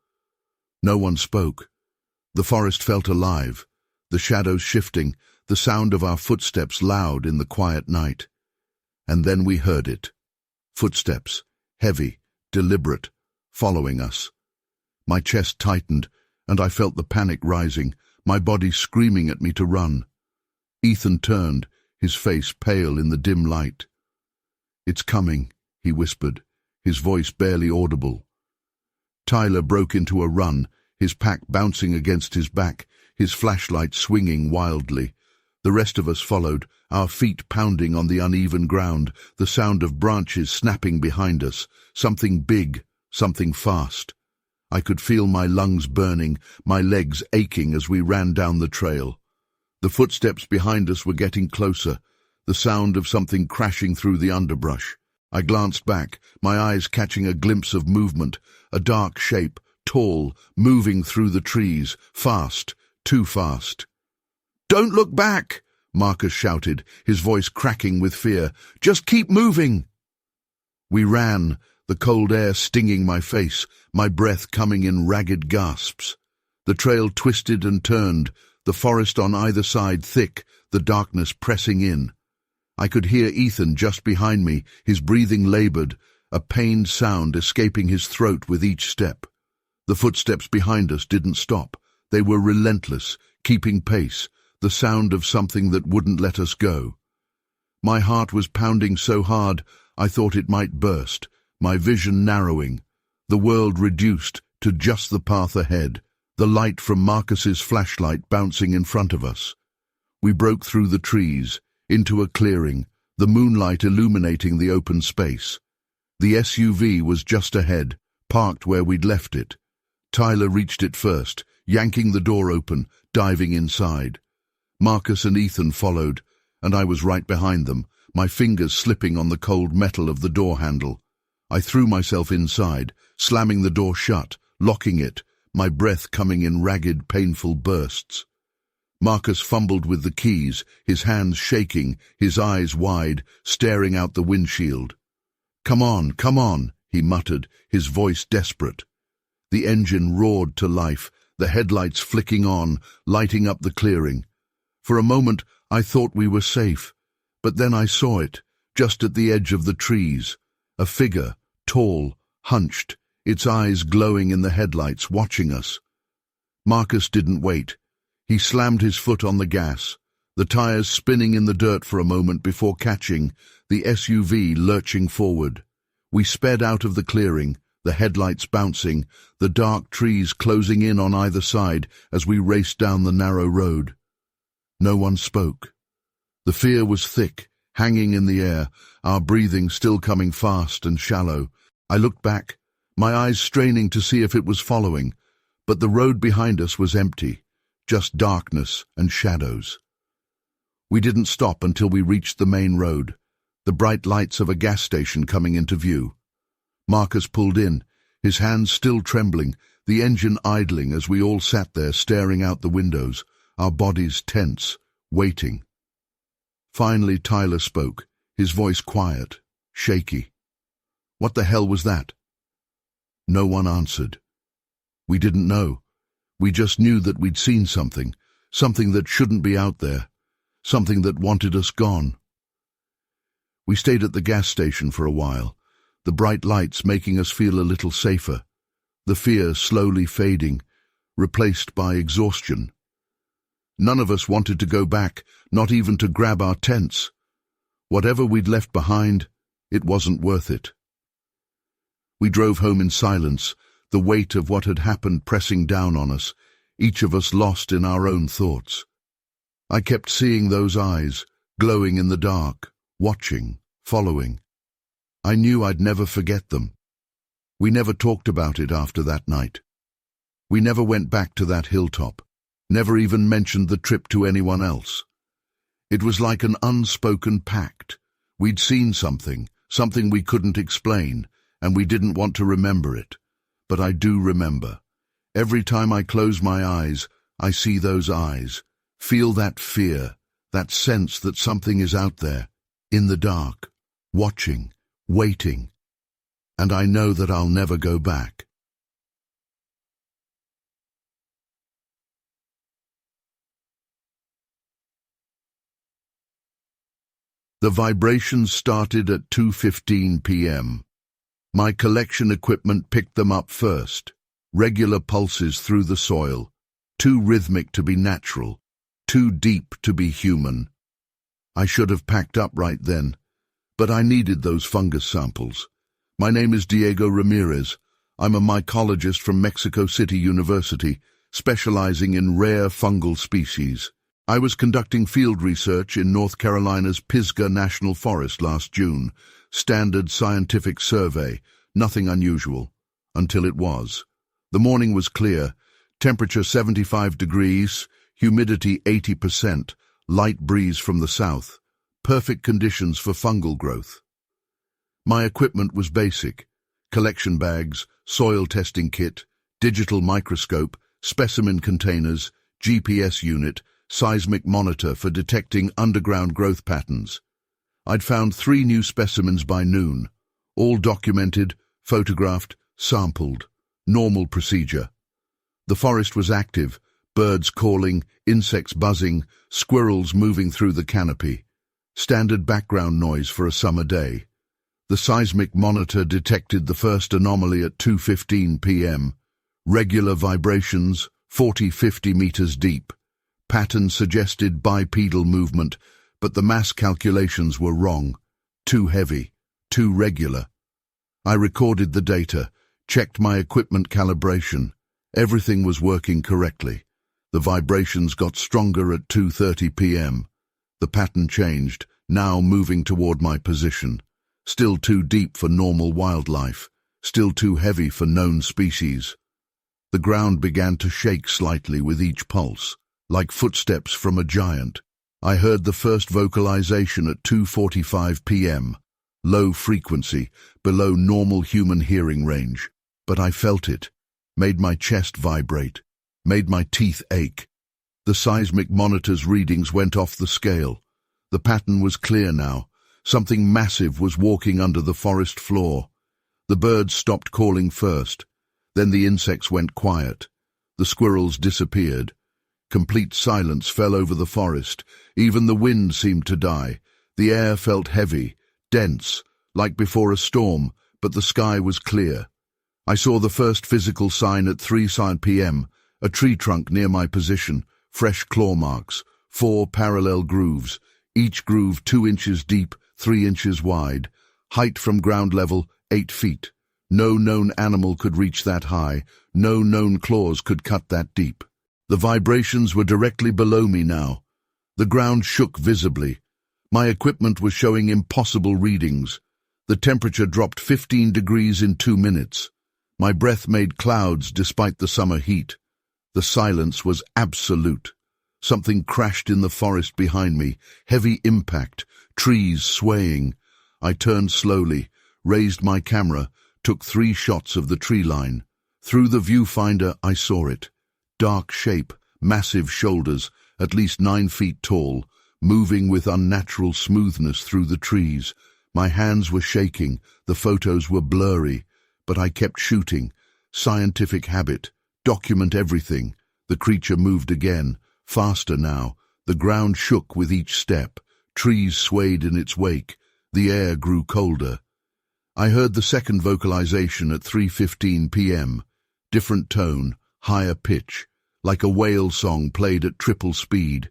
A: No one spoke. The forest felt alive, the shadows shifting, the sound of our footsteps loud in the quiet night. And then we heard it. Footsteps, heavy, deliberate, following us. My chest tightened, and I felt the panic rising, my body screaming at me to run. Ethan turned, his face pale in the dim light. "It's coming," he whispered, his voice barely audible. Tyler broke into a run, his pack bouncing against his back, his flashlight swinging wildly. The rest of us followed, our feet pounding on the uneven ground, the sound of branches snapping behind us, something big, something fast. I could feel my lungs burning, my legs aching as we ran down the trail. The footsteps behind us were getting closer, the sound of something crashing through the underbrush. I glanced back, my eyes catching a glimpse of movement, a dark shape, tall, moving through the trees, fast, too fast. "Don't look back!" Marcus shouted, his voice cracking with fear. "Just keep moving!" We ran, the cold air stinging my face, my breath coming in ragged gasps. The trail twisted and turned, the forest on either side thick, the darkness pressing in. I could hear Ethan just behind me, his breathing labored, a pained sound escaping his throat with each step. The footsteps behind us didn't stop. They were relentless, keeping pace, the sound of something that wouldn't let us go. My heart was pounding so hard I thought it might burst, my vision narrowing, the world reduced to just the path ahead, the light from Marcus's flashlight bouncing in front of us. We broke through the trees, into a clearing, the moonlight illuminating the open space. The SUV was just ahead, parked where we'd left it. Tyler reached it first, yanking the door open, diving inside. Marcus and Ethan followed, and I was right behind them, my fingers slipping on the cold metal of the door handle. I threw myself inside, slamming the door shut, locking it, my breath coming in ragged, painful bursts. Marcus fumbled with the keys, his hands shaking, his eyes wide, staring out the windshield. Come on," he muttered, his voice desperate. The engine roared to life, the headlights flicking on, lighting up the clearing. For a moment, I thought we were safe, but then I saw it, just at the edge of the trees. A figure, tall, hunched, its eyes glowing in the headlights, watching us. Marcus didn't wait. He slammed his foot on the gas, the tires spinning in the dirt for a moment before catching, the SUV lurching forward. We sped out of the clearing, the headlights bouncing, the dark trees closing in on either side as we raced down the narrow road. No one spoke. The fear was thick, hanging in the air, our breathing still coming fast and shallow. I looked back, my eyes straining to see if it was following, but the road behind us was empty, just darkness and shadows. We didn't stop until we reached the main road, the bright lights of a gas station coming into view. Marcus pulled in, his hands still trembling, the engine idling as we all sat there staring out the windows, our bodies tense, waiting. Finally Tyler spoke, his voice quiet, shaky. "What the hell was that?" No one answered. We didn't know. We just knew that we'd seen something that shouldn't be out there, something that wanted us gone. We stayed at the gas station for a while, the bright lights making us feel a little safer, the fear slowly fading, replaced by exhaustion. None of us wanted to go back, not even to grab our tents. Whatever we'd left behind, it wasn't worth it. We drove home in silence, the weight of what had happened pressing down on us, each of us lost in our own thoughts. I kept seeing those eyes, glowing in the dark, watching, following. I knew I'd never forget them. We never talked about it after that night. We never went back to that hilltop, never even mentioned the trip to anyone else. It was like an unspoken pact. We'd seen something we couldn't explain, and we didn't want to remember it. But I do remember. Every time I close my eyes, I see those eyes, feel that fear, that sense that something is out there, in the dark, watching, waiting. And I know that I'll never go back. The vibrations started at 2:15 p.m. My collection equipment picked them up first. Regular pulses through the soil, too rhythmic to be natural, too deep to be human. I should have packed up right then, but I needed those fungus samples. My name is Diego Ramirez. I'm a mycologist from Mexico City University, specializing in rare fungal species. I was conducting field research in North Carolina's Pisgah National Forest last June. Standard scientific survey, nothing unusual, until it was. The morning was clear, temperature 75 degrees, humidity 80%, light breeze from the south, perfect conditions for fungal growth. My equipment was basic: collection bags, soil testing kit, digital microscope, specimen containers, GPS unit, seismic monitor for detecting underground growth patterns. I'd found 3 new specimens by noon, all documented, photographed, sampled. Normal procedure. The forest was active, birds calling, insects buzzing, squirrels moving through the canopy. Standard background noise for a summer day. The seismic monitor detected the first anomaly at 2:15 p.m. Regular vibrations, 40-50 meters deep. Pattern suggested bipedal movement, but the mass calculations were wrong. Too heavy, too regular. I recorded the data, checked my equipment calibration. Everything was working correctly. The vibrations got stronger at 2:30 p.m. The pattern changed, now moving toward my position. Still too deep for normal wildlife, still too heavy for known species. The ground began to shake slightly with each pulse, like footsteps from a giant. I heard the first vocalization at 2:45 p.m. Low frequency, below normal human hearing range. But I felt it, made my chest vibrate, made my teeth ache. The seismic monitor's readings went off the scale. The pattern was clear now. Something massive was walking under the forest floor. The birds stopped calling first. Then the insects went quiet. The squirrels disappeared. Complete silence fell over the forest. Even the wind seemed to die. The air felt heavy, dense, like before a storm, but the sky was clear. I saw the first physical sign at 3 p.m., a tree trunk near my position, fresh claw marks, 4 parallel grooves, each groove 2 inches deep, 3 inches wide, height from ground level 8 feet. No known animal could reach that high, no known claws could cut that deep. The vibrations were directly below me now. The ground shook visibly. My equipment was showing impossible readings. The temperature dropped 15 degrees in 2 minutes. My breath made clouds despite the summer heat. The silence was absolute. Something crashed in the forest behind me, heavy impact, trees swaying. I turned slowly, raised my camera, took 3 shots of the tree line. Through the viewfinder, I saw it. Dark shape, massive shoulders, at least 9 feet tall, moving with unnatural smoothness through the trees. My hands were shaking, the photos were blurry, but I kept shooting. Scientific habit, document everything. The creature moved again, faster now. The ground shook with each step. Trees swayed in its wake. The air grew colder. I heard the second vocalization at 3:15 p.m. Different tone, higher pitch, like a whale song played at triple speed.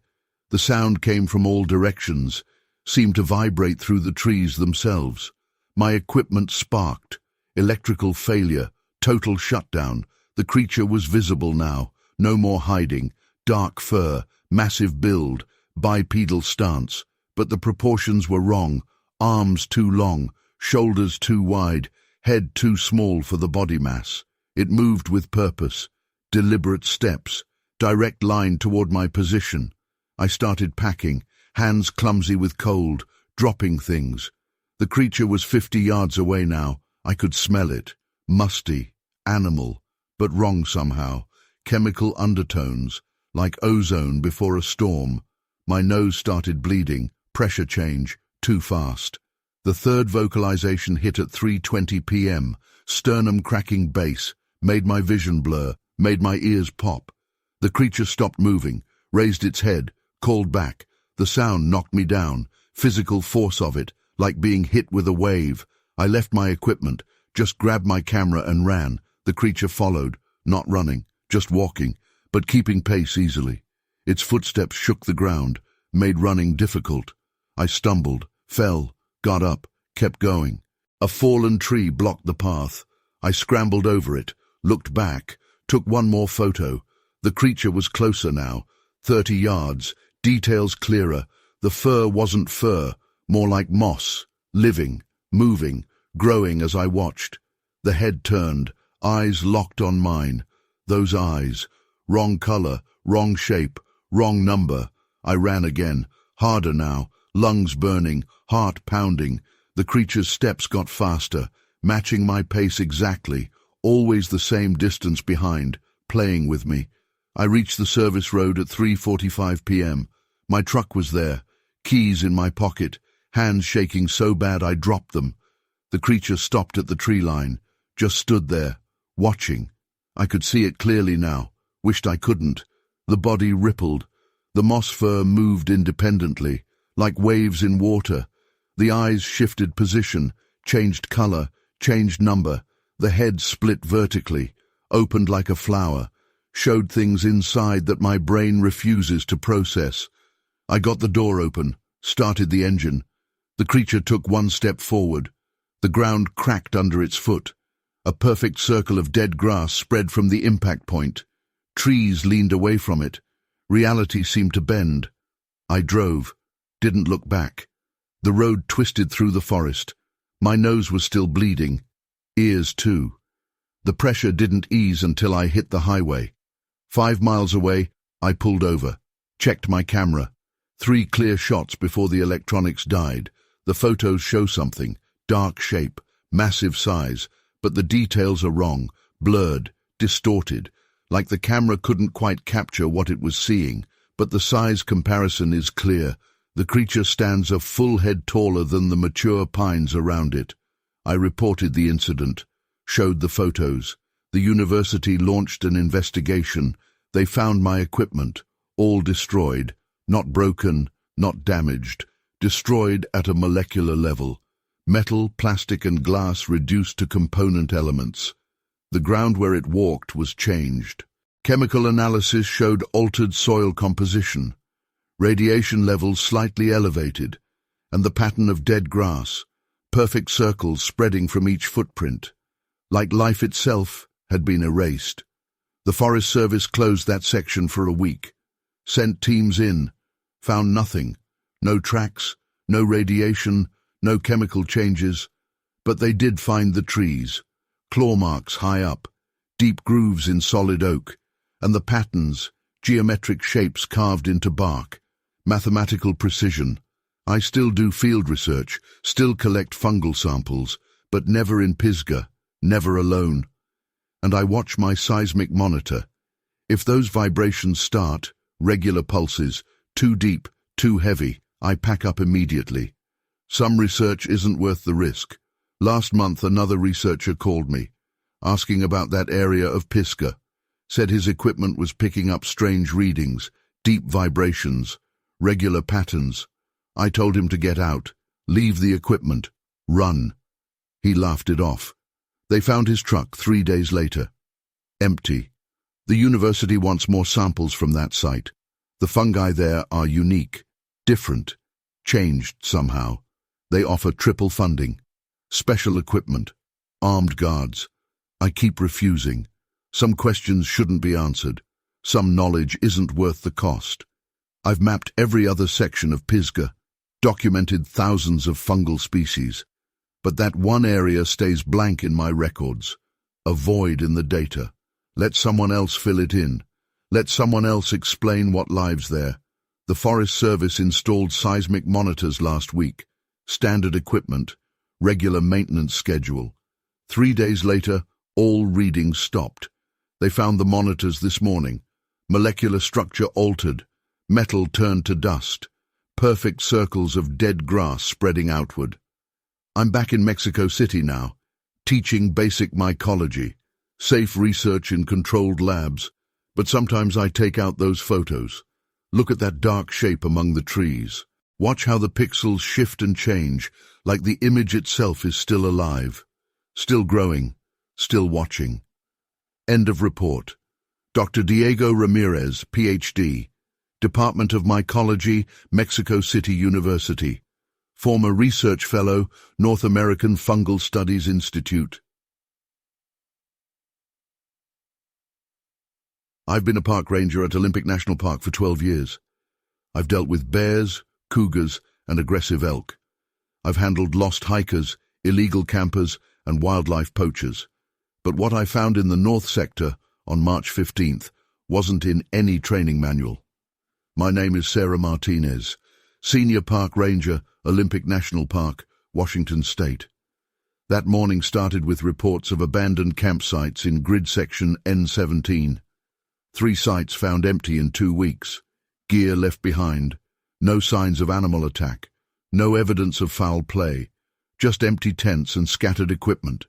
A: The sound came from all directions, seemed to vibrate through the trees themselves. My equipment sparked. Electrical failure, total shutdown. The creature was visible now, no more hiding. Dark fur, massive build, bipedal stance. But the proportions were wrong. Arms too long, shoulders too wide, head too small for the body mass. It moved with purpose. Deliberate steps, direct line toward my position. I started packing, hands clumsy with cold, dropping things. The creature was 50 yards away now. I could smell it. Musty, animal, but wrong somehow. Chemical undertones, like ozone before a storm. My nose started bleeding, pressure change, too fast. The third vocalization hit at 3:20 p.m. Sternum cracking bass, made my vision blur, made my ears pop. The creature stopped moving, raised its head, called back. The sound knocked me down, physical force of it, like being hit with a wave. I left my equipment, just grabbed my camera and ran. The creature followed, not running, just walking, but keeping pace easily. Its footsteps shook the ground, made running difficult. I stumbled, fell, got up, kept going. A fallen tree blocked the path. I scrambled over it, looked back, took one more photo. The creature was closer now, 30 yards, details clearer. The fur wasn't fur, more like moss, living, moving, growing as I watched. The head turned, eyes locked on mine. Those eyes, wrong color, wrong shape, wrong number. I ran again, harder now, lungs burning, heart pounding. The creature's steps got faster, matching my pace exactly, always the same distance behind, playing with me. I reached the service road at 3:45 p.m. My truck was there, keys in my pocket, hands shaking so bad I dropped them. The creature stopped at the tree line, just stood there, watching. I could see it clearly now, wished I couldn't. The body rippled. The moss fur moved independently, like waves in water. The eyes shifted position, changed color, changed number. The head split vertically, opened like a flower, showed things inside that my brain refuses to process. I got the door open, started the engine. The creature took one step forward. The ground cracked under its foot. A perfect circle of dead grass spread from the impact point. Trees leaned away from it. Reality seemed to bend. I drove, didn't look back. The road twisted through the forest. My nose was still bleeding. Ears too. The pressure didn't ease until I hit the highway. 5 miles away, I pulled over, checked my camera. 3 clear shots before the electronics died. The photos show something, dark shape, massive size, but the details are wrong, blurred, distorted, like the camera couldn't quite capture what it was seeing, but the size comparison is clear. The creature stands a full head taller than the mature pines around it. I reported the incident, showed the photos. The university launched an investigation. They found my equipment, all destroyed, not broken, not damaged, destroyed at a molecular level. Metal, plastic and glass reduced to component elements. The ground where it walked was changed. Chemical analysis showed altered soil composition, radiation levels slightly elevated, and the pattern of dead grass, perfect circles spreading from each footprint, like life itself had been erased. The Forest Service closed that section for a week, sent teams in, found nothing, no tracks, No radiation, no chemical changes, but they did find the trees, claw marks high up, deep grooves in solid oak, and the patterns, geometric shapes carved into bark, mathematical precision. I still do field research, still collect fungal samples, but never in Pisgah, never alone. And I watch my seismic monitor. If those vibrations start, regular pulses, too deep, too heavy, I pack up immediately. Some research isn't worth the risk. Last month another researcher called me, asking about that area of Pisgah. Said his equipment was picking up strange readings, deep vibrations, regular patterns. I told him to get out, leave the equipment, run. He laughed it off. They found his truck 3 days later. Empty. The university wants more samples from that site. The fungi there are unique, different, changed somehow. They offer triple funding, special equipment, armed guards. I keep refusing. Some questions shouldn't be answered. Some knowledge isn't worth the cost. I've mapped every other section of Pisgah, documented thousands of fungal species, but that one area stays blank in my records, a void in the data. Let someone else fill it in. Let someone else explain what lives there. The Forest Service installed seismic monitors last week, standard equipment, regular maintenance schedule. 3 days later, all readings stopped. They found the monitors this morning. Molecular structure altered, metal turned to dust, perfect circles of dead grass spreading outward. I'm back in Mexico City now, teaching basic mycology, safe research in controlled labs, but sometimes I take out those photos. Look at that dark shape among the trees. Watch how the pixels shift and change, like the image itself is still alive, still growing, still watching. End of report. Dr. Diego Ramirez, Ph.D., Department of Mycology, Mexico City University. Former Research Fellow, North American Fungal Studies Institute. I've been a park ranger at Olympic National Park for 12 years. I've dealt with bears, cougars, and aggressive elk. I've handled lost hikers, illegal campers, and wildlife poachers. But what I found in the North Sector on March 15th wasn't in any training manual. My name is Sarah Martinez, Senior Park Ranger, Olympic National Park, Washington State. That morning started with reports of abandoned campsites in grid section N17. 3 sites found empty in 2 weeks, gear left behind, no signs of animal attack, no evidence of foul play, just empty tents and scattered equipment.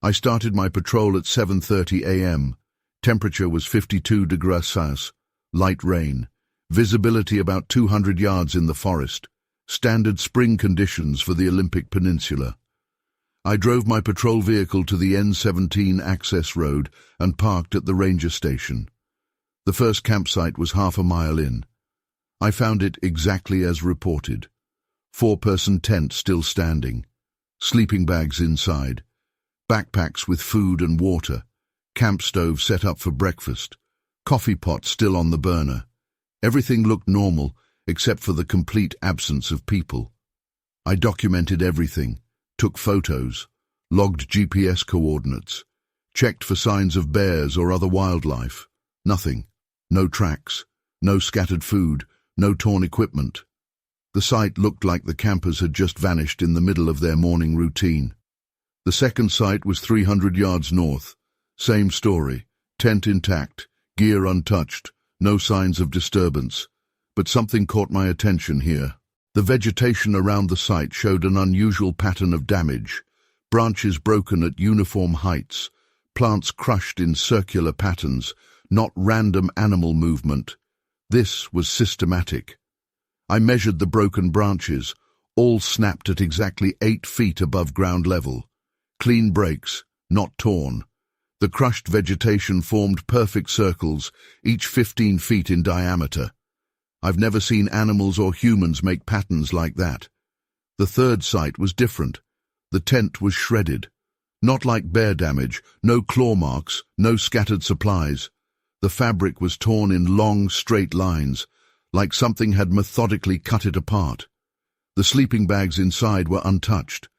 A: I started my patrol at 7:30 a.m. Temperature was 52 degrees Celsius, light rain, visibility about 200 yards in the forest, standard spring conditions for the Olympic Peninsula. I drove my patrol vehicle to the N17 access road and parked at the ranger station. The first campsite was half a mile in. I found it exactly as reported. 4-person tent still standing, sleeping bags inside, backpacks with food and water, camp stove set up for breakfast, coffee pot still on the burner. Everything looked normal except for the complete absence of people. I documented everything, took photos, logged GPS coordinates, checked for signs of bears or other wildlife. Nothing. No tracks, no scattered food, no torn equipment. The site looked like the campers had just vanished in the middle of their morning routine. The second site was 300 yards north. Same story, tent intact, gear untouched, no signs of disturbance. But something caught my attention here. The vegetation around the site showed an unusual pattern of damage. Branches broken at uniform heights, plants crushed in circular patterns, not random animal movement. This was systematic. I measured the broken branches, all snapped at exactly 8 feet above ground level. Clean breaks, not torn. The crushed vegetation formed perfect circles, each 15 feet in diameter. I've never seen animals or humans make patterns like that. The third site was different. The tent was shredded. Not like bear damage, no claw marks, no scattered supplies. The fabric was torn in long, straight lines, like something had methodically cut it apart. The sleeping bags inside were untouched.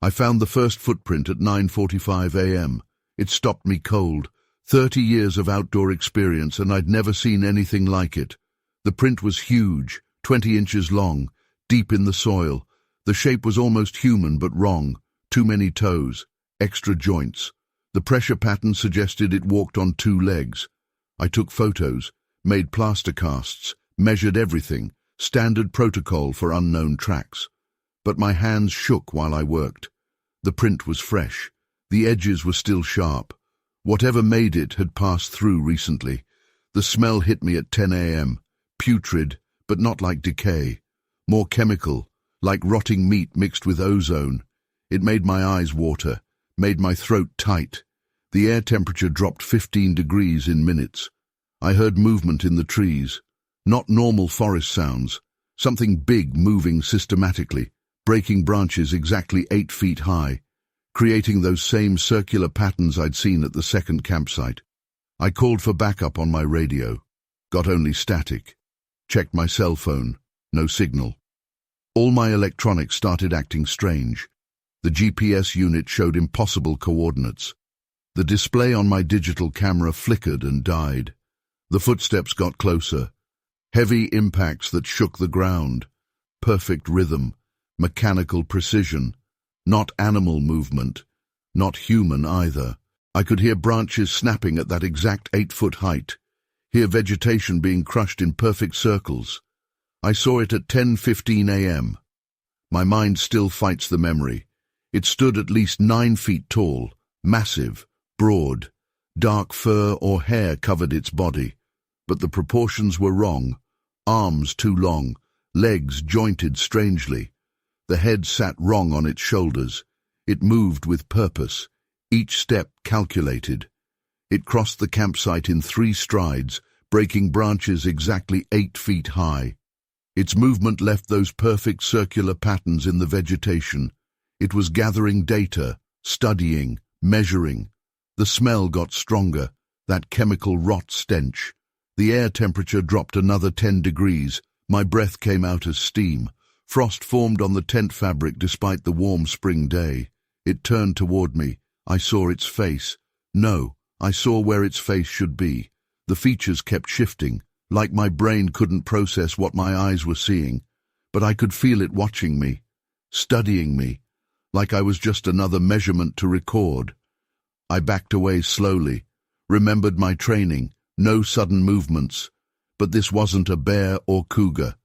A: I found the first footprint at 9:45 a.m. It stopped me cold. 30 years of outdoor experience, and I'd never seen anything like it. The print was huge, 20 inches long, deep in the soil. The shape was almost human but wrong. Too many toes, extra joints. The pressure pattern suggested it walked on 2 legs. I took photos, made plaster casts, measured everything, standard protocol for unknown tracks. But my hands shook while I worked. The print was fresh. The edges were still sharp. Whatever made it had passed through recently. The smell hit me at 10 a.m. Putrid, but not like decay. More chemical, like rotting meat mixed with ozone. It made my eyes water, made my throat tight. The air temperature dropped 15 degrees in minutes. I heard movement in the trees. Not normal forest sounds. Something big moving systematically, breaking branches exactly 8 feet high, creating those same circular patterns I'd seen at the second campsite. I called for backup on my radio. Got only static. Checked my cell phone. No signal. All my electronics started acting strange. The GPS unit showed impossible coordinates. The display on my digital camera flickered and died. The footsteps got closer. Heavy impacts that shook the ground. Perfect rhythm. Mechanical precision. Not animal movement. Not human either. I could hear branches snapping at that exact 8-foot height. Hear vegetation being crushed in perfect circles. I saw it at 10:15 a.m. My mind still fights the memory. It stood at least 9 feet tall, massive, broad. Dark fur or hair covered its body. But the proportions were wrong. Arms too long, legs jointed strangely. The head sat wrong on its shoulders. It moved with purpose, each step calculated. It crossed the campsite in 3 strides, breaking branches exactly 8 feet high. Its movement left those perfect circular patterns in the vegetation. It was gathering data, studying, measuring. The smell got stronger, that chemical rot stench. The air temperature dropped another 10 degrees. My breath came out as steam. Frost formed on the tent fabric despite the warm spring day. It turned toward me. I saw its face. No, I saw where its face should be. The features kept shifting, like my brain couldn't process what my eyes were seeing. But I could feel it watching me, studying me, like I was just another measurement to record. I backed away slowly, remembered my training, no sudden movements. But this wasn't a bear or cougar.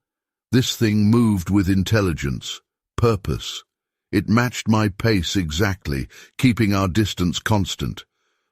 A: This thing moved with intelligence, purpose. It matched my pace exactly, keeping our distance constant.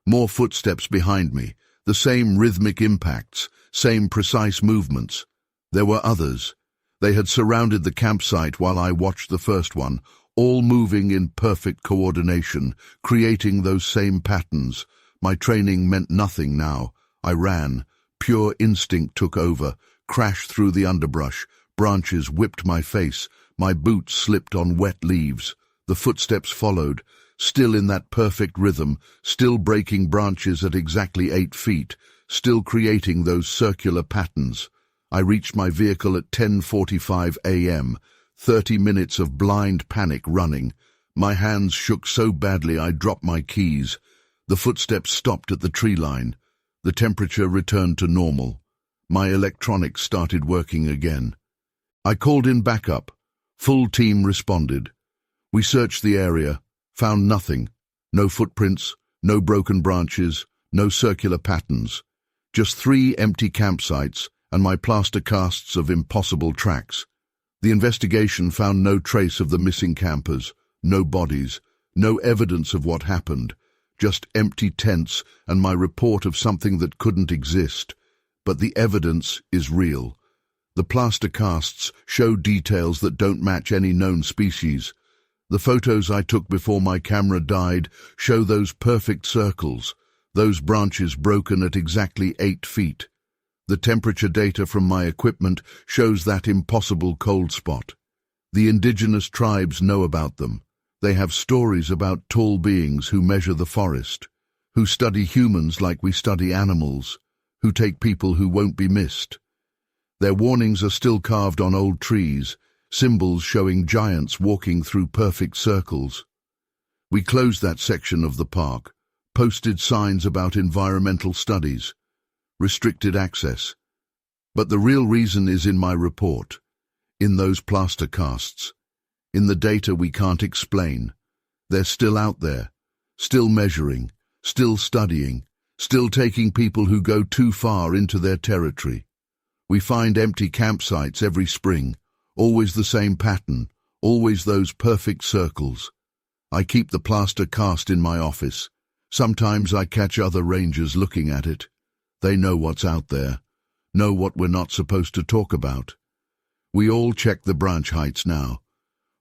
A: More footsteps behind me, the same rhythmic impacts, same precise movements. There were others. They had surrounded the campsite while I watched the first one, all moving in perfect coordination, creating those same patterns. My training meant nothing now. I ran. Pure instinct took over, crashed through the underbrush. Branches whipped my face. My boots slipped on wet leaves. The footsteps followed, still in that perfect rhythm, still breaking branches at exactly 8 feet, still creating those circular patterns. I reached my vehicle at 10:45 a.m., 30 minutes of blind panic running. My hands shook so badly I dropped my keys. The footsteps stopped at the tree line. The temperature returned to normal. My electronics started working again. I called in backup. Full team responded. We searched the area, found nothing. No footprints, no broken branches, no circular patterns. Just 3 empty campsites and my plaster casts of impossible tracks. The investigation found no trace of the missing campers, no bodies, no evidence of what happened. Just empty tents and my report of something that couldn't exist. But the evidence is real. The plaster casts show details that don't match any known species. The photos I took before my camera died show those perfect circles, those branches broken at exactly 8 feet. The temperature data from my equipment shows that impossible cold spot. The indigenous tribes know about them. They have stories about tall beings who measure the forest, who study humans like we study animals, who take people who won't be missed. Their warnings are still carved on old trees, symbols showing giants walking through perfect circles. We closed that section of the park, posted signs about environmental studies, restricted access. But the real reason is in my report, in those plaster casts, in the data we can't explain. They're still out there, still measuring, still studying, still taking people who go too far into their territory. We find empty campsites every spring, always the same pattern, always those perfect circles. I keep the plaster cast in my office. Sometimes I catch other rangers looking at it. They know what's out there, know what we're not supposed to talk about. We all check the branch heights now.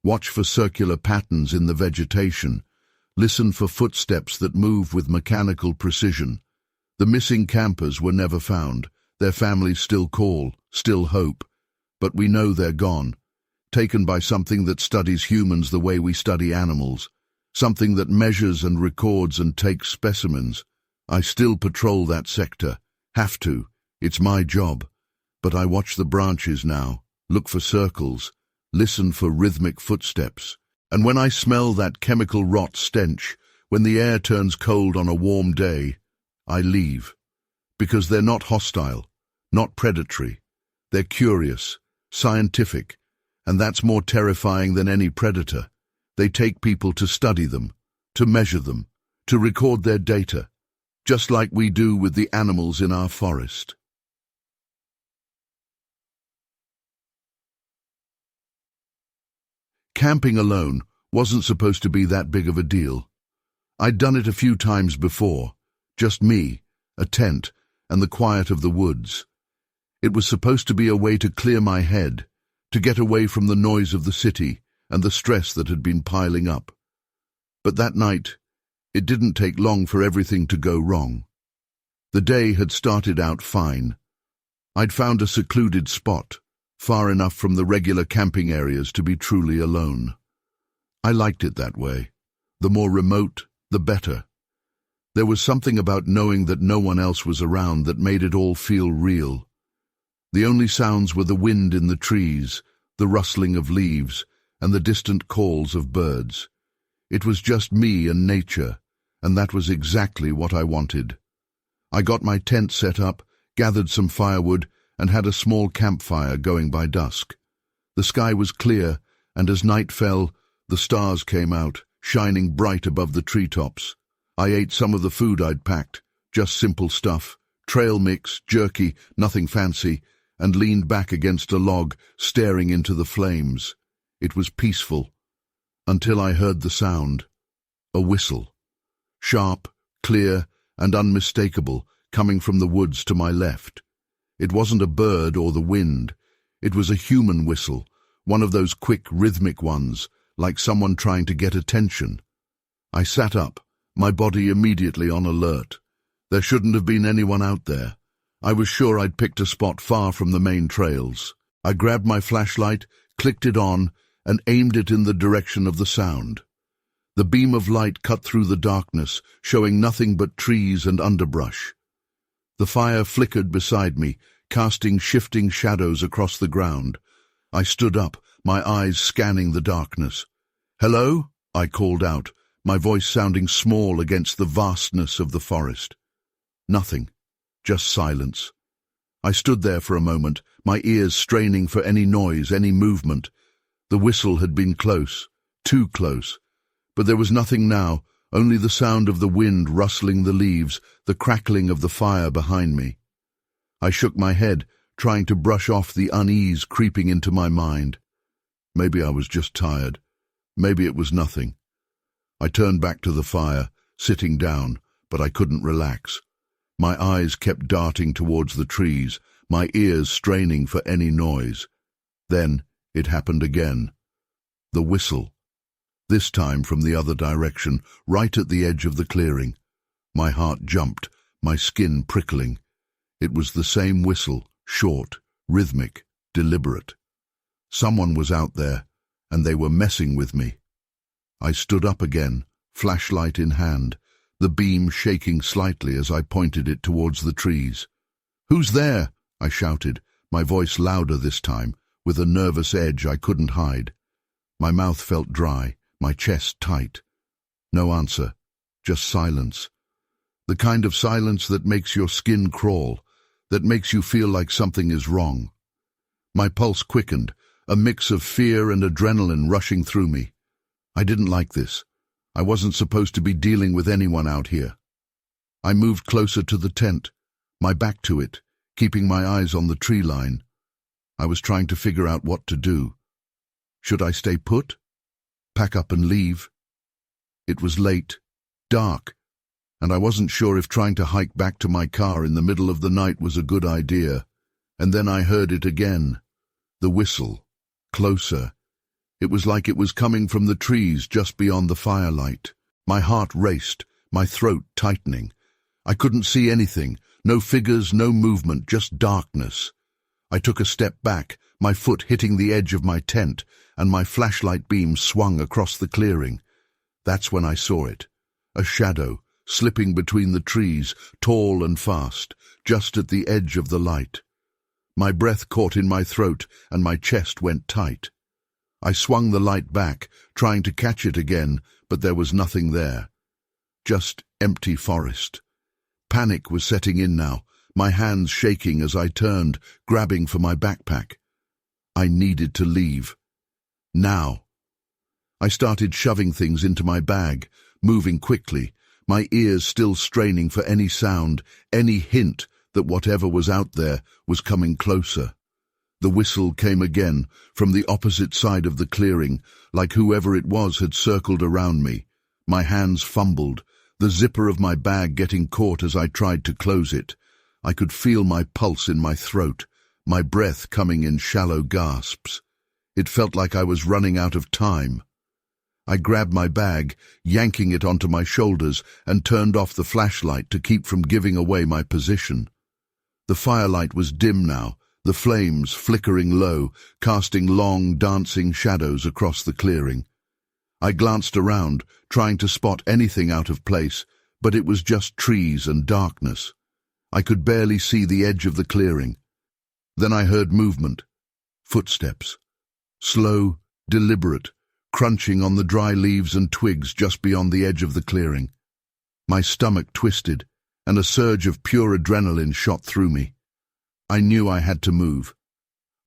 A: Watch for circular patterns in the vegetation. Listen for footsteps that move with mechanical precision. The missing campers were never found. Their families still call, still hope. But we know they're gone, taken by something that studies humans the way we study animals, something that measures and records and takes specimens. I still patrol that sector. Have to. It's my job. But I watch the branches now, look for circles, listen for rhythmic footsteps. And when I smell that chemical rot stench, when the air turns cold on a warm day, I leave. Because they're not hostile, not predatory. They're curious, scientific, and that's more terrifying than any predator. They take people to study them, to measure them, to record their data, just like we do with the animals in our forest. Camping alone wasn't supposed to be that big of a deal. I'd done it a few times before, just me, a tent, and the quiet of the woods. It was supposed to be a way to clear my head, to get away from the noise of the city and the stress that had been piling up. But that night, it didn't take long for everything to go wrong. The day had started out fine. I'd found a secluded spot, far enough from the regular camping areas to be truly alone. I liked it that way. The more remote, the better. There was something about knowing that no one else was around that made it all feel real. The only sounds were the wind in the trees, the rustling of leaves, and the distant calls of birds. It was just me and nature, and that was exactly what I wanted. I got my tent set up, gathered some firewood, and had a small campfire going by dusk. The sky was clear, and as night fell, the stars came out, shining bright above the treetops. I ate some of the food I'd packed, just simple stuff, trail mix, jerky, nothing fancy, and leaned back against a log, staring into the flames. It was peaceful, until I heard the sound. A whistle. Sharp, clear, and unmistakable, coming from the woods to my left. It wasn't a bird or the wind. It was a human whistle, one of those quick, rhythmic ones, like someone trying to get attention. I sat up, my body immediately on alert. There shouldn't have been anyone out there. I was sure I'd picked a spot far from the main trails. I grabbed my flashlight, clicked it on, and aimed it in the direction of the sound. The beam of light cut through the darkness, showing nothing but trees and underbrush. The fire flickered beside me, casting shifting shadows across the ground. I stood up, my eyes scanning the darkness. "Hello?" I called out, my voice sounding small against the vastness of the forest. Nothing, just silence. I stood there for a moment, my ears straining for any noise, any movement. The whistle had been close, too close. But there was nothing now, only the sound of the wind rustling the leaves, the crackling of the fire behind me. I shook my head, trying to brush off the unease creeping into my mind. Maybe I was just tired. Maybe it was nothing. I turned back to the fire, sitting down, but I couldn't relax. My eyes kept darting towards the trees, my ears straining for any noise. Then it happened again. The whistle. This time from the other direction, right at the edge of the clearing. My heart jumped, my skin prickling. It was the same whistle, short, rhythmic, deliberate. Someone was out there, and they were messing with me. I stood up again, flashlight in hand, the beam shaking slightly as I pointed it towards the trees. "Who's there?" I shouted, my voice louder this time. with a nervous edge I couldn't hide. My mouth felt dry, my chest tight. No answer, just silence. The kind of silence that makes your skin crawl, that makes you feel like something is wrong. My pulse quickened, a mix of fear and adrenaline rushing through me. I didn't like this. I wasn't supposed to be dealing with anyone out here. I moved closer to the tent, my back to it, keeping my eyes on the tree line. I was trying to figure out what to do. Should I stay put? Pack up and leave? It was late, dark, and I wasn't sure if trying to hike back to my car in the middle of the night was a good idea. And then I heard it again. The whistle. Closer. It was like it was coming from the trees just beyond the firelight. My heart raced, my throat tightening. I couldn't see anything, no figures, no movement, just darkness. I took a step back, my foot hitting the edge of my tent, and my flashlight beam swung across the clearing. That's when I saw it. A shadow, slipping between the trees, tall and fast, just at the edge of the light. My breath caught in my throat, and my chest went tight. I swung the light back, trying to catch it again, but there was nothing there. Just empty forest. Panic was setting in now, my hands shaking as I turned, grabbing for my backpack. I needed to leave. Now. I started shoving things into my bag, moving quickly, my ears still straining for any sound, any hint that whatever was out there was coming closer. The whistle came again, from the opposite side of the clearing, like whoever it was had circled around me. My hands fumbled, the zipper of my bag getting caught as I tried to close it. I could feel my pulse in my throat, my breath coming in shallow gasps. It felt like I was running out of time. I grabbed my bag, yanking it onto my shoulders, and turned off the flashlight to keep from giving away my position. The firelight was dim now, the flames flickering low, casting long, dancing shadows across the clearing. I glanced around, trying to spot anything out of place, but it was just trees and darkness. I could barely see the edge of the clearing. Then I heard movement. Footsteps. Slow, deliberate, crunching on the dry leaves and twigs just beyond the edge of the clearing. My stomach twisted, and a surge of pure adrenaline shot through me. I knew I had to move.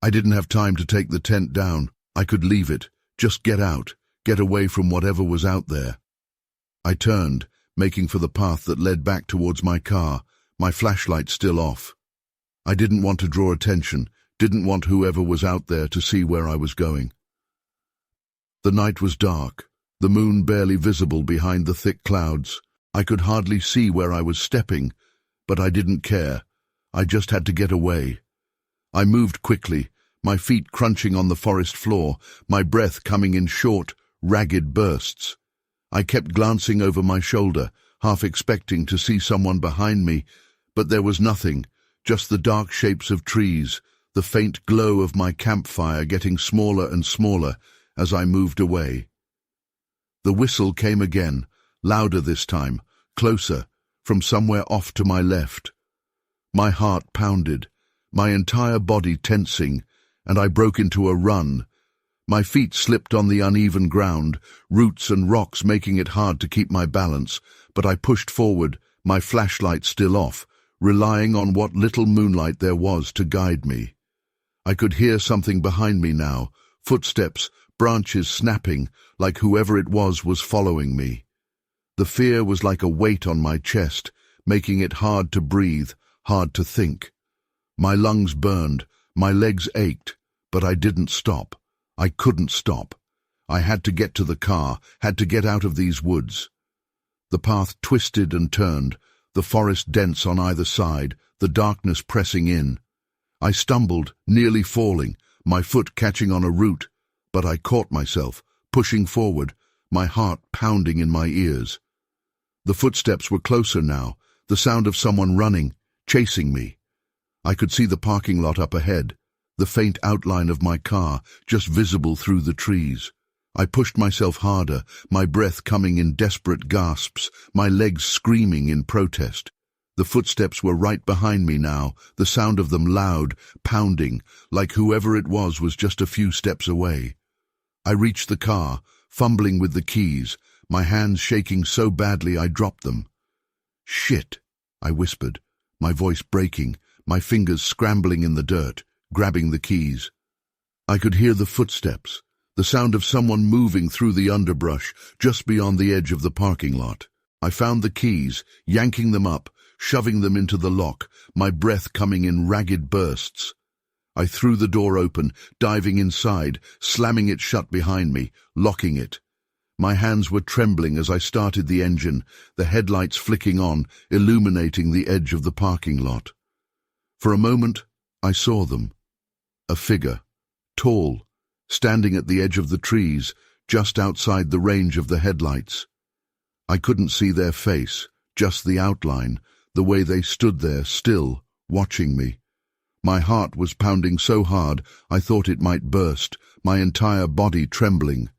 A: I didn't have time to take the tent down. I could leave it, just get out, get away from whatever was out there. I turned, making for the path that led back towards my car, my flashlight still off. I didn't want to draw attention, didn't want whoever was out there to see where I was going. The night was dark, the moon barely visible behind the thick clouds. I could hardly see where I was stepping, but I didn't care. I just had to get away. I moved quickly, my feet crunching on the forest floor, my breath coming in short, ragged bursts. I kept glancing over my shoulder, half expecting to see someone behind me, but there was nothing, just the dark shapes of trees, the faint glow of my campfire getting smaller and smaller as I moved away. The whistle came again, louder this time, closer, from somewhere off to my left. My heart pounded, my entire body tensing, and I broke into a run. My feet slipped on the uneven ground, roots and rocks making it hard to keep my balance, but I pushed forward, my flashlight still off, relying on what little moonlight there was to guide me. I could hear something behind me now, footsteps, branches snapping, like whoever it was following me. The fear was like a weight on my chest, making it hard to breathe, hard to think. My lungs burned, my legs ached, but I didn't stop. I couldn't stop. I had to get to the car, had to get out of these woods. The path twisted and turned, the forest dense on either side, the darkness pressing in. I stumbled, nearly falling, my foot catching on a root, but I caught myself, pushing forward, my heart pounding in my ears. The footsteps were closer now, the sound of someone running, chasing me. I could see the parking lot up ahead, the faint outline of my car just visible through the trees. I pushed myself harder, my breath coming in desperate gasps, my legs screaming in protest. The footsteps were right behind me now, the sound of them loud, pounding, like whoever it was just a few steps away. I reached the car, fumbling with the keys, my hands shaking so badly I dropped them. "Shit," I whispered, my voice breaking, my fingers scrambling in the dirt, grabbing the keys. I could hear the footsteps, the sound of someone moving through the underbrush just beyond the edge of the parking lot. I found the keys, yanking them up, shoving them into the lock, my breath coming in ragged bursts. I threw the door open, diving inside, slamming it shut behind me, locking it. My hands were trembling as I started the engine, the headlights flicking on, illuminating the edge of the parking lot. For a moment, I saw them. A figure, tall, standing at the edge of the trees, just outside the range of the headlights. I couldn't see their face, just the outline, the way they stood there, still, watching me. My heart was pounding so hard I thought it might burst, my entire body trembling.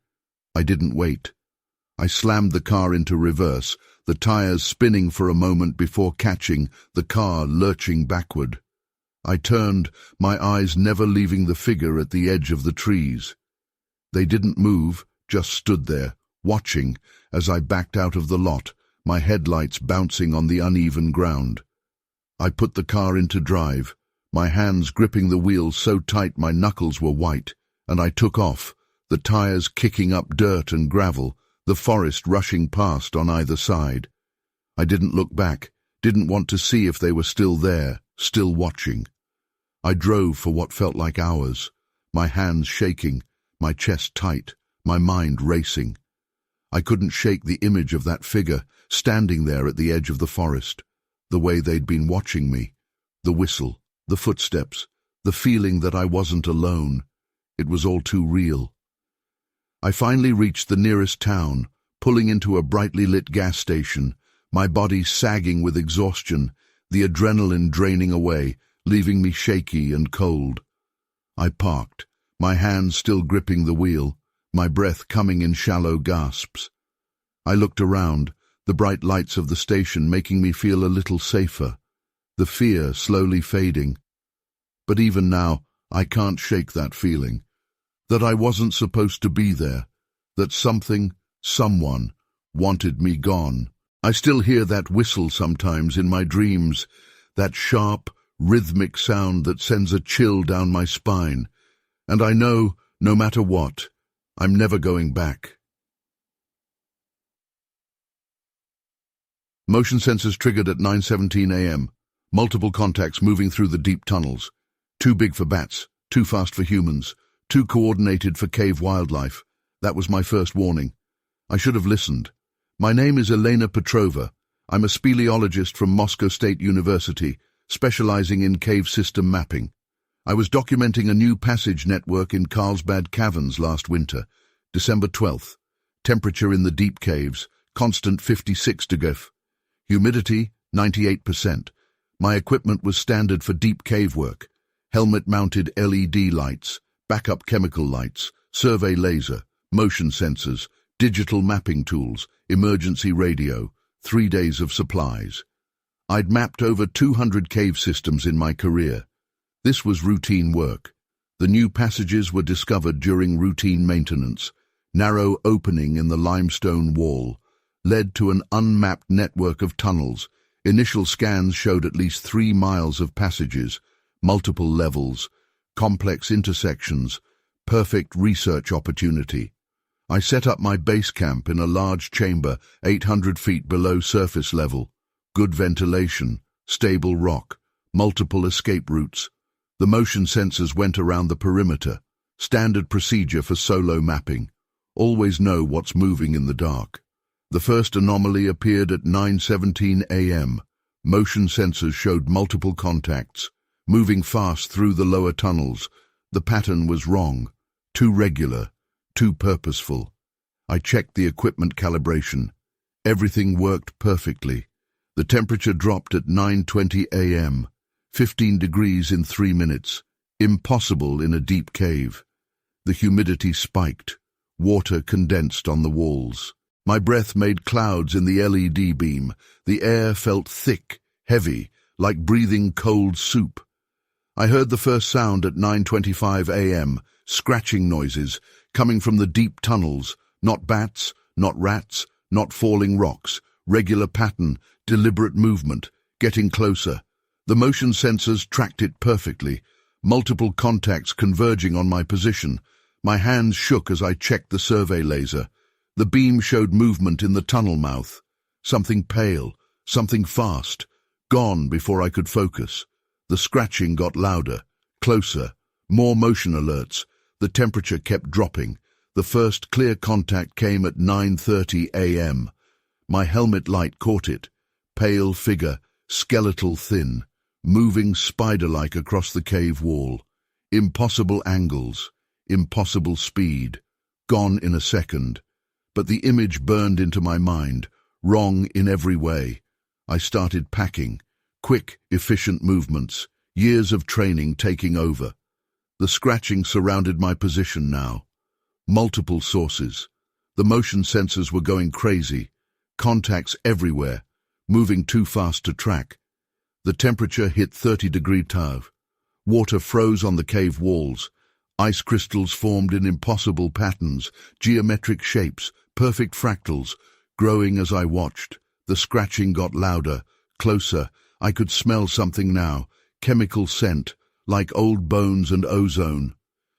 A: I didn't wait. I slammed the car into reverse, the tires spinning for a moment before catching, the car lurching backward. I turned, my eyes never leaving the figure at the edge of the trees. They didn't move, just stood there, watching, as I backed out of the lot, my headlights bouncing on the uneven ground. I put the car into drive, my hands gripping the wheel so tight my knuckles were white, and I took off, the tires kicking up dirt and gravel, the forest rushing past on either side. I didn't look back, didn't want to see if they were still there, still watching. I drove for what felt like hours, my hands shaking, my chest tight, my mind racing. I couldn't shake the image of that figure, standing there at the edge of the forest, the way they'd been watching me, the whistle, the footsteps, the feeling that I wasn't alone. It was all too real. I finally reached the nearest town, pulling into a brightly lit gas station, my body sagging with exhaustion, the adrenaline draining away, leaving me shaky and cold. I parked, my hands still gripping the wheel, my breath coming in shallow gasps. I looked around, the bright lights of the station making me feel a little safer, the fear slowly fading. But even now, I can't shake that feeling, that I wasn't supposed to be there, that something, someone, wanted me gone. I still hear that whistle sometimes in my dreams, that sharp, rhythmic sound that sends a chill down my spine, and I know, no matter what, I'm never going back. Motion sensors triggered at 9:17 a.m. Multiple contacts moving through the deep tunnels. Too big for bats, too fast for humans, too coordinated for cave wildlife. That was my first warning. I should have listened. My name is Elena Petrova. I'm a speleologist from Moscow State University, specializing in cave system mapping. I was documenting a new passage network in Carlsbad Caverns last winter, December 12th. Temperature in the deep caves, constant 56 degrees. Humidity, 98%. My equipment was standard for deep cave work. Helmet-mounted LED lights, backup chemical lights, survey laser, motion sensors, digital mapping tools, emergency radio, 3 days of supplies. I'd mapped over 200 cave systems in my career. This was routine work. The new passages were discovered during routine maintenance. Narrow opening in the limestone wall led to an unmapped network of tunnels. Initial scans showed at least 3 miles of passages, multiple levels, complex intersections, perfect research opportunity. I set up my base camp in a large chamber 800 feet below surface level. Good ventilation, stable rock, multiple escape routes. The motion sensors went around the perimeter. Standard procedure for solo mapping. Always know what's moving in the dark. The first anomaly appeared at 9:17 a.m. Motion sensors showed multiple contacts, moving fast through the lower tunnels. The pattern was wrong, too regular, too purposeful. I checked the equipment calibration. Everything worked perfectly. The temperature dropped at 9:20 a.m., 15 degrees in 3 minutes. Impossible in a deep cave. The humidity spiked. Water condensed on the walls. My breath made clouds in the LED beam. The air felt thick, heavy, like breathing cold soup. I heard the first sound at 9:25 a.m., scratching noises, coming from the deep tunnels, not bats, not rats, not falling rocks, regular pattern, deliberate movement, getting closer. The motion sensors tracked it perfectly, multiple contacts converging on my position. My hands shook as I checked the survey laser. The beam showed movement in the tunnel mouth. Something pale, something fast, gone before I could focus. The scratching got louder, closer, more motion alerts. The temperature kept dropping. The first clear contact came at 9:30 a.m. My helmet light caught it. Pale figure, skeletal thin, moving spider-like across the cave wall. Impossible angles, impossible speed. Gone in a second. But the image burned into my mind, wrong in every way. I started packing. Quick, efficient movements, years of training taking over. The scratching surrounded my position now. Multiple sources. The motion sensors were going crazy. Contacts everywhere, moving too fast to track. The temperature hit 30-degree Tav. Water froze on the cave walls. Ice crystals formed in impossible patterns, geometric shapes, perfect fractals, growing as I watched. The scratching got louder, closer. I could smell something now, chemical scent, like old bones and ozone.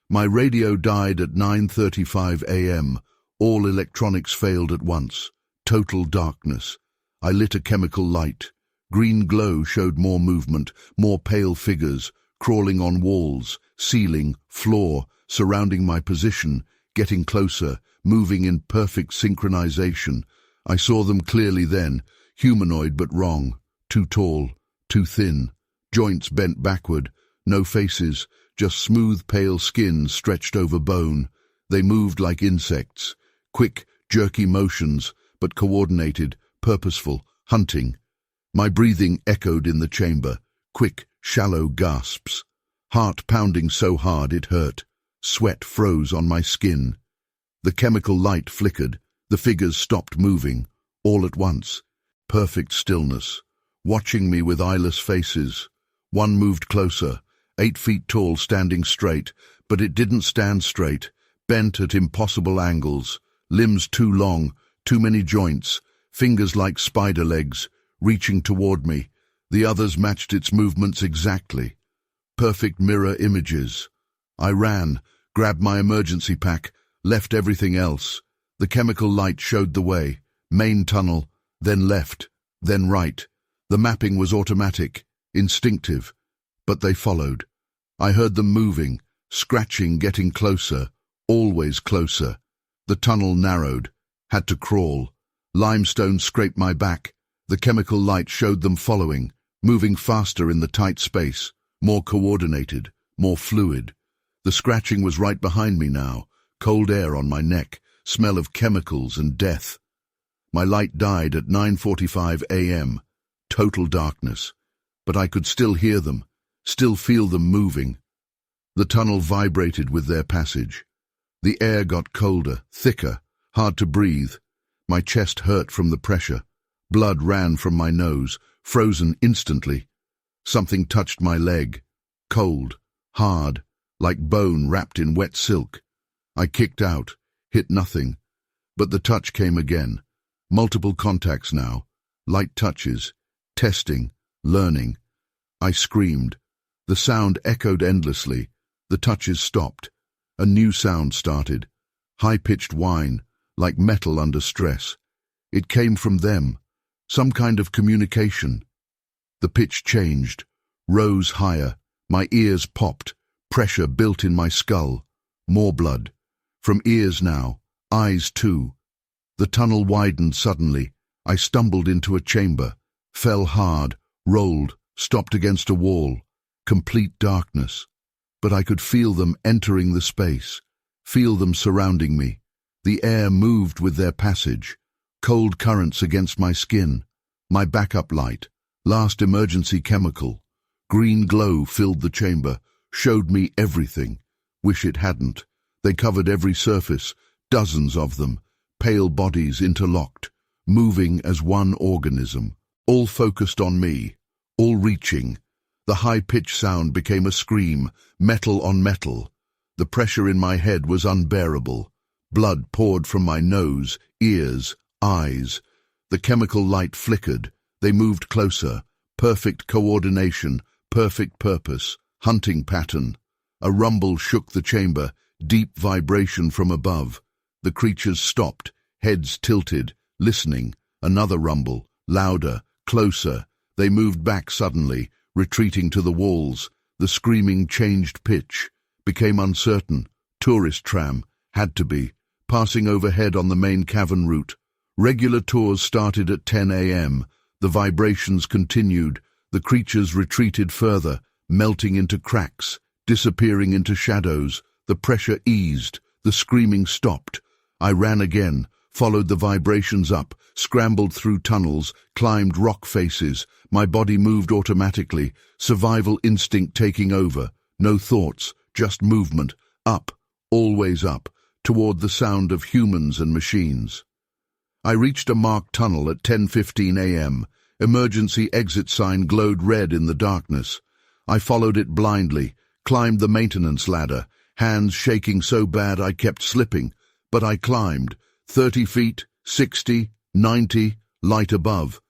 A: My radio died at 9:35 a.m. All electronics failed at once. Total darkness. I lit a chemical light. Green glow showed more movement, more pale figures, crawling on walls, ceiling, floor, surrounding my position, getting closer, moving in perfect synchronization. I saw them clearly then, humanoid but wrong. Too tall, too thin, joints bent backward, no faces, just smooth pale skin stretched over bone. They moved like insects, quick, jerky motions, but coordinated, purposeful, hunting. My breathing echoed in the chamber, quick, shallow gasps. Heart pounding so hard it hurt. Sweat froze on my skin. The chemical light flickered. The figures stopped moving, all at once. Perfect stillness. Watching me with eyeless faces. One moved closer, 8 feet tall, standing straight, but it didn't stand straight, bent at impossible angles, limbs too long, too many joints, fingers like spider legs, reaching toward me. The others matched its movements exactly. Perfect mirror images. I ran, grabbed my emergency pack, left everything else. The chemical light showed the way, main tunnel, then left, then right. The mapping was automatic, instinctive, but they followed. I heard them moving, scratching, getting closer, always closer. The tunnel narrowed, had to crawl. Limestone scraped my back. The chemical light showed them following, moving faster in the tight space, more coordinated, more fluid. The scratching was right behind me now, cold air on my neck, smell of chemicals and death. My light died at 9:45 a.m. Total darkness, but I could still hear them, still feel them moving. The tunnel vibrated with their passage. The air got colder, thicker, hard to breathe. My chest hurt from the pressure. Blood ran from my nose, frozen instantly. Something touched my leg, cold, hard, like bone wrapped in wet silk. I kicked out, hit nothing, but the touch came again. Multiple contacts now, light touches, testing, learning. I screamed. The sound echoed endlessly. The touches stopped. A new sound started. High-pitched whine, like metal under stress. It came from them. Some kind of communication. The pitch changed, rose higher. My ears popped. Pressure built in my skull. More blood. From ears now. Eyes too. The tunnel widened suddenly. I stumbled into a chamber. Fell hard, rolled, stopped against a wall. Complete darkness. But I could feel them entering the space, feel them surrounding me. The air moved with their passage, cold currents against my skin. My backup light, last emergency chemical. Green glow filled the chamber, showed me everything. Wish it hadn't. They covered every surface, dozens of them, pale bodies interlocked, moving as one organism. All focused on me, all-reaching. The high-pitched sound became a scream, metal on metal. The pressure in my head was unbearable. Blood poured from my nose, ears, eyes. The chemical light flickered. They moved closer. Perfect coordination, perfect purpose, hunting pattern. A rumble shook the chamber, deep vibration from above. The creatures stopped, heads tilted, listening. Another rumble, louder, closer. They moved back suddenly, retreating to the walls. The screaming changed pitch, became uncertain. Tourist tram, had to be, passing overhead on the main cavern route. Regular tours started at 10 a.m. The vibrations continued. The creatures retreated further, melting into cracks, disappearing into shadows. The pressure eased. The screaming stopped. I ran again, followed the vibrations up, scrambled through tunnels, climbed rock faces. My body moved automatically, survival instinct taking over. No thoughts, just movement, up, always up, toward the sound of humans and machines. I reached a marked tunnel at 10:15 a.m. Emergency exit sign glowed red in the darkness. I followed it blindly, climbed the maintenance ladder, hands shaking so bad I kept slipping. But I climbed. 30 feet, 60, 90, light above.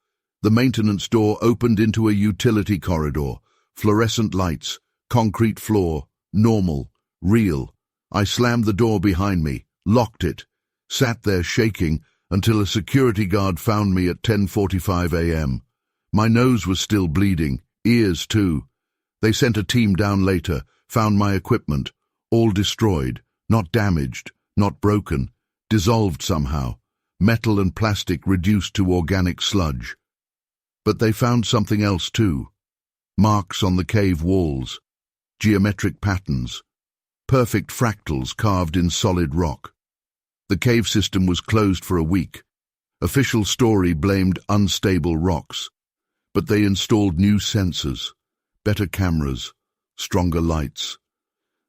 A: The maintenance door opened into a utility corridor. Fluorescent lights, concrete floor, normal, real. I slammed the door behind me, locked it, sat there shaking until a security guard found me at 10:45 a.m. My nose was still bleeding, ears too. They sent a team down later, found my equipment, all destroyed, not damaged, not broken, dissolved somehow, metal and plastic reduced to organic sludge. But they found something else too. Marks on the cave walls, geometric patterns, perfect fractals carved in solid rock. The cave system was closed for a week. Official story blamed unstable rocks, but they installed new sensors, better cameras, stronger lights.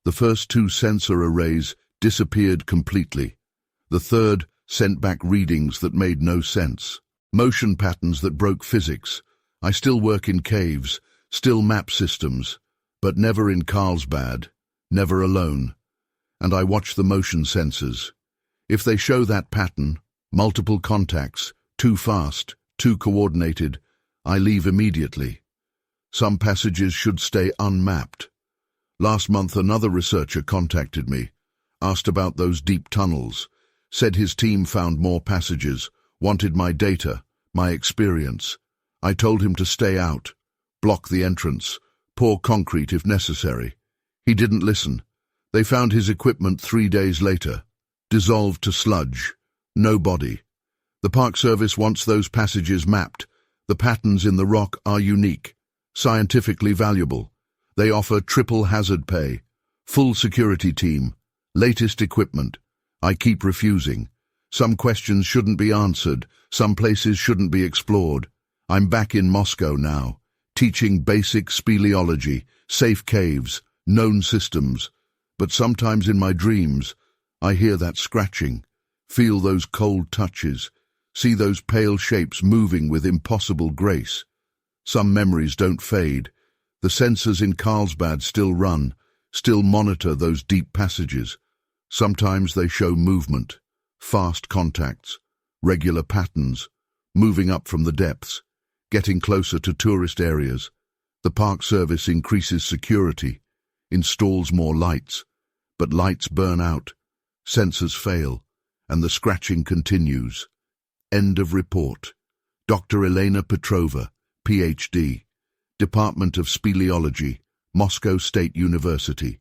A: The first 2 sensor arrays disappeared completely. The third sent back readings that made no sense. Motion patterns that broke physics. I still work in caves, still map systems, but never in Carlsbad, never alone. And I watch the motion sensors. If they show that pattern, multiple contacts, too fast, too coordinated, I leave immediately. Some passages should stay unmapped. Last month another researcher contacted me, asked about those deep tunnels, said his team found more passages, wanted my data, my experience. I told him to stay out, block the entrance, pour concrete if necessary. He didn't listen. They found his equipment 3 days later, dissolved to sludge, no body. The Park Service wants those passages mapped. The patterns in the rock are unique, scientifically valuable. They offer triple hazard pay, full security team, latest equipment. I keep refusing. Some questions shouldn't be answered, some places shouldn't be explored. I'm back in Moscow now, teaching basic speleology, safe caves, known systems. But sometimes in my dreams, I hear that scratching, feel those cold touches, see those pale shapes moving with impossible grace. Some memories don't fade. The sensors in Carlsbad still run, still monitor those deep passages. Sometimes they show movement, fast contacts, regular patterns, moving up from the depths, getting closer to tourist areas. The Park Service increases security, installs more lights, but lights burn out, sensors fail, and the scratching continues. End of report. Dr. Elena Petrova, Ph.D., Department of Speleology, Moscow State University.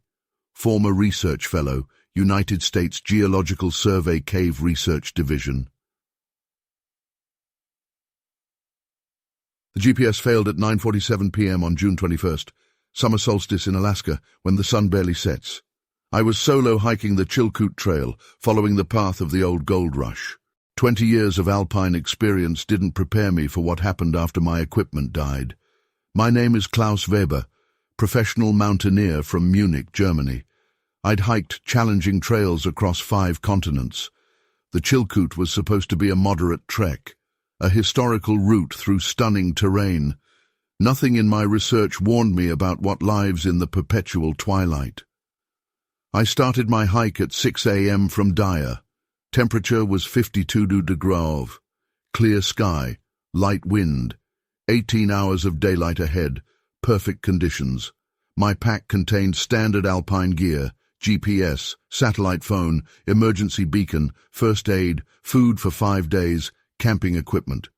A: Former Research Fellow, United States Geological Survey Cave Research Division. The GPS failed at 9:47 p.m. on June 21st, summer solstice in Alaska, when the sun barely sets. I was solo hiking the Chilkoot Trail, following the path of the old gold rush. 20 years of alpine experience didn't prepare me for what happened after my equipment died. My name is Klaus Weber, professional mountaineer from Munich, Germany. I'd hiked challenging trails across 5 continents. The Chilkoot was supposed to be a moderate trek, a historical route through stunning terrain. Nothing in my research warned me about what lies in the perpetual twilight. I started my hike at 6 a.m. from Dyer. Temperature was 52 degrees. Clear sky, light wind, 18 hours of daylight ahead, perfect conditions. My pack contained standard alpine gear, GPS, satellite phone, emergency beacon, first aid, food for 5 days, camping equipment.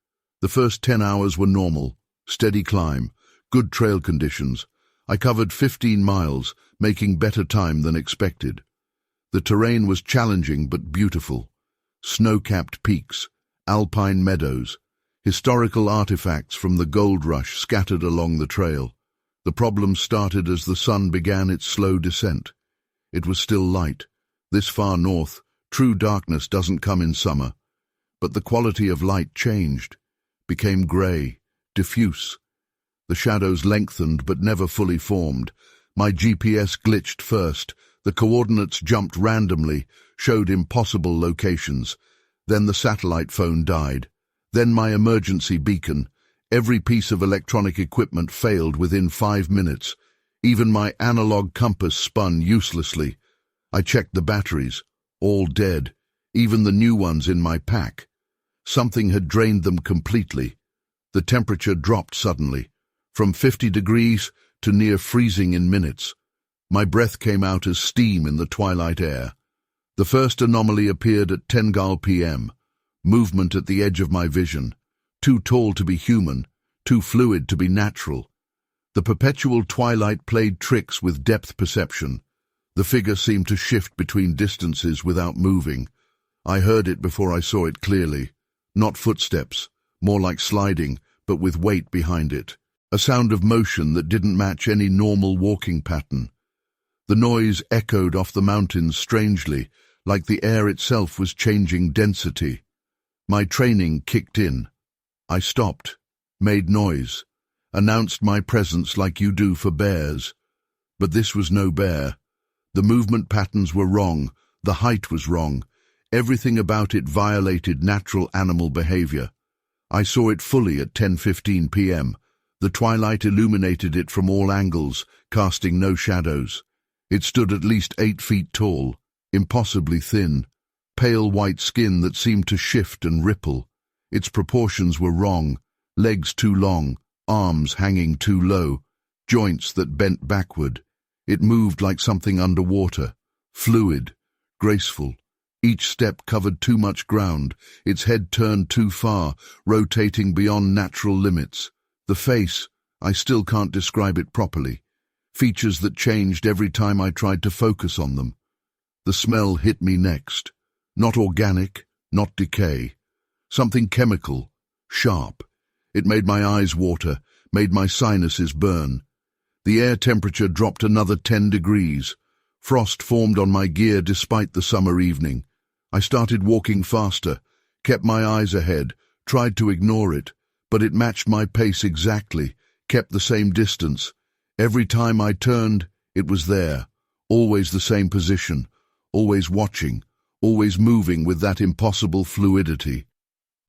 A: The first 10 hours were normal, steady climb, good trail conditions. I covered 15 miles, making better time than expected. The terrain was challenging but beautiful. Snow-capped peaks, alpine meadows, historical artifacts from the gold rush scattered along the trail. The problem started as the sun began its slow descent. It was still light. This far north, true darkness doesn't come in summer. But the quality of light changed, became grey, diffuse. The shadows lengthened but never fully formed. My GPS glitched first. The coordinates jumped randomly, showed impossible locations. Then the satellite phone died. Then my emergency beacon. Every piece of electronic equipment failed within 5 minutes. Even my analog compass spun uselessly. I checked the batteries. All dead. Even the new ones in my pack. Something had drained them completely. The temperature dropped suddenly, from 50 degrees to near freezing in minutes. My breath came out as steam in the twilight air. The first anomaly appeared at 10 p.m. Movement at the edge of my vision. Too tall to be human, too fluid to be natural. The perpetual twilight played tricks with depth perception. The figure seemed to shift between distances without moving. I heard it before I saw it clearly. Not footsteps, more like sliding, but with weight behind it. A sound of motion that didn't match any normal walking pattern. The noise echoed off the mountains strangely, like the air itself was changing density. My training kicked in. I stopped, made noise, announced my presence like you do for bears. But this was no bear. The movement patterns were wrong, the height was wrong. Everything about it violated natural animal behavior. I saw it fully at 10:15 p.m. The twilight illuminated it from all angles, casting no shadows. It stood at least 8 feet tall, impossibly thin, pale white skin that seemed to shift and ripple. Its proportions were wrong, legs too long, arms hanging too low, joints that bent backward. It moved like something underwater, fluid, graceful. Each step covered too much ground, its head turned too far, rotating beyond natural limits. The face, I still can't describe it properly. Features that changed every time I tried to focus on them. The smell hit me next. Not organic, not decay. Something chemical, sharp. It made my eyes water, made my sinuses burn. The air temperature dropped another 10 degrees. Frost formed on my gear despite the summer evening. I started walking faster, kept my eyes ahead, tried to ignore it, but it matched my pace exactly, kept the same distance. Every time I turned, it was there, always the same position, always watching, always moving with that impossible fluidity.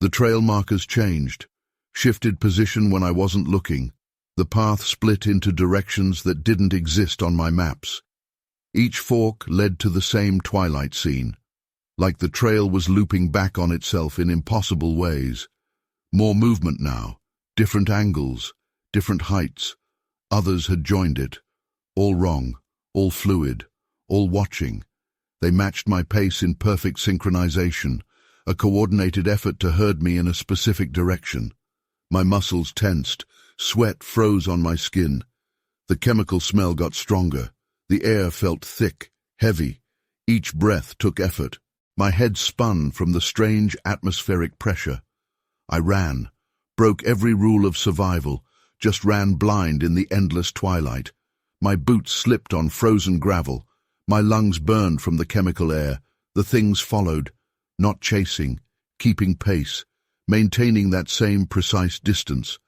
A: The trail markers changed, shifted position when I wasn't looking. The path split into directions that didn't exist on my maps. Each fork led to the same twilight scene, like the trail was looping back on itself in impossible ways. More movement now, different angles, different heights. Others had joined it. All wrong, all fluid, all watching. They matched my pace in perfect synchronization, a coordinated effort to herd me in a specific direction. My muscles tensed, sweat froze on my skin. The chemical smell got stronger. The air felt thick, heavy. Each breath took effort. My head spun from the strange atmospheric pressure. I ran, broke every rule of survival, just ran blind in the endless twilight. My boots slipped on frozen gravel. My lungs burned from the chemical air. The things followed, not chasing, keeping pace, maintaining that same precise distance.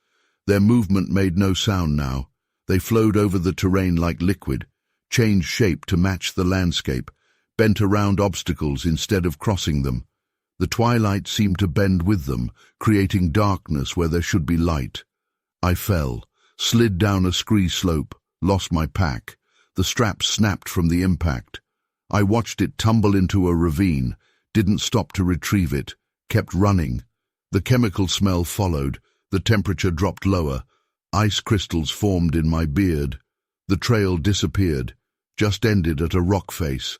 A: Their movement made no sound now. They flowed over the terrain like liquid, changed shape to match the landscape, bent around obstacles instead of crossing them. The twilight seemed to bend with them, creating darkness where there should be light. I fell, slid down a scree slope, lost my pack. The strap snapped from the impact. I watched it tumble into a ravine, didn't stop to retrieve it, kept running. The chemical smell followed, the temperature dropped lower. Ice crystals formed in my beard. The trail disappeared, just ended at a rock face.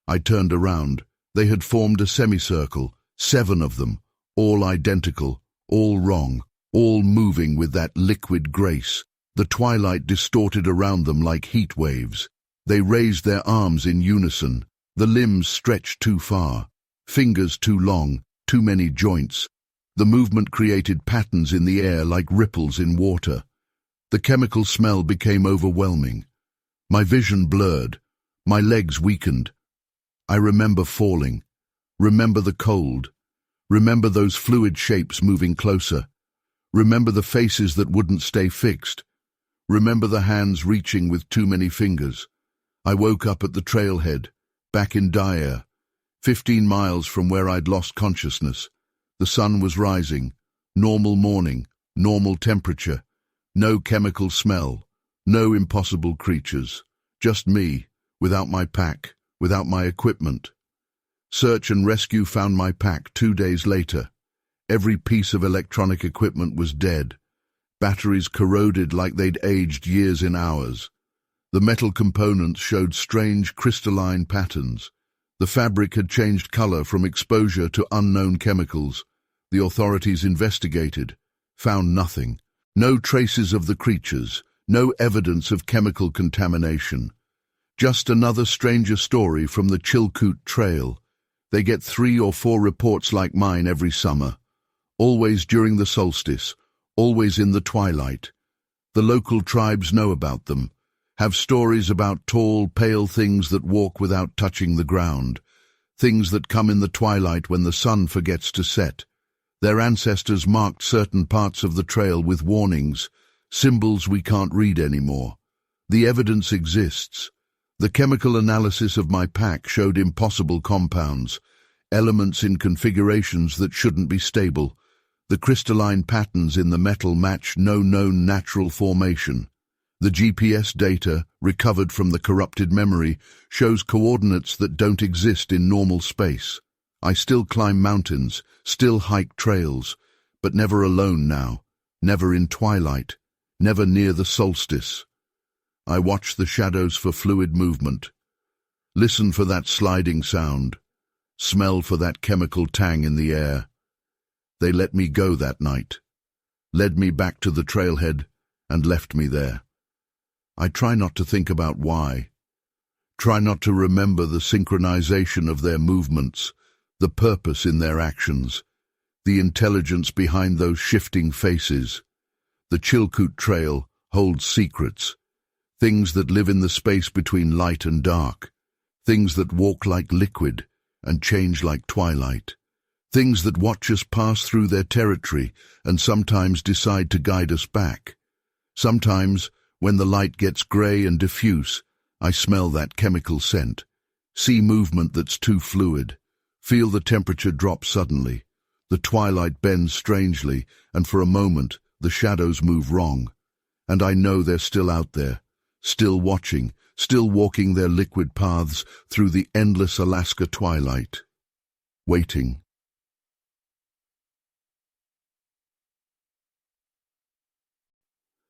A: I turned around. They had formed a semicircle, 7 of them, all identical, all wrong, all moving with that liquid grace. The twilight distorted around them like heat waves. They raised their arms in unison. The limbs stretched too far, fingers too long, too many joints. The movement created patterns in the air like ripples in water. The chemical smell became overwhelming. My vision blurred. My legs weakened. I remember falling. Remember the cold. Remember those fluid shapes moving closer. Remember the faces that wouldn't stay fixed. Remember the hands reaching with too many fingers. I woke up at the trailhead, back in Dyer, 15 miles from where I'd lost consciousness. The sun was rising. Normal morning, normal temperature. No chemical smell, no impossible creatures. Just me, without my pack, without my equipment. Search and rescue found my pack 2 days later. Every piece of electronic equipment was dead. Batteries corroded like they'd aged years in hours. The metal components showed strange crystalline patterns. The fabric had changed color from exposure to unknown chemicals. The authorities investigated, found nothing. No traces of the creatures, no evidence of chemical contamination. Just another stranger story from the Chilkoot Trail. They get 3 or 4 reports like mine every summer. Always during the solstice, always in the twilight. The local tribes know about them, have stories about tall, pale things that walk without touching the ground, things that come in the twilight when the sun forgets to set. Their ancestors marked certain parts of the trail with warnings, symbols we can't read anymore. The evidence exists. The chemical analysis of my pack showed impossible compounds, elements in configurations that shouldn't be stable. The crystalline patterns in the metal match no known natural formation. The GPS data, recovered from the corrupted memory, shows coordinates that don't exist in normal space. I still climb mountains, still hike trails, but never alone now, never in twilight, never near the solstice. I watch the shadows for fluid movement, listen for that sliding sound, smell for that chemical tang in the air. They let me go that night, led me back to the trailhead, and left me there. I try not to think about why. Try not to remember the synchronization of their movements, the purpose in their actions, the intelligence behind those shifting faces. The Chilkoot Trail holds secrets, things that live in the space between light and dark, things that walk like liquid and change like twilight, things that watch us pass through their territory and sometimes decide to guide us back. Sometimes, when the light gets grey and diffuse, I smell that chemical scent, see movement that's too fluid, feel the temperature drop suddenly. The twilight bends strangely, and for a moment the shadows move wrong. And I know they're still out there, still watching, still walking their liquid paths through the endless Alaska twilight. Waiting.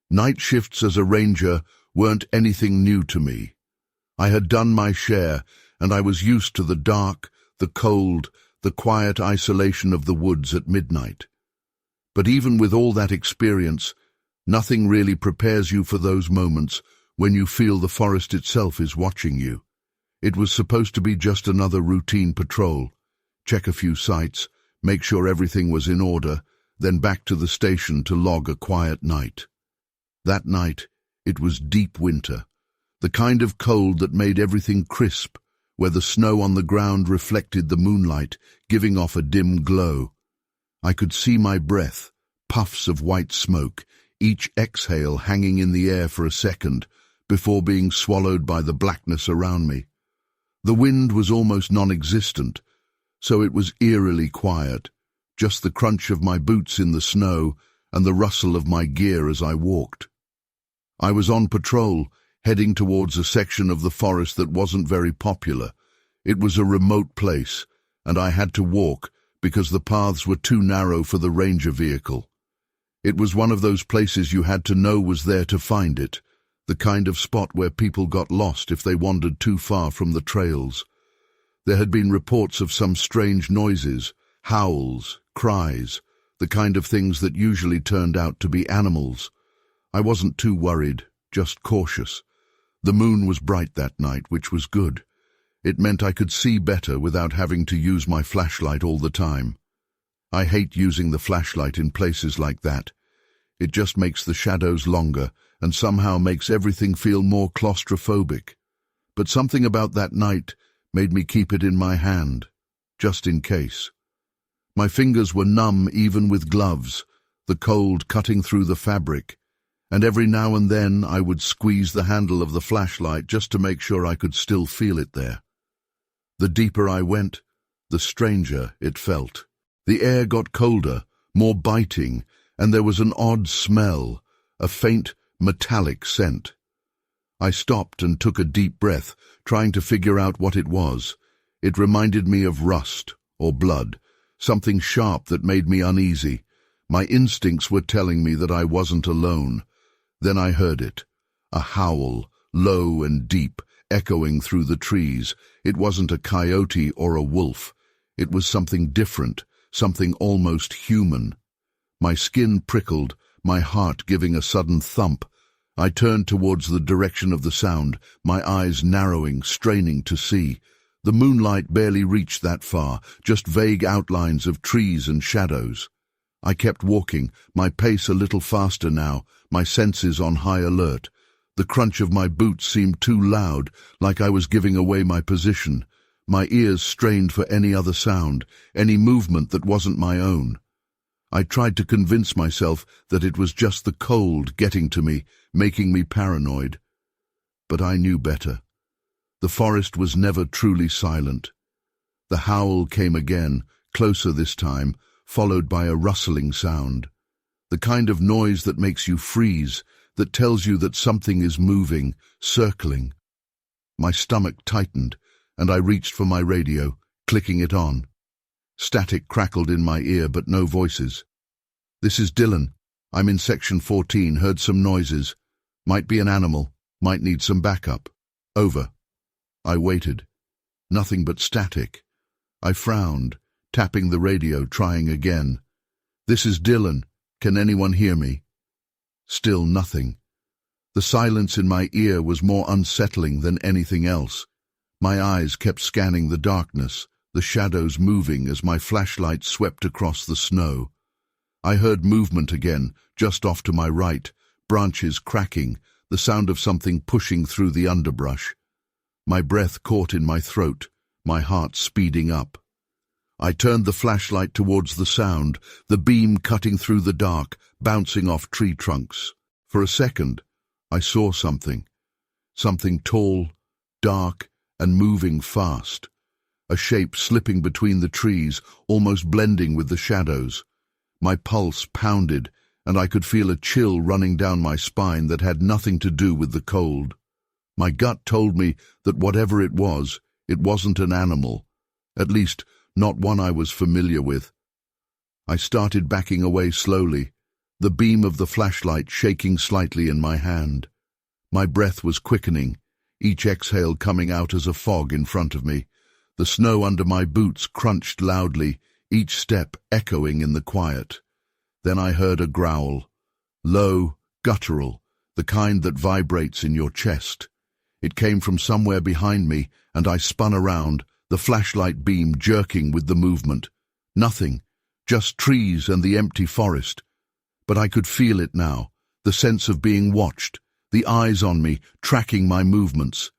A: Night shifts as a ranger weren't anything new to me. I had done my share, and I was used to the dark, the cold, the quiet isolation of the woods at midnight. But even with all that experience, nothing really prepares you for those moments when you feel the forest itself is watching you. It was supposed to be just another routine patrol. Check a few sites, make sure everything was in order, then back to the station to log a quiet night. That night, it was deep winter, the kind of cold that made everything crisp, where the snow on the ground reflected the moonlight, giving off a dim glow. I could see my breath, puffs of white smoke, each exhale hanging in the air for a second, before being swallowed by the blackness around me. The wind was almost non-existent, so it was eerily quiet, just the crunch of my boots in the snow and the rustle of my gear as I walked. I was on patrol, heading towards a section of the forest that wasn't very popular. It was a remote place, and I had to walk because the paths were too narrow for the ranger vehicle. It was one of those places you had to know was there to find it, the kind of spot where people got lost if they wandered too far from the trails. There had been reports of some strange noises, howls, cries, the kind of things that usually turned out to be animals. I wasn't too worried, just cautious. The moon was bright that night, which was good. It meant I could see better without having to use my flashlight all the time. I hate using the flashlight in places like that. It just makes the shadows longer and somehow makes everything feel more claustrophobic. But something about that night made me keep it in my hand, just in case. My fingers were numb even with gloves, the cold cutting through the fabric, and every now and then I would squeeze the handle of the flashlight just to make sure I could still feel it there. The deeper I went, the stranger it felt. The air got colder, more biting, and there was an odd smell, a faint, metallic scent. I stopped and took a deep breath, trying to figure out what it was. It reminded me of rust or blood, something sharp that made me uneasy. My instincts were telling me that I wasn't alone. Then I heard it, a howl, low and deep, echoing through the trees. It wasn't a coyote or a wolf. It was something different, something almost human. My skin prickled, my heart giving a sudden thump. I turned towards the direction of the sound, my eyes narrowing, straining to see. The moonlight barely reached that far, just vague outlines of trees and shadows. I kept walking, my pace a little faster now, my senses on high alert. The crunch of my boots seemed too loud, like I was giving away my position. My ears strained for any other sound, any movement that wasn't my own. I tried to convince myself that it was just the cold getting to me, making me paranoid. But I knew better. The forest was never truly silent. The howl came again, closer this time, followed by a rustling sound. The kind of noise that makes you freeze, that tells you that something is moving, circling. My stomach tightened, and I reached for my radio, clicking it on. Static crackled in my ear, but no voices. "This is Dylan. I'm in Section 14, heard some noises. Might be an animal, might need some backup. Over." I waited. Nothing but static. I frowned, tapping the radio, trying again. "This is Dylan. Can anyone hear me?" Still nothing. The silence in my ear was more unsettling than anything else. My eyes kept scanning the darkness, the shadows moving as my flashlight swept across the snow. I heard movement again, just off to my right, branches cracking, the sound of something pushing through the underbrush. My breath caught in my throat, my heart speeding up. I turned the flashlight towards the sound, the beam cutting through the dark, bouncing off tree trunks. For a second, I saw something. Something tall, dark, and moving fast. A shape slipping between the trees, almost blending with the shadows. My pulse pounded, and I could feel a chill running down my spine that had nothing to do with the cold. My gut told me that whatever it wasn't an animal, at least not one I was familiar with. I started backing away slowly, the beam of the flashlight shaking slightly in my hand. My breath was quickening, each exhale coming out as a fog in front of me. The snow under my boots crunched loudly, each step echoing in the quiet. Then I heard a growl, low, guttural, the kind that vibrates in your chest. It came from somewhere behind me, and I spun around, the flashlight beam jerking with the movement. Nothing, just trees and the empty forest. But I could feel it now, the sense of being watched, the eyes on me, tracking my movements.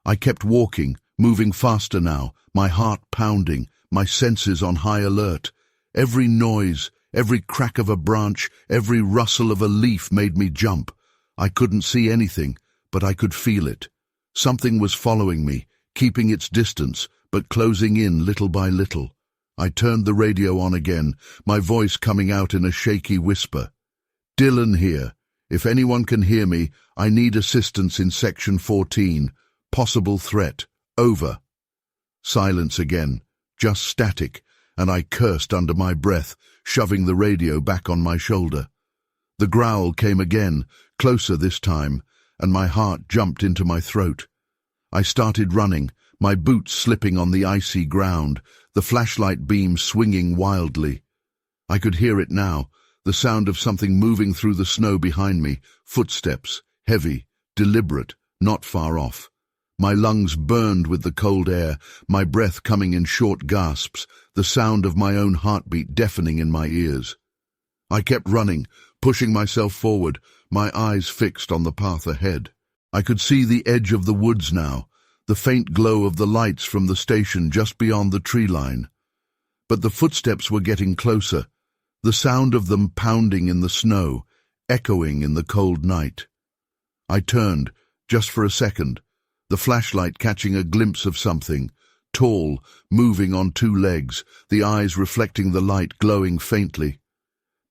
A: I kept walking, moving faster now, my heart pounding, my senses on high alert. Every noise, every crack of a branch, every rustle of a leaf made me jump. I couldn't see anything, but I could feel it. Something was following me, keeping its distance, but closing in little by little. I turned the radio on again, my voice coming out in a shaky whisper. "Dylan here. If anyone can hear me, I need assistance in Section 14. Possible threat. Over. Silence again, just static, and I cursed under my breath, shoving the radio back on my shoulder. The growl came again, closer this time, and my heart jumped into my throat. I started running, my boots slipping on the icy ground, the flashlight beam swinging wildly. I could hear it now, the sound of something moving through the snow behind me, footsteps, heavy, deliberate, not far off. My lungs burned with the cold air, my breath coming in short gasps, the sound of my own heartbeat deafening in my ears. I kept running, pushing myself forward, my eyes fixed on the path ahead. I could see the edge of the woods now, the faint glow of the lights from the station just beyond the tree line. But the footsteps were getting closer, the sound of them pounding in the snow, echoing in the cold night. I turned, just for a second, the flashlight catching a glimpse of something, tall, moving on two legs, the eyes reflecting the light glowing faintly.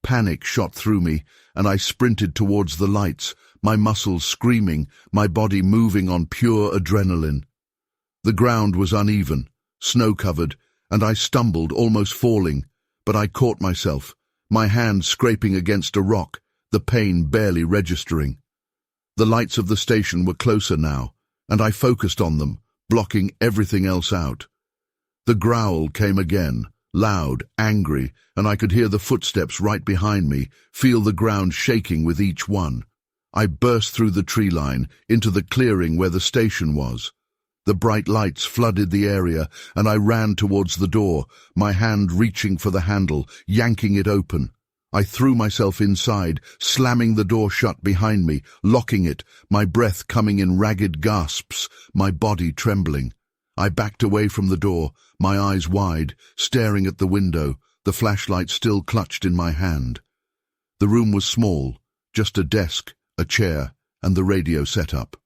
A: Panic shot through me, and I sprinted towards the lights, my muscles screaming, my body moving on pure adrenaline. The ground was uneven, snow-covered, and I stumbled, almost falling, but I caught myself, my hand scraping against a rock, the pain barely registering. The lights of the station were closer now, and I focused on them, blocking everything else out. The growl came again, loud, angry, and I could hear the footsteps right behind me, feel the ground shaking with each one. I burst through the tree line, into the clearing where the station was. The bright lights flooded the area, and I ran towards the door, my hand reaching for the handle, yanking it open. I threw myself inside, slamming the door shut behind me, locking it, my breath coming in ragged gasps, my body trembling. I backed away from the door, my eyes wide, staring at the window, the flashlight still clutched in my hand. The room was small, just a desk, a chair, and the radio set up.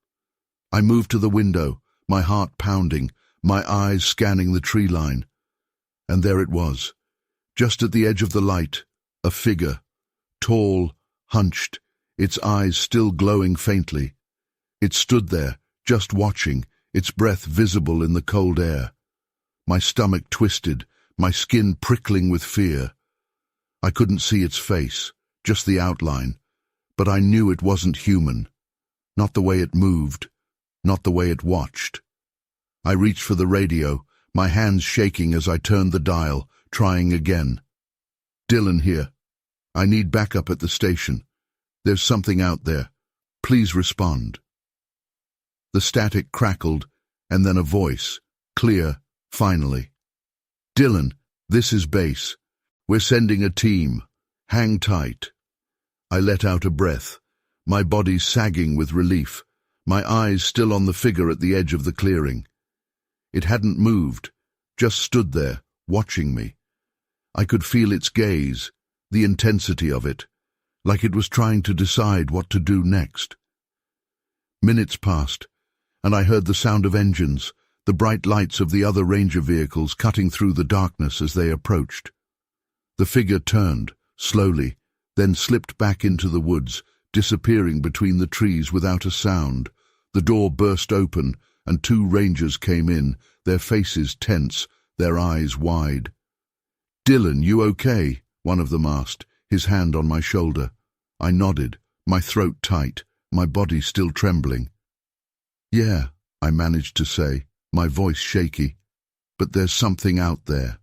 A: I moved to the window, my heart pounding, my eyes scanning the tree line. And there it was, just at the edge of the light, a figure, tall, hunched, its eyes still glowing faintly. It stood there, just watching, its breath visible in the cold air. My stomach twisted, my skin prickling with fear. I couldn't see its face, just the outline, but I knew it wasn't human. Not the way it moved, not the way it watched. I reached for the radio, my hands shaking as I turned the dial, trying again. Dylan here. I need backup at the station. There's something out there. Please respond. The static crackled, and then a voice, clear, finally. Dylan, this is base. We're sending a team. Hang tight. I let out a breath, my body sagging with relief, my eyes still on the figure at the edge of the clearing. It hadn't moved, just stood there, watching me. I could feel its gaze, the intensity of it, like it was trying to decide what to do next. Minutes passed, and I heard the sound of engines, the bright lights of the other ranger vehicles cutting through the darkness as they approached. The figure turned, slowly, then slipped back into the woods, disappearing between the trees without a sound. The door burst open, and two rangers came in, their faces tense, their eyes wide. Dylan, you okay? One of them asked, his hand on my shoulder. I nodded, my throat tight, my body still trembling. Yeah, I managed to say, my voice shaky, but there's something out there.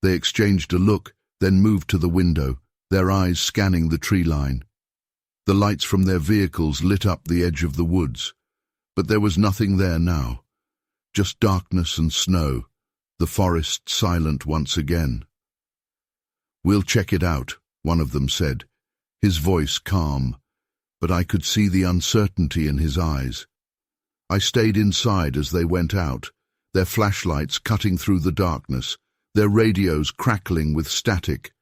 A: They exchanged a look, then moved to the window, their eyes scanning the tree line. The lights from their vehicles lit up the edge of the woods, but there was nothing there now, just darkness and snow, the forest silent once again. We'll check it out, one of them said, his voice calm, but I could see the uncertainty in his eyes. I stayed inside as they went out, their flashlights cutting through the darkness, their radios crackling with static.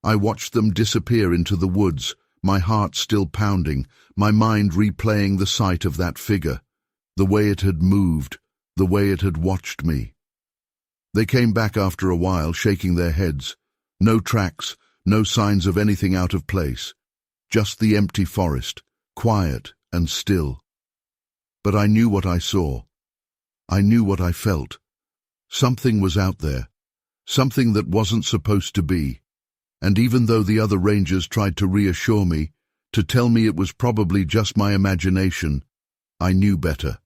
A: I watched them disappear into the woods, my heart still pounding, my mind replaying the sight of that figure, the way it had moved, the way it had watched me. They came back after a while, shaking their heads. No tracks, no signs of anything out of place. Just the empty forest, quiet and still. But I knew what I saw. I knew what I felt. Something was out there, something that wasn't supposed to be. And even though the other rangers tried to reassure me, to tell me it was probably just my imagination, I knew better.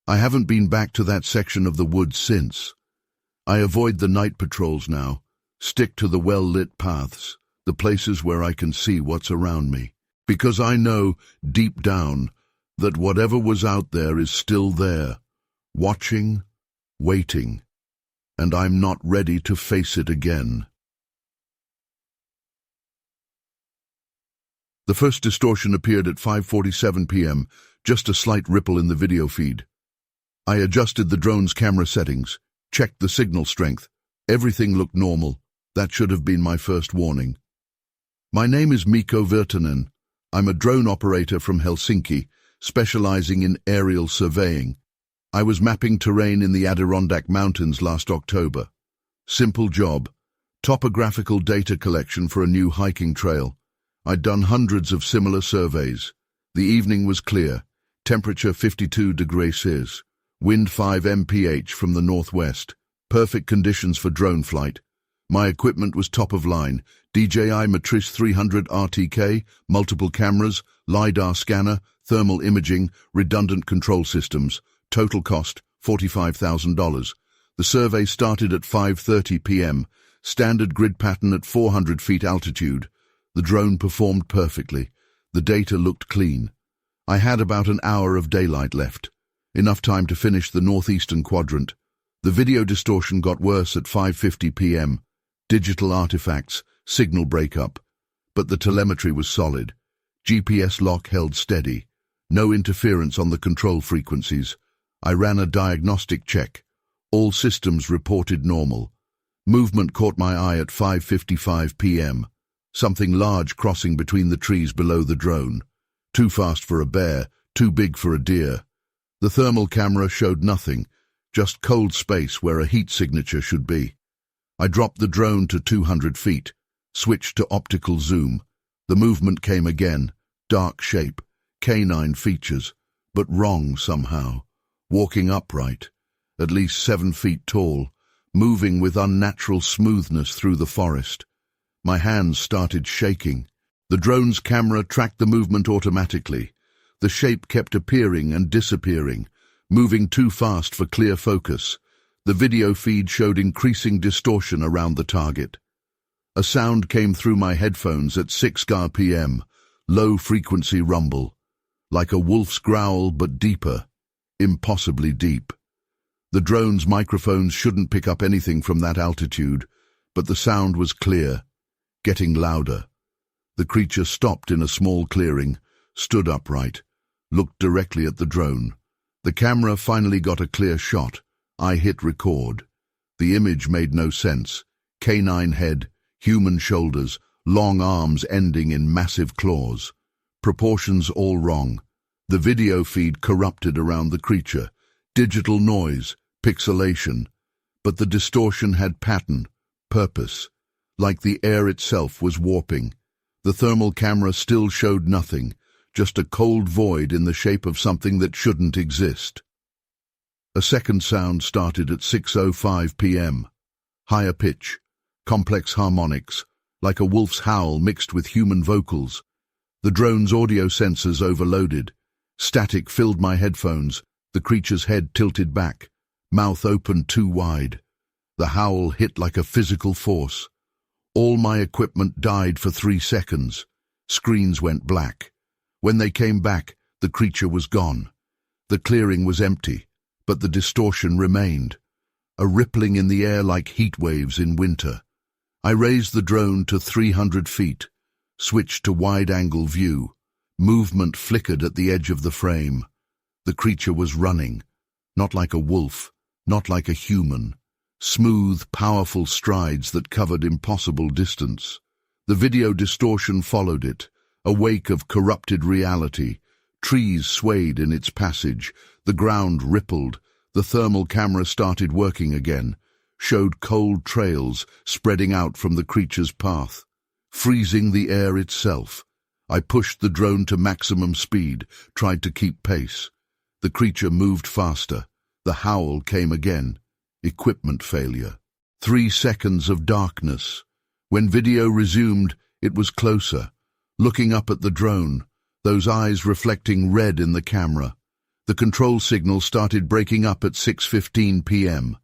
A: I haven't been back to that section of the woods since. I avoid the night patrols now, stick to the well-lit paths, the places where I can see what's around me. Because I know, deep down, that whatever was out there is still there, watching, waiting, and I'm not ready to face it again. The first distortion appeared at 5:47 p.m., just a slight ripple in the video feed. I adjusted the drone's camera settings, checked the signal strength. Everything looked normal. That should have been my first warning. My name is Mikko Virtanen. I'm a drone operator from Helsinki, specializing in aerial surveying. I was mapping terrain in the Adirondack Mountains last October. Simple job. Topographical data collection for a new hiking trail. I'd done hundreds of similar surveys. The evening was clear. Temperature 52 degrees Celsius. Wind 5 mph from the northwest. Perfect conditions for drone flight. My equipment was top of line. DJI Matrice 300 RTK, multiple cameras, LiDAR scanner, thermal imaging, redundant control systems. Total cost, $45,000. The survey started at 5:30 p.m. Standard grid pattern at 400 feet altitude. The drone performed perfectly. The data looked clean. I had about an hour of daylight left. Enough time to finish the northeastern quadrant. The video distortion got worse at 5:50 p.m. Digital artifacts, signal breakup. But the telemetry was solid. GPS lock held steady. No interference on the control frequencies. I ran a diagnostic check. All systems reported normal. Movement caught my eye at 5:55 p.m. Something large crossing between the trees below the drone. Too fast for a bear, too big for a deer. The thermal camera showed nothing, just cold space where a heat signature should be. I dropped the drone to 200 feet, switched to optical zoom. The movement came again, dark shape, canine features, but wrong somehow. Walking upright, at least 7 feet tall, moving with unnatural smoothness through the forest. My hands started shaking. The drone's camera tracked the movement automatically. The shape kept appearing and disappearing, moving too fast for clear focus. The video feed showed increasing distortion around the target. A sound came through my headphones at 6 p.m., low-frequency rumble, like a wolf's growl but deeper, impossibly deep. The drone's microphones shouldn't pick up anything from that altitude, but the sound was clear, getting louder. The creature stopped in a small clearing, stood upright, looked directly at the drone. The camera finally got a clear shot. I hit record. The image made no sense. Canine head, human shoulders, long arms ending in massive claws. Proportions all wrong. The video feed corrupted around the creature. Digital noise, pixelation. But the distortion had pattern, purpose. Like the air itself was warping. The thermal camera still showed nothing, just a cold void in the shape of something that shouldn't exist. A second sound started at 6:05 p.m. Higher pitch, complex harmonics, like a wolf's howl mixed with human vocals. The drone's audio sensors overloaded. Static filled my headphones, the creature's head tilted back, mouth opened too wide. The howl hit like a physical force. All my equipment died for 3 seconds. Screens went black. When they came back, the creature was gone. The clearing was empty, but the distortion remained. A rippling in the air like heat waves in winter. I raised the drone to 300 feet, switched to wide-angle view. Movement flickered at the edge of the frame. The creature was running, not like a wolf, not like a human. Smooth, powerful strides that covered impossible distance. The video distortion followed it, a wake of corrupted reality. Trees swayed in its passage, the ground rippled, the thermal camera started working again, showed cold trails spreading out from the creature's path, freezing the air itself. I pushed the drone to maximum speed, tried to keep pace. The creature moved faster. The howl came again. Equipment failure. 3 seconds of darkness. When video resumed, it was closer. Looking up at the drone, those eyes reflecting red in the camera. The control signal started breaking up at 6:15 p.m.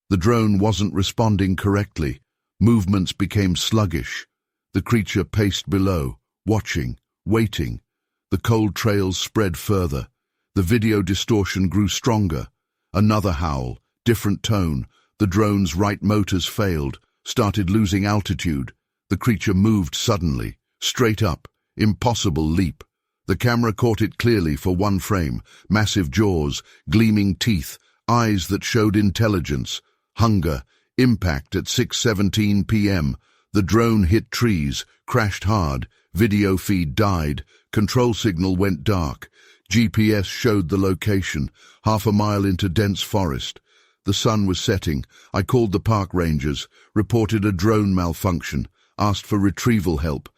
A: The drone wasn't responding correctly. Movements became sluggish. The creature paced below, watching, waiting. The cold trails spread further. The video distortion grew stronger. Another howl, different tone. The drone's right motors failed, started losing altitude. The creature moved suddenly, straight up, impossible leap. The camera caught it clearly for one frame, massive jaws, gleaming teeth, eyes that showed intelligence, hunger, impact at 6:17 p.m. The drone hit trees, crashed hard, video feed died, control signal went dark. GPS showed the location, half a mile into dense forest. The sun was setting. I called the park rangers, reported a drone malfunction, asked for retrieval help.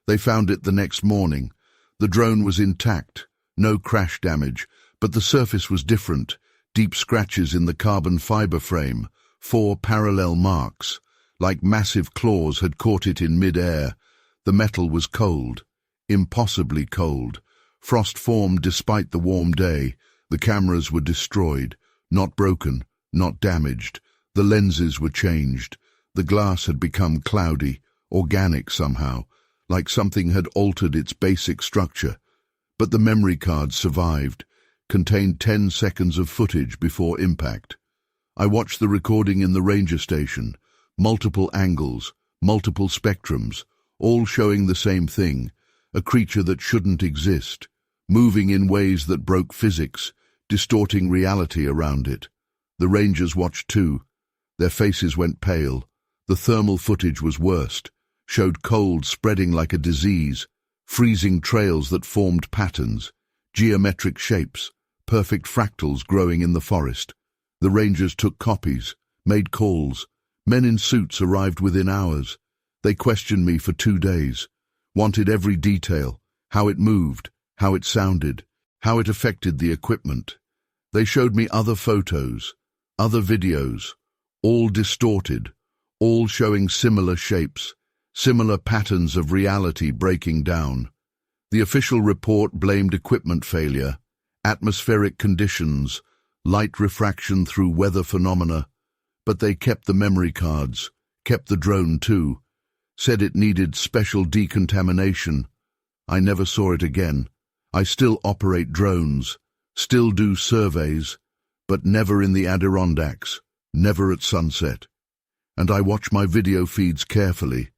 A: They found it the next morning. The drone was intact, no crash damage, but the surface was different. Deep scratches in the carbon fiber frame, 4 parallel marks, like massive claws had caught it in mid-air. The metal was cold, impossibly cold. Frost formed despite the warm day. The cameras were destroyed, not broken, not damaged. The lenses were changed. The glass had become cloudy, organic somehow, like something had altered its basic structure. But the memory card survived, contained 10 seconds of footage before impact. I watched the recording in the ranger station, multiple angles, multiple spectrums, all showing the same thing, a creature that shouldn't exist, moving in ways that broke physics, distorting reality around it. The rangers watched too. Their faces went pale. The thermal footage was worst, showed cold spreading like a disease, freezing trails that formed patterns, geometric shapes, perfect fractals growing in the forest. The rangers took copies, made calls. Men in suits arrived within hours. They questioned me for 2 days, wanted every detail, how it moved, how it sounded, how it affected the equipment. They showed me other photos, other videos, all distorted, all showing similar shapes, similar patterns of reality breaking down. The official report blamed equipment failure, atmospheric conditions, light refraction through weather phenomena, but they kept the memory cards, kept the drone too, said it needed special decontamination. I never saw it again. I still operate drones, still do surveys, but never in the Adirondacks, never at sunset. And I watch my video feeds carefully.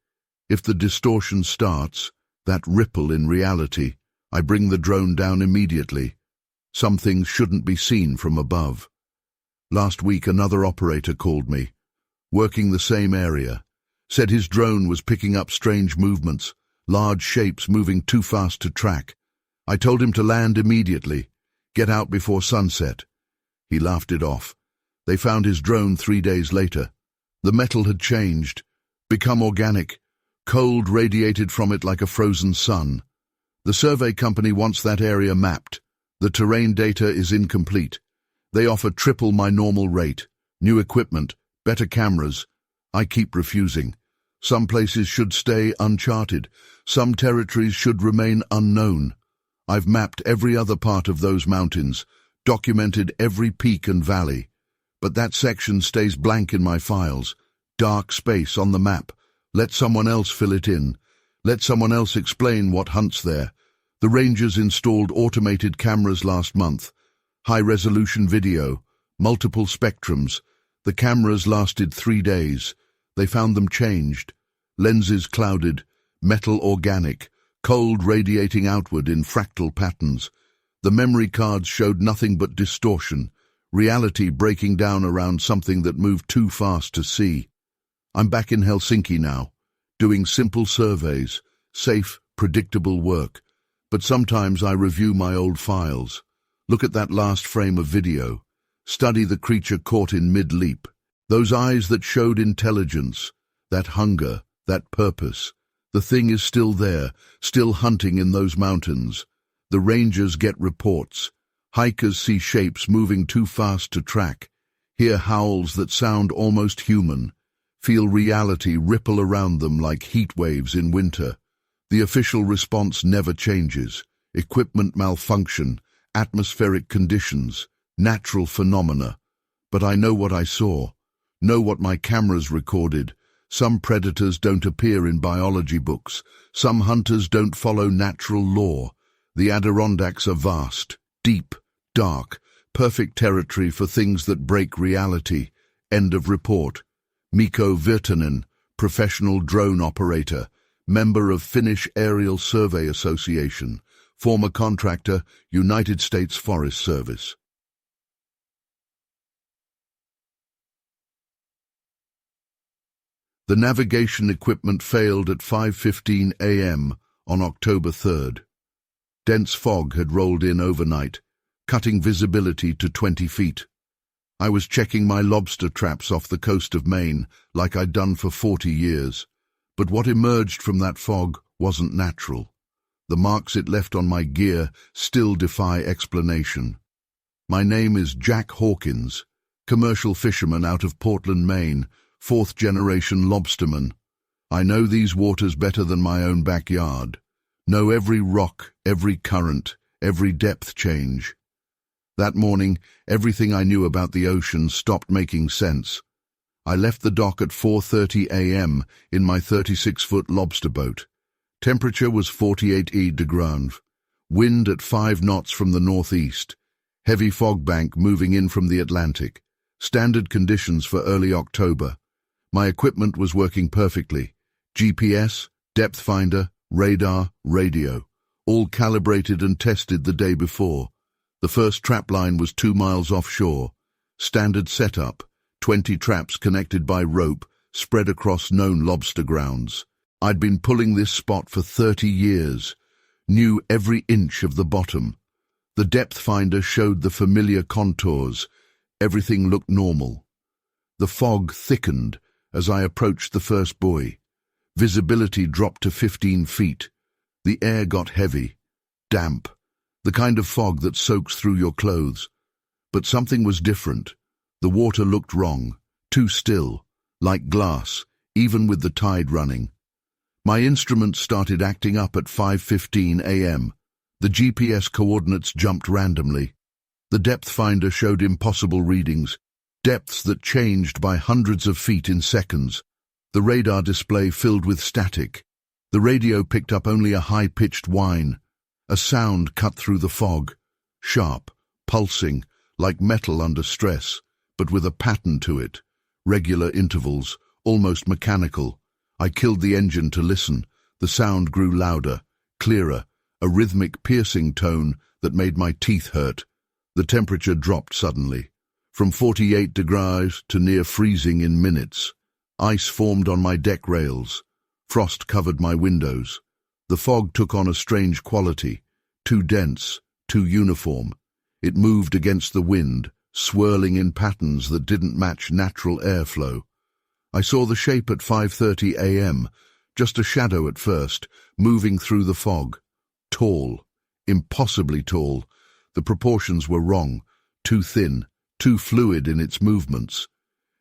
A: If the distortion starts, that ripple in reality, I bring the drone down immediately. Some things shouldn't be seen from above. Last week another operator called me, working the same area, said his drone was picking up strange movements, large shapes moving too fast to track. I told him to land immediately, get out before sunset. He laughed it off. They found his drone 3 days later. The metal had changed, become organic. Cold radiated from it like a frozen sun. The survey company wants that area mapped. The terrain data is incomplete. They offer triple my normal rate. New equipment, better cameras. I keep refusing. Some places should stay uncharted. Some territories should remain unknown. I've mapped every other part of those mountains, documented every peak and valley. But that section stays blank in my files. Dark space on the map. Let someone else fill it in. Let someone else explain what hunts there. The rangers installed automated cameras last month. High-resolution video, multiple spectrums. The cameras lasted 3 days. They found them changed. Lenses clouded, metal organic, cold radiating outward in fractal patterns. The memory cards showed nothing but distortion, reality breaking down around something that moved too fast to see. I'm back in Helsinki now, doing simple surveys, safe, predictable work. But sometimes I review my old files, look at that last frame of video, study the creature caught in mid-leap, those eyes that showed intelligence, that hunger, that purpose. The thing is still there, still hunting in those mountains. The rangers get reports. Hikers see shapes moving too fast to track, hear howls that sound almost human, feel reality ripple around them like heat waves in winter. The official response never changes. Equipment malfunction, atmospheric conditions, natural phenomena. But I know what I saw, know what my cameras recorded. Some predators don't appear in biology books. Some hunters don't follow natural law. The Adirondacks are vast, deep, dark, perfect territory for things that break reality. End of report. Mikko Virtanen, professional drone operator, member of Finnish Aerial Survey Association, former contractor, United States Forest Service. The navigation equipment failed at 5:15 a.m. on October 3rd. Dense fog had rolled in overnight, cutting visibility to 20 feet. I was checking my lobster traps off the coast of Maine, like I'd done for 40 years. But what emerged from that fog wasn't natural. The marks it left on my gear still defy explanation. My name is Jack Hawkins, commercial fisherman out of Portland, Maine, fourth-generation Lobsterman. I know these waters better than my own backyard. Know every rock, every current, every depth change. That morning, everything I knew about the ocean stopped making sense. I left the dock at 4:30 a.m. in my 36-foot lobster boat. Temperature was 48 degrees. Wind at 5 knots from the northeast. Heavy fog bank moving in from the Atlantic. Standard conditions for early October. My equipment was working perfectly. GPS, depth finder, radar, radio. All calibrated and tested the day before. The first trap line was 2 miles offshore. Standard setup, 20 traps connected by rope, spread across known lobster grounds. I'd been pulling this spot for 30 years, knew every inch of the bottom. The depth finder showed the familiar contours. Everything looked normal. The fog thickened as I approached the first buoy. Visibility dropped to 15 feet. The air got heavy, damp, the kind of fog that soaks through your clothes. But something was different. The water looked wrong, too still, like glass, even with the tide running. My instruments started acting up at 5:15 a.m. The GPS coordinates jumped randomly. The depth finder showed impossible readings, depths that changed by hundreds of feet in seconds. The radar display filled with static. The radio picked up only a high-pitched whine. A sound cut through the fog, sharp, pulsing, like metal under stress, but with a pattern to it. Regular intervals, almost mechanical. I killed the engine to listen. The sound grew louder, clearer, a rhythmic, piercing tone that made my teeth hurt. The temperature dropped suddenly, from 48 degrees to near freezing in minutes. Ice formed on my deck rails. Frost covered my windows. The fog took on a strange quality, too dense, too uniform. It moved against the wind, swirling in patterns that didn't match natural airflow. I saw the shape at 5:30 a.m., just a shadow at first, moving through the fog. Tall, impossibly tall. The proportions were wrong, too thin, too fluid in its movements.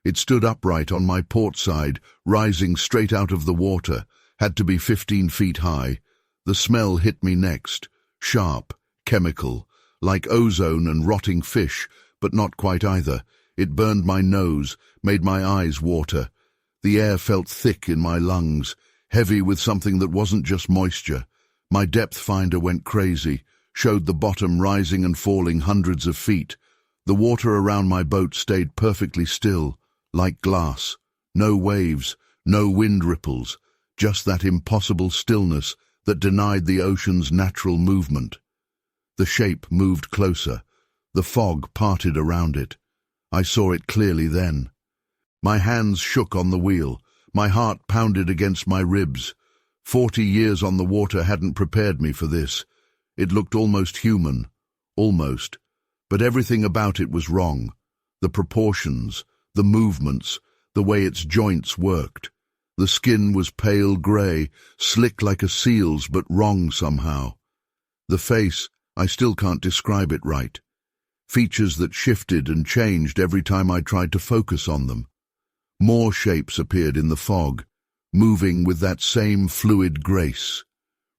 A: It stood upright on my port side, rising straight out of the water, had to be 15 feet high. The smell hit me next, sharp, chemical, like ozone and rotting fish, but not quite either. It burned my nose, made my eyes water. The air felt thick in my lungs, heavy with something that wasn't just moisture. My depth finder went crazy, showed the bottom rising and falling hundreds of feet. The water around my boat stayed perfectly still, like glass. No waves, no wind ripples, just that impossible stillness that denied the ocean's natural movement. The shape moved closer. The fog parted around it. I saw it clearly then. My hands shook on the wheel. My heart pounded against my ribs. 40 years on the water hadn't prepared me for this. It looked almost human. Almost. But everything about it was wrong. The proportions, the movements, the way its joints worked. The skin was pale grey, slick like a seal's but wrong somehow. The face, I still can't describe it right. Features that shifted and changed every time I tried to focus on them. More shapes appeared in the fog, moving with that same fluid grace.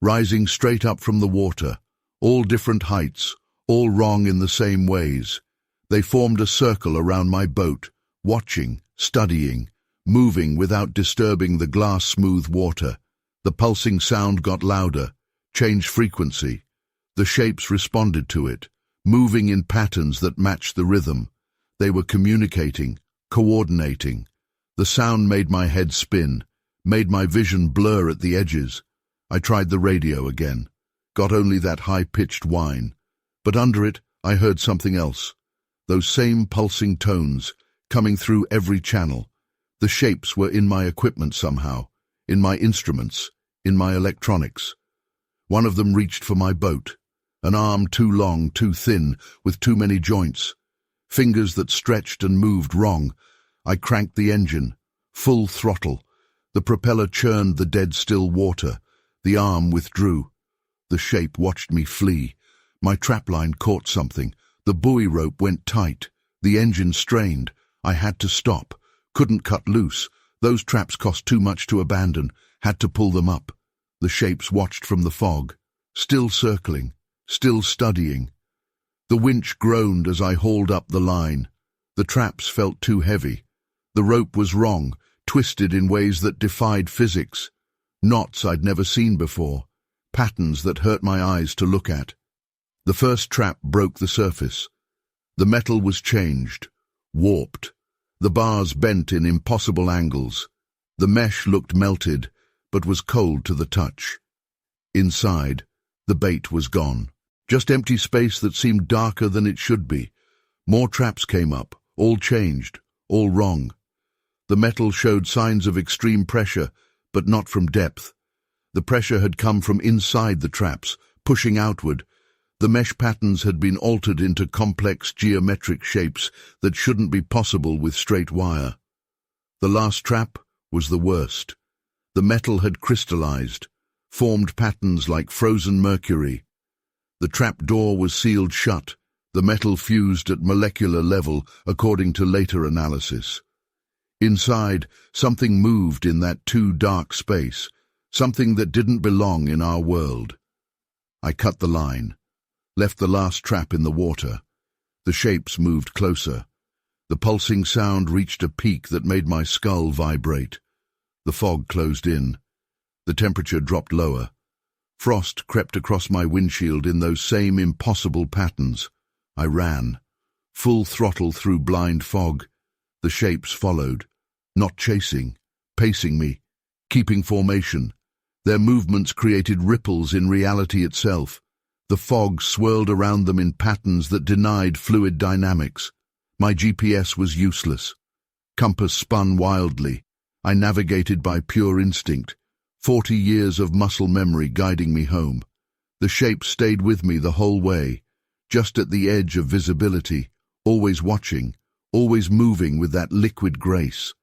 A: Rising straight up from the water, all different heights, all wrong in the same ways. They formed a circle around my boat, watching, studying, moving without disturbing the glass-smooth water. The pulsing sound got louder, changed frequency. The shapes responded to it, moving in patterns that matched the rhythm. They were communicating, coordinating. The sound made my head spin, made my vision blur at the edges. I tried the radio again, got only that high-pitched whine. But under it, I heard something else. Those same pulsing tones, coming through every channel. The shapes were in my equipment somehow, in my instruments, in my electronics. One of them reached for my boat. An arm too long, too thin, with too many joints. Fingers that stretched and moved wrong. I cranked the engine, full throttle. The propeller churned the dead-still water. The arm withdrew. The shape watched me flee. My trapline caught something. The buoy rope went tight. The engine strained. I had to stop. Couldn't cut loose. Those traps cost too much to abandon. Had to pull them up. The shapes watched from the fog, still circling, still studying. The winch groaned as I hauled up the line. The traps felt too heavy. The rope was wrong, twisted in ways that defied physics. Knots I'd never seen before, patterns that hurt my eyes to look at. The first trap broke the surface. The metal was changed, warped. The bars bent in impossible angles. The mesh looked melted, but was cold to the touch. Inside, the bait was gone. Just empty space that seemed darker than it should be. More traps came up, all changed, all wrong. The metal showed signs of extreme pressure, but not from depth. The pressure had come from inside the traps, pushing outward. The mesh patterns had been altered into complex geometric shapes that shouldn't be possible with straight wire. The last trap was the worst. The metal had crystallized, formed patterns like frozen mercury. The trap door was sealed shut, the metal fused at molecular level according to later analysis. Inside, something moved in that too dark space, something that didn't belong in our world. I cut the line, left the last trap in the water. The shapes moved closer. The pulsing sound reached a peak that made my skull vibrate. The fog closed in. The temperature dropped lower. Frost crept across my windshield in those same impossible patterns. I ran, full throttle through blind fog. The shapes followed, not chasing, pacing me, keeping formation. Their movements created ripples in reality itself. The fog swirled around them in patterns that denied fluid dynamics. My GPS was useless. Compass spun wildly. I navigated by pure instinct, 40 years of muscle memory guiding me home. The shape stayed with me the whole way, just at the edge of visibility, always watching, always moving with that liquid grace.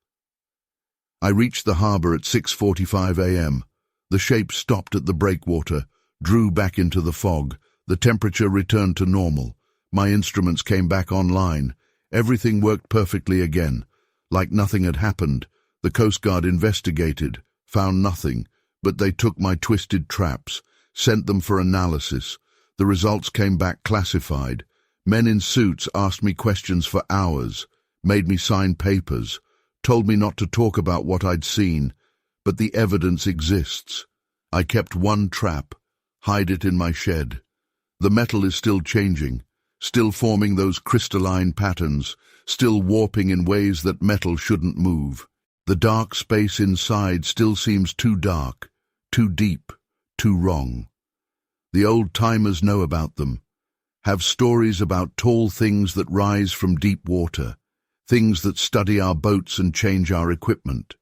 A: I reached the harbor at 6:45 a.m. The shape stopped at the breakwater, drew back into the fog. The temperature returned to normal. My instruments came back online. Everything worked perfectly again, like nothing had happened. The Coast Guard investigated, found nothing, but they took my twisted traps, sent them for analysis. The results came back classified. Men in suits asked me questions for hours, made me sign papers, told me not to talk about what I'd seen, but the evidence exists. I kept one trap, hide it in my shed. The metal is still changing, still forming those crystalline patterns, still warping in ways that metal shouldn't move. The dark space inside still seems too dark, too deep, too wrong. The old-timers know about them, have stories about tall things that rise from deep water, things that study our boats and change our equipment,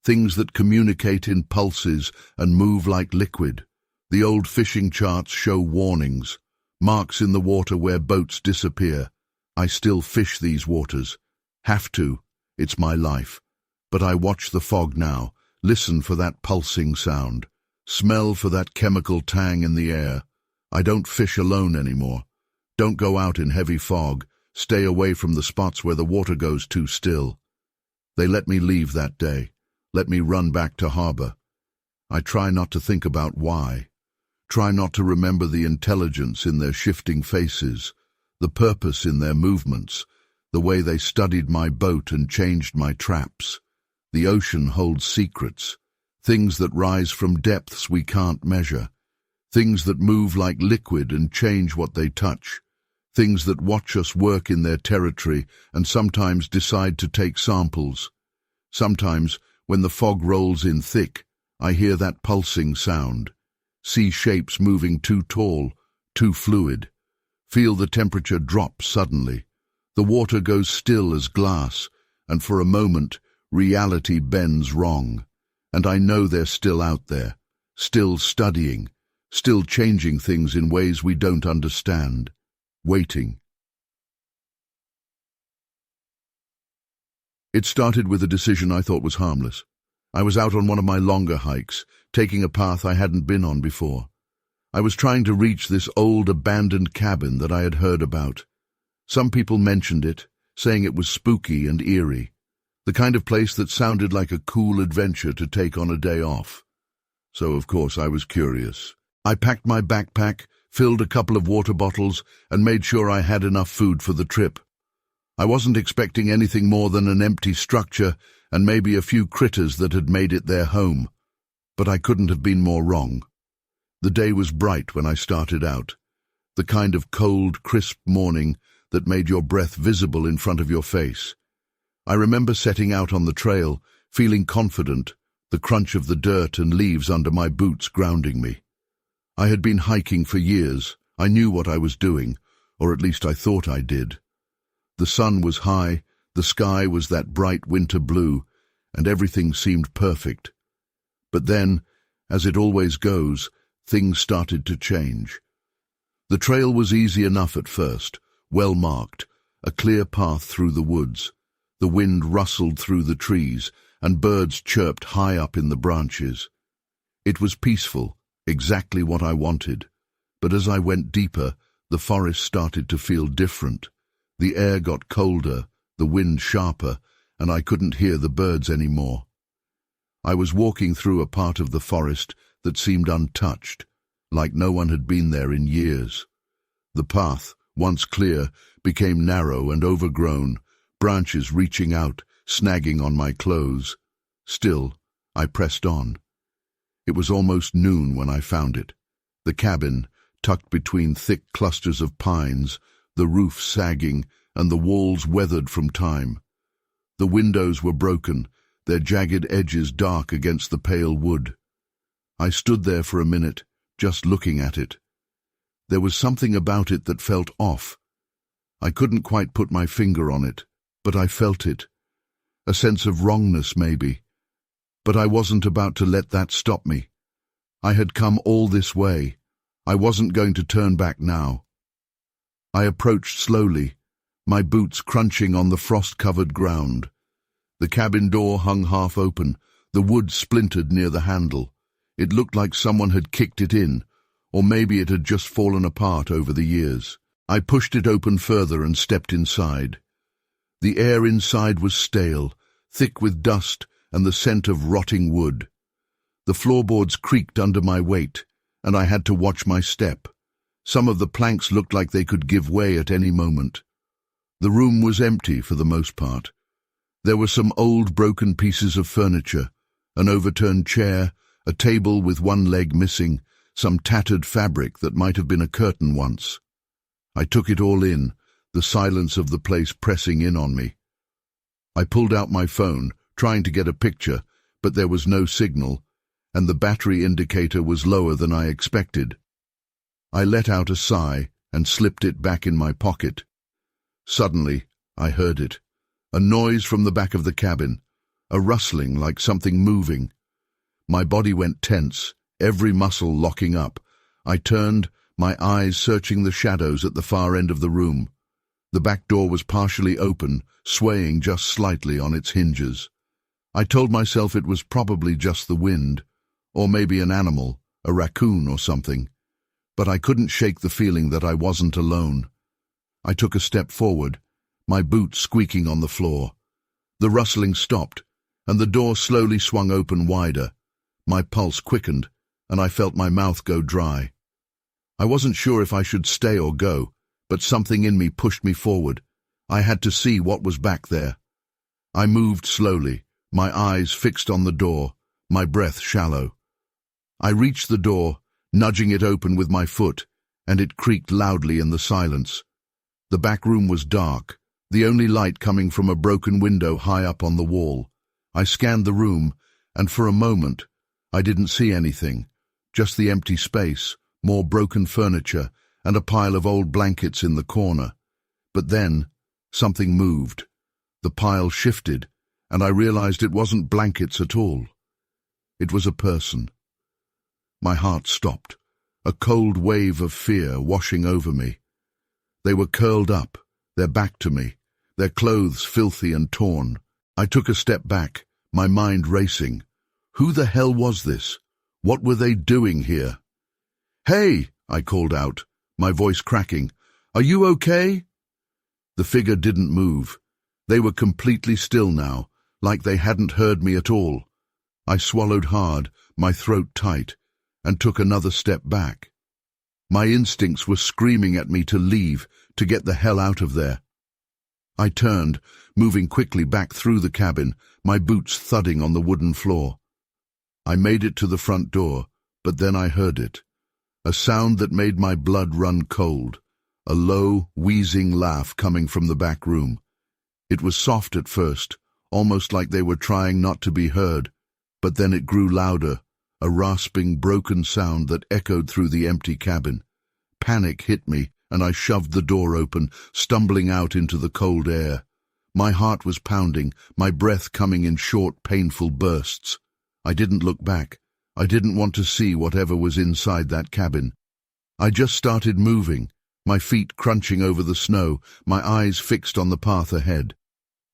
A: things that communicate in pulses and move like liquid. The old fishing charts show warnings, marks in the water where boats disappear. I still fish these waters. Have to. It's my life. But I watch the fog now, Listen for that pulsing sound. Smell for that chemical tang in the air. I don't fish alone anymore. Don't go out in heavy fog. Stay away from the spots where the water goes too still. They let me leave that day. Let me run back to harbor. I try not to think about why. Try not to remember the intelligence in their shifting faces, the purpose in their movements, the way they studied my boat and changed my traps. The ocean holds secrets, things that rise from depths we can't measure, things that move like liquid and change what they touch, things that watch us work in their territory and sometimes decide to take samples. Sometimes, when the fog rolls in thick, I hear that pulsing sound. See shapes moving too tall, too fluid. Feel the temperature drop suddenly. The water goes still as glass, and for a moment, reality bends wrong. And I know they're still out there, still studying, still changing things in ways we don't understand. Waiting. It started with a decision I thought was harmless. I was out on one of my longer hikes, taking a path I hadn't been on before. I was trying to reach this old abandoned cabin that I had heard about. Some people mentioned it, saying it was spooky and eerie, the kind of place that sounded like a cool adventure to take on a day off. So, of course, I was curious. I packed my backpack, filled a couple of water bottles, and made sure I had enough food for the trip. I wasn't expecting anything more than an empty structure and maybe a few critters that had made it their home. But I couldn't have been more wrong. The day was bright when I started out, the kind of cold, crisp morning that made your breath visible in front of your face. I remember setting out on the trail, feeling confident, the crunch of the dirt and leaves under my boots grounding me. I had been hiking for years. I knew what I was doing, or at least I thought I did. The sun was high, the sky was that bright winter blue, and everything seemed perfect. But then, as it always goes, things started to change. The trail was easy enough at first, well marked, a clear path through the woods. The wind rustled through the trees, and birds chirped high up in the branches. It was peaceful, exactly what I wanted. But as I went deeper, the forest started to feel different. The air got colder, the wind sharper, and I couldn't hear the birds anymore. I was walking through a part of the forest that seemed untouched, like no one had been there in years. The path, once clear, became narrow and overgrown, branches reaching out, snagging on my clothes. Still, I pressed on. It was almost noon when I found it. The cabin, tucked between thick clusters of pines, the roof sagging, and the walls weathered from time. The windows were broken, their jagged edges dark against the pale wood. I stood there for a minute, just looking at it. There was something about it that felt off. I couldn't quite put my finger on it, but I felt it. A sense of wrongness, maybe. But I wasn't about to let that stop me. I had come all this way. I wasn't going to turn back now. I approached slowly, my boots crunching on the frost-covered ground. The cabin door hung half open, the wood splintered near the handle. It looked like someone had kicked it in, or maybe it had just fallen apart over the years. I pushed it open further and stepped inside. The air inside was stale, thick with dust and the scent of rotting wood. The floorboards creaked under my weight, and I had to watch my step. Some of the planks looked like they could give way at any moment. The room was empty for the most part. There were some old broken pieces of furniture, an overturned chair, a table with one leg missing, some tattered fabric that might have been a curtain once. I took it all in, the silence of the place pressing in on me. I pulled out my phone, trying to get a picture, but there was no signal, and the battery indicator was lower than I expected. I let out a sigh and slipped it back in my pocket. Suddenly, I heard it. A noise from the back of the cabin, a rustling like something moving. My body went tense, every muscle locking up. I turned, my eyes searching the shadows at the far end of the room. The back door was partially open, swaying just slightly on its hinges. I told myself it was probably just the wind, or maybe an animal, a raccoon or something, but I couldn't shake the feeling that I wasn't alone. I took a step forward, my boots squeaking on the floor. The rustling stopped, and the door slowly swung open wider. My pulse quickened, and I felt my mouth go dry. I wasn't sure if I should stay or go, but something in me pushed me forward. I had to see what was back there. I moved slowly, my eyes fixed on the door, my breath shallow. I reached the door, nudging it open with my foot, and it creaked loudly in the silence. The back room was dark, the only light coming from a broken window high up on the wall. I scanned the room, and for a moment, I didn't see anything, just the empty space, more broken furniture, and a pile of old blankets in the corner. But then, something moved. The pile shifted, and I realized it wasn't blankets at all. It was a person. My heart stopped, a cold wave of fear washing over me. They were curled up, their back to me, their clothes filthy and torn. I took a step back, my mind racing. Who the hell was this? What were they doing here? "Hey!" I called out, my voice cracking. "Are you okay?" The figure didn't move. They were completely still now, like they hadn't heard me at all. I swallowed hard, my throat tight, and took another step back. My instincts were screaming at me to leave, to get the hell out of there. I turned, moving quickly back through the cabin, my boots thudding on the wooden floor. I made it to the front door, but then I heard it. A sound that made my blood run cold, a low, wheezing laugh coming from the back room. It was soft at first, almost like they were trying not to be heard, but then it grew louder, a rasping, broken sound that echoed through the empty cabin. Panic hit me, and I shoved the door open, stumbling out into the cold air. My heart was pounding, my breath coming in short, painful bursts. I didn't look back. I didn't want to see whatever was inside that cabin. I just started moving, my feet crunching over the snow, my eyes fixed on the path ahead.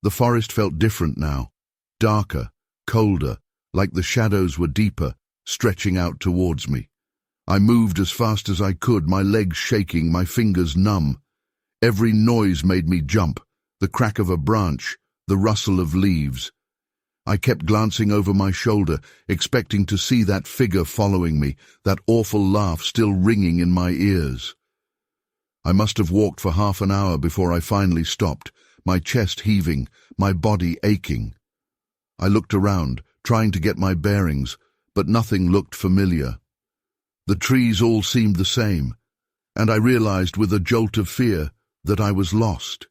A: The forest felt different now, darker, colder, like the shadows were deeper, stretching out towards me. I moved as fast as I could, my legs shaking, my fingers numb. Every noise made me jump, the crack of a branch, the rustle of leaves. I kept glancing over my shoulder, expecting to see that figure following me, that awful laugh still ringing in my ears. I must have walked for half an hour before I finally stopped, my chest heaving, my body aching. I looked around, trying to get my bearings, but nothing looked familiar. The trees all seemed the same, and I realized with a jolt of fear that I was lost.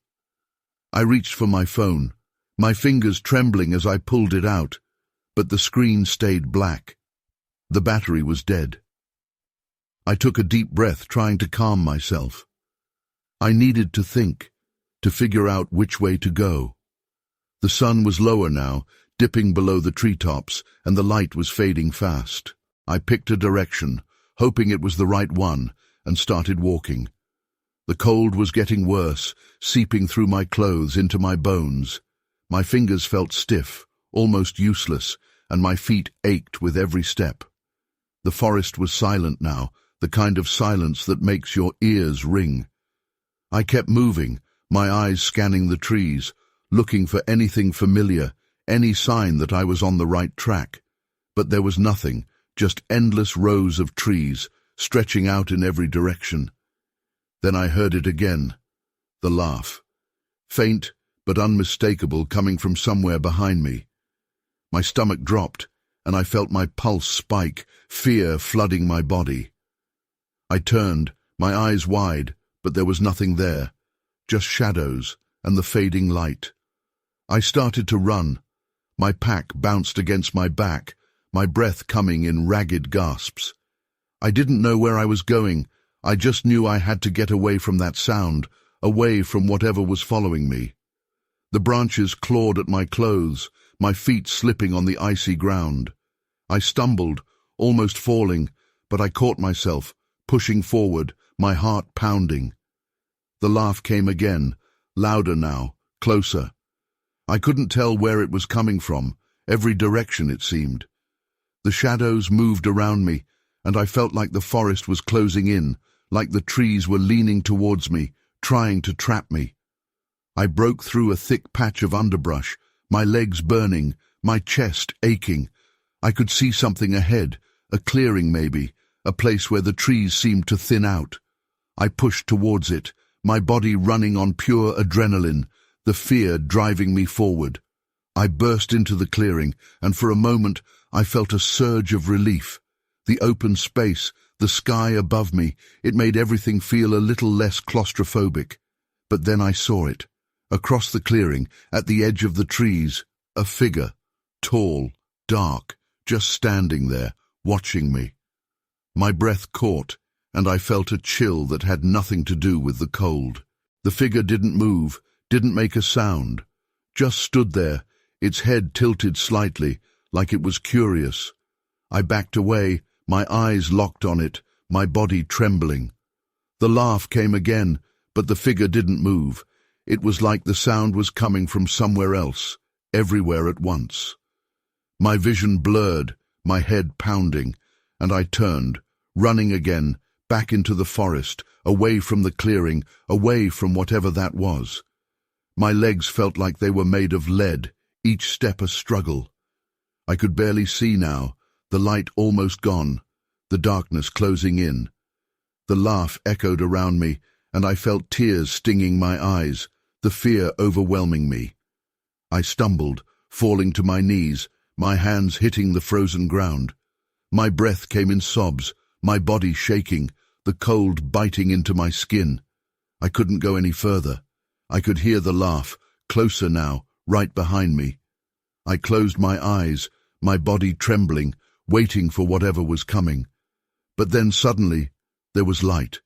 A: I reached for my phone, my fingers trembling as I pulled it out, but the screen stayed black. The battery was dead. I took a deep breath, trying to calm myself. I needed to think, to figure out which way to go. The sun was lower now, dipping below the treetops, and the light was fading fast. I picked a direction, hoping it was the right one, and started walking. The cold was getting worse, seeping through my clothes into my bones. My fingers felt stiff, almost useless, and my feet ached with every step. The forest was silent now, the kind of silence that makes your ears ring. I kept moving, my eyes scanning the trees, looking for anything familiar, any sign that I was on the right track. But there was nothing, just endless rows of trees, stretching out in every direction. Then I heard it again, the laugh. Faint, but unmistakable, coming from somewhere behind me. My stomach dropped, and I felt my pulse spike, fear flooding my body. I turned, my eyes wide, but there was nothing there, just shadows and the fading light. I started to run. My pack bounced against my back, my breath coming in ragged gasps. I didn't know where I was going. I just knew I had to get away from that sound, away from whatever was following me. The branches clawed at my clothes, my feet slipping on the icy ground. I stumbled, almost falling, but I caught myself, pushing forward, my heart pounding. The laugh came again, louder now, closer. I couldn't tell where it was coming from. every direction it seemed. The shadows moved around me, and I felt like the forest was closing in, like the trees were leaning towards me, trying to trap me. I broke through a thick patch of underbrush, my legs burning, my chest aching. I could see something ahead, a clearing maybe, a place where the trees seemed to thin out. I pushed towards it, my body running on pure adrenaline, the fear driving me forward. I burst into the clearing, and for a moment I felt a surge of relief. The open space, the sky above me, it made everything feel a little less claustrophobic. But then I saw it. Across the clearing, at the edge of the trees, a figure, tall, dark, just standing there, watching me. My breath caught, and I felt a chill that had nothing to do with the cold. The figure didn't move, didn't make a sound, just stood there, its head tilted slightly, like it was curious. I backed away, my eyes locked on it, my body trembling. The laugh came again, but the figure didn't move. It was like the sound was coming from somewhere else, everywhere at once. My vision blurred, my head pounding, and I turned, running again, back into the forest, away from the clearing, away from whatever that was. My legs felt like they were made of lead, each step a struggle. I could barely see now, the light almost gone, the darkness closing in. The laugh echoed around me, and I felt tears stinging my eyes, the fear overwhelming me. I stumbled, falling to my knees, my hands hitting the frozen ground. My breath came in sobs, my body shaking, the cold biting into my skin. I couldn't go any further. I could hear the laugh, closer now, right behind me. I closed my eyes, my body trembling, waiting for whatever was coming. But then suddenly, there was light.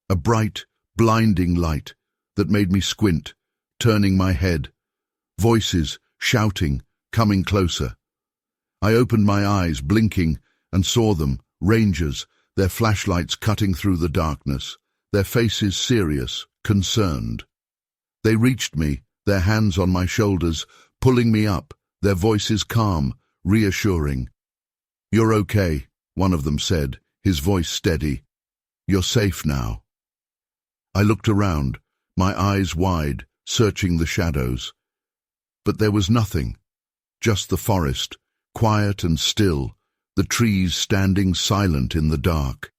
A: A bright, blinding light that made me squint, turning my head. Voices, shouting, coming closer. I opened my eyes, blinking, and saw them, rangers, their flashlights cutting through the darkness, their faces serious, concerned. They reached me, their hands on my shoulders, pulling me up, their voices calm, reassuring. "You're okay," one of them said, his voice steady. "You're safe now." I looked around, my eyes wide, searching the shadows. But there was nothing, just the forest, quiet and still, the trees standing silent in the dark.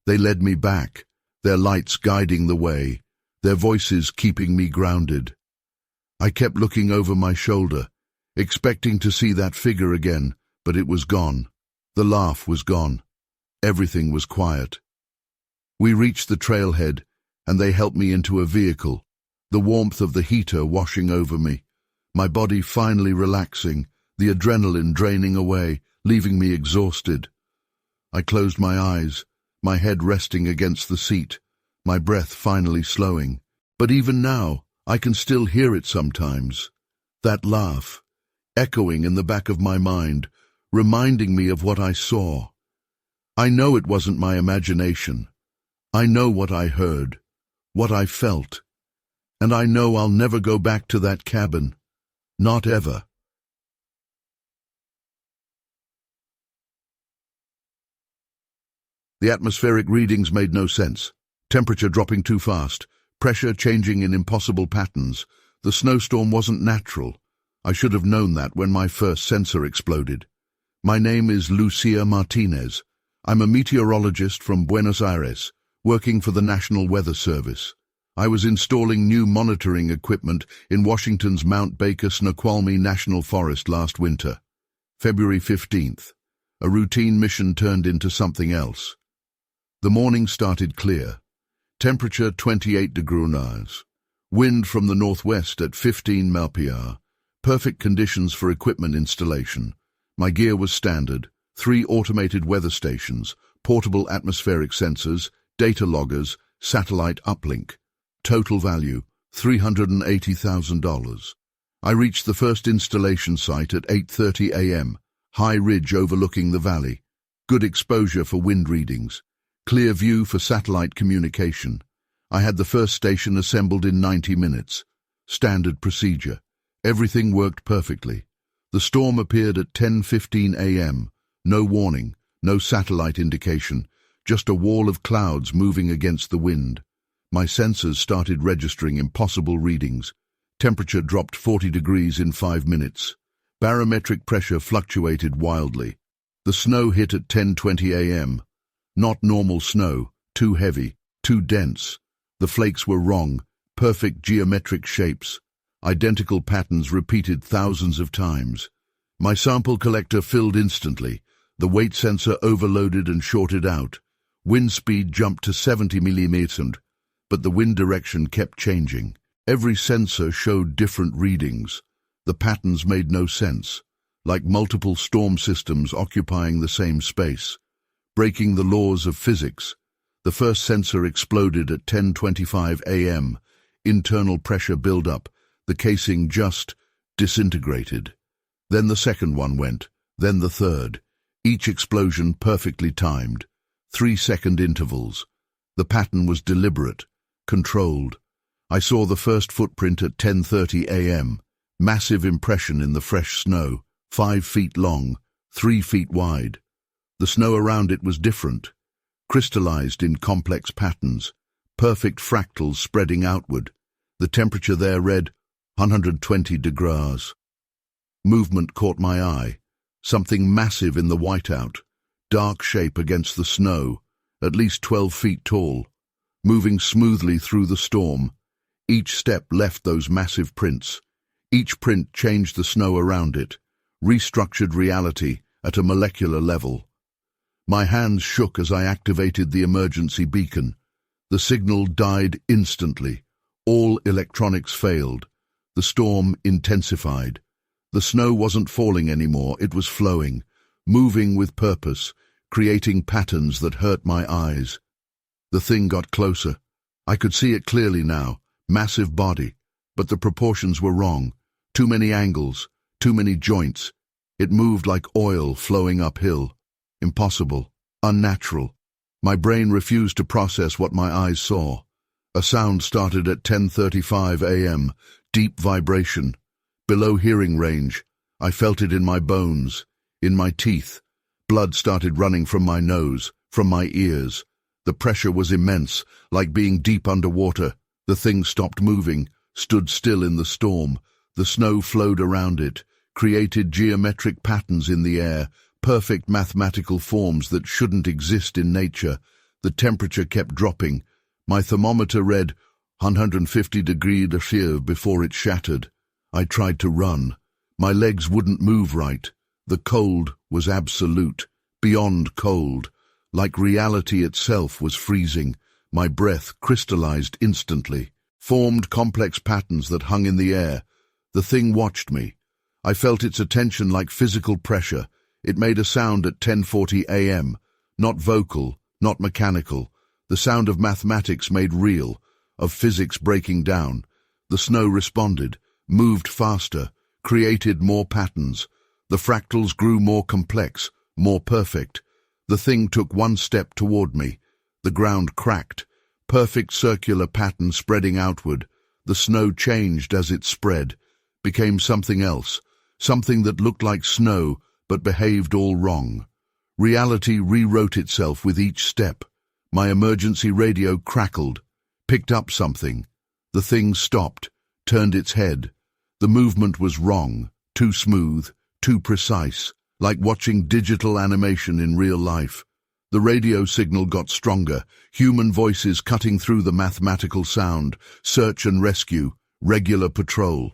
A: They led me back, their lights guiding the way, their voices keeping me grounded. I kept looking over my shoulder, expecting to see that figure again, but it was gone. The laugh was gone. Everything was quiet. We reached the trailhead, and they helped me into a vehicle, the warmth of the heater washing over me, my body finally relaxing, the adrenaline draining away, leaving me exhausted. I closed my eyes, my head resting against the seat, my breath finally slowing. But even now, I can still hear it sometimes. That laugh, echoing in the back of my mind, reminding me of what I saw. I know it wasn't my imagination. I know what I heard, what I felt. And I know I'll never go back to that cabin. Not ever. The atmospheric readings made no sense. Temperature dropping too fast, pressure changing in impossible patterns. The snowstorm wasn't natural. I should have known that when my first sensor exploded. My name is Lucia Martinez. I'm a meteorologist from Buenos Aires, working for the National Weather Service. I was installing new monitoring equipment in Washington's Mount Baker Snoqualmie National Forest last winter. February 15th. A routine mission turned into something else. The morning started clear. Temperature 28 degrees. Wind from the northwest at 15 miles per hour. Perfect conditions for equipment installation. My gear was standard. 3 automated weather stations, portable atmospheric sensors, data loggers, satellite uplink. Total value, $380,000. I reached the first installation site at 8:30 a.m., high ridge overlooking the valley. Good exposure for wind readings. Clear view for satellite communication. I had the first station assembled in 90 minutes. Standard procedure. Everything worked perfectly. The storm appeared at 10:15 a.m. No warning, no satellite indication, just a wall of clouds moving against the wind. My sensors started registering impossible readings. Temperature dropped 40 degrees in 5 minutes. Barometric pressure fluctuated wildly. The snow hit at 10:20 a.m. Not normal snow, too heavy, too dense. The flakes were wrong, perfect geometric shapes. Identical patterns repeated thousands of times. My sample collector filled instantly. The weight sensor overloaded and shorted out. Wind speed jumped to 70 millimeters, but the wind direction kept changing. Every sensor showed different readings. The patterns made no sense, like multiple storm systems occupying the same space. Breaking the laws of physics. The first sensor exploded at 10:25 a.m. Internal pressure buildup. The casing just disintegrated. Then the second one went, then the third. Each explosion perfectly timed. 3-second intervals. The pattern was deliberate, controlled. I saw the first footprint at 10:30 a.m. Massive impression in the fresh snow, 5 feet long, 3 feet wide. The snow around it was different, crystallized in complex patterns, perfect fractals spreading outward. The temperature there read 120 degrees. Movement caught my eye. Something massive in the whiteout, dark shape against the snow, at least 12 feet tall, moving smoothly through the storm. Each step left those massive prints. Each print changed the snow around it, restructured reality at a molecular level. My hands shook as I activated the emergency beacon. The signal died instantly. All electronics failed. The storm intensified. The snow wasn't falling anymore, it was flowing, moving with purpose, creating patterns that hurt my eyes. The thing got closer. I could see it clearly now, massive body, but the proportions were wrong. Too many angles, too many joints. It moved like oil flowing uphill. Impossible, unnatural. My brain refused to process what my eyes saw. A sound started at 10:35 a.m., deep vibration. Below hearing range, I felt it in my bones, in my teeth. Blood started running from my nose, from my ears. The pressure was immense, like being deep underwater. The thing stopped moving, stood still in the storm. The snow flowed around it, created geometric patterns in the air, perfect mathematical forms that shouldn't exist in nature. The temperature kept dropping. My thermometer read 150 degrees Celsius before it shattered. I tried to run. My legs wouldn't move right. The cold was absolute, beyond cold. Like reality itself was freezing. My breath crystallized instantly, formed complex patterns that hung in the air. The thing watched me. I felt its attention like physical pressure. It made a sound at 10:40 a.m., not vocal, not mechanical. The sound of mathematics made real, of physics breaking down. The snow responded, moved faster, created more patterns. The fractals grew more complex, more perfect. The thing took one step toward me. The ground cracked, perfect circular pattern spreading outward. The snow changed as it spread, became something else, something that looked like snow but behaved all wrong. Reality rewrote itself with each step. My emergency radio crackled, picked up something. The thing stopped, turned its head. The movement was wrong, too smooth, too precise, like watching digital animation in real life. The radio signal got stronger, human voices cutting through the mathematical sound, search and rescue, regular patrol.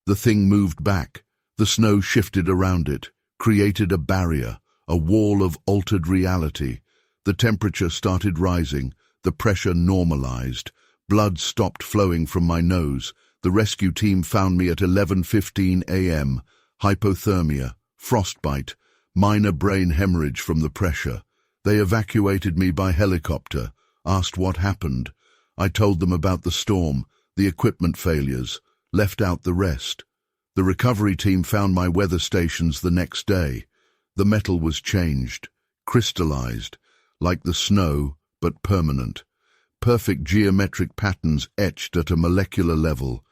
A: The thing moved back. The snow shifted around it, created a barrier, a wall of altered reality. The temperature started rising, the pressure normalized. Blood stopped flowing from my nose. The rescue team found me at 11:15 a.m. Hypothermia, frostbite, minor brain hemorrhage from the pressure. They evacuated me by helicopter, asked what happened. I told them about the storm, the equipment failures, left out the rest. The recovery team found my weather stations the next day. The metal was changed, crystallized, like the snow, but permanent. Perfect geometric patterns etched at a molecular level.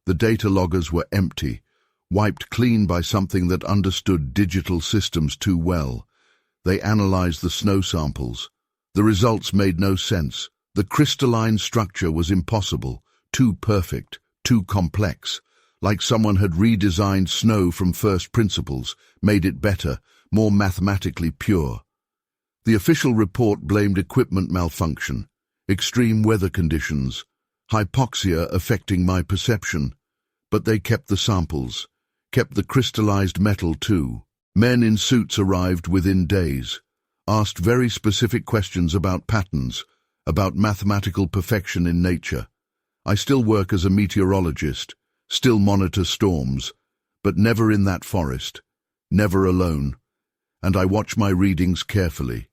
A: The data loggers were empty. wiped clean by something that understood digital systems too well. They analyzed the snow samples. The results made no sense. The crystalline structure was impossible, too perfect, too complex, like someone had redesigned snow from first principles, made it better, more mathematically pure. The official report blamed equipment malfunction, extreme weather conditions, hypoxia affecting my perception, but they kept the samples, kept the crystallized metal too. Men in suits arrived within days, asked very specific questions about patterns, about mathematical perfection in nature. I still work as a meteorologist, still monitor storms, but never in that forest, never alone, and I watch my readings carefully.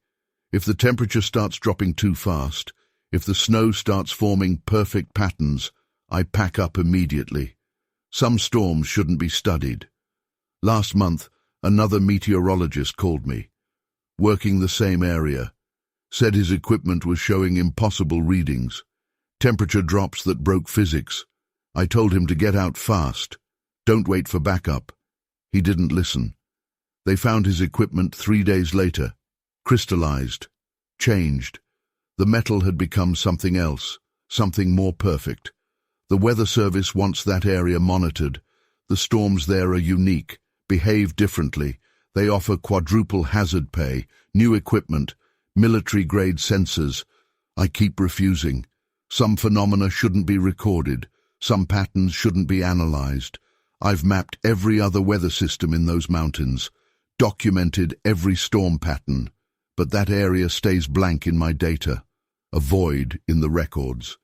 A: If the temperature starts dropping too fast, if the snow starts forming perfect patterns, I pack up immediately. Some storms shouldn't be studied. Last month, another meteorologist called me, working the same area, said his equipment was showing impossible readings, temperature drops that broke physics. I told him to get out fast, don't wait for backup. He didn't listen. They found his equipment 3 days later, crystallized, changed. The metal had become something else, something more perfect. The Weather Service wants that area monitored. The storms there are unique, behave differently. They offer quadruple hazard pay, new equipment, military-grade sensors. I keep refusing. Some phenomena shouldn't be recorded. Some patterns shouldn't be analyzed. I've mapped every other weather system in those mountains, documented every storm pattern, but that area stays blank in my data, a void in the records.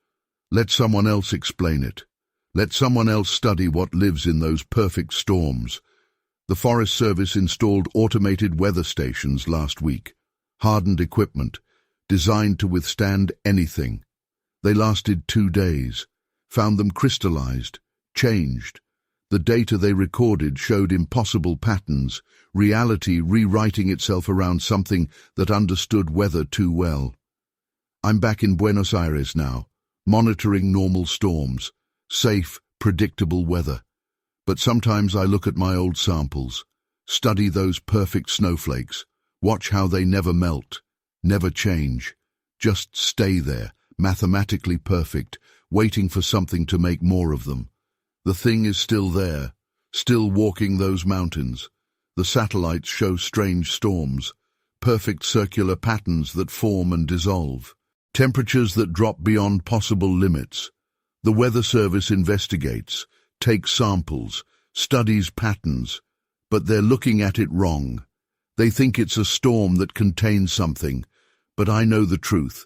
A: Let someone else explain it. Let someone else study what lives in those perfect storms. The Forest Service installed automated weather stations last week, hardened equipment, designed to withstand anything. They lasted 2 days, found them crystallized, changed. The data they recorded showed impossible patterns, reality rewriting itself around something that understood weather too well. I'm back in Buenos Aires now, monitoring normal storms, safe, predictable weather. But sometimes I look at my old samples, study those perfect snowflakes, watch how they never melt, never change, just stay there, mathematically perfect, waiting for something to make more of them. The thing is still there, still walking those mountains. The satellites show strange storms, perfect circular patterns that form and dissolve, temperatures that drop beyond possible limits. The Weather Service investigates, takes samples, studies patterns, but they're looking at it wrong. They think it's a storm that contains something, but I know the truth.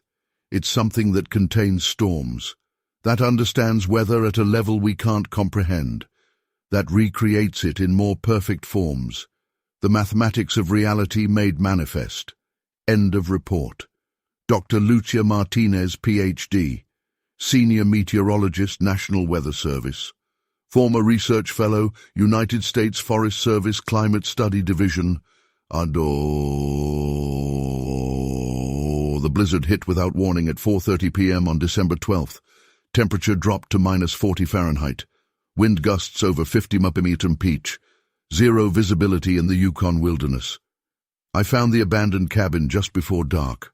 A: It's something that contains storms, that understands weather at a level we can't comprehend, that recreates it in more perfect forms. The mathematics of reality made manifest. End of report. Dr. Lucia Martinez, Ph.D., Senior Meteorologist, National Weather Service. Former Research Fellow, United States Forest Service Climate Study Division. The blizzard hit without warning at 4:30 p.m. on December 12th. Temperature dropped to -40 Fahrenheit. Wind gusts over 50 mph. Zero visibility in the Yukon wilderness. I found the abandoned cabin just before dark.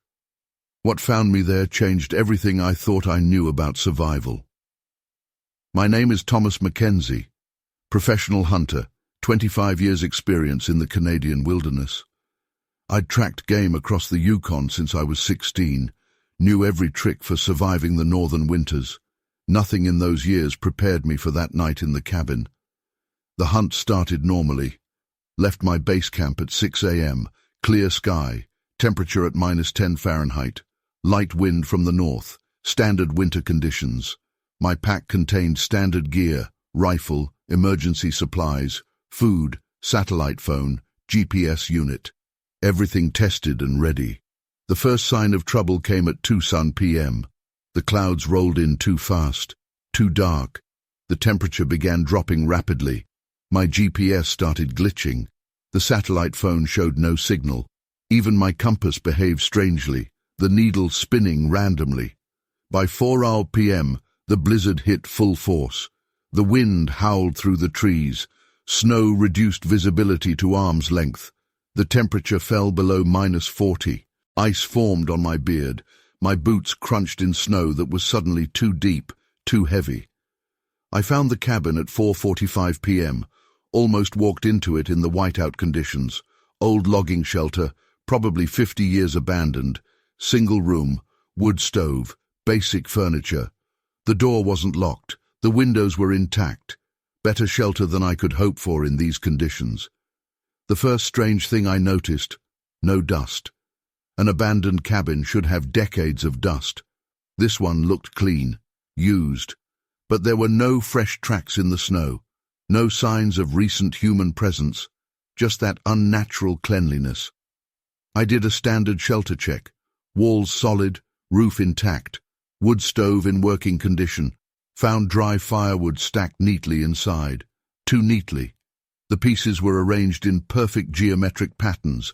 A: What found me there changed everything I thought I knew about survival. My name is Thomas Mackenzie, professional hunter, 25 years experience in the Canadian wilderness. I'd tracked game across the Yukon since I was 16, knew every trick for surviving the northern winters. Nothing in those years prepared me for that night in the cabin. The hunt started normally. Left my base camp at 6 a.m., clear sky, temperature at -10 Fahrenheit, light wind from the north, standard winter conditions. My pack contained standard gear, rifle, emergency supplies, food, satellite phone, GPS unit. Everything tested and ready. The first sign of trouble came at 2 p.m. The clouds rolled in too fast, too dark. The temperature began dropping rapidly. My GPS started glitching. The satellite phone showed no signal. Even my compass behaved strangely, the needle spinning randomly. By 4 p.m., the blizzard hit full force. The wind howled through the trees. Snow reduced visibility to arm's length. The temperature fell below -40. Ice formed on my beard. My boots crunched in snow that was suddenly too deep, too heavy. I found the cabin at 4:45 p.m., almost walked into it in the whiteout conditions. Old logging shelter, probably 50 years abandoned, single room, wood stove, basic furniture. The door wasn't locked, the windows were intact. Better shelter than I could hope for in these conditions. The first strange thing I noticed, no dust. An abandoned cabin should have decades of dust. This one looked clean, used. But there were no fresh tracks in the snow, no signs of recent human presence, just that unnatural cleanliness. I did a standard shelter check. Walls solid, roof intact, wood stove in working condition, found dry firewood stacked neatly inside. Too neatly. The pieces were arranged in perfect geometric patterns,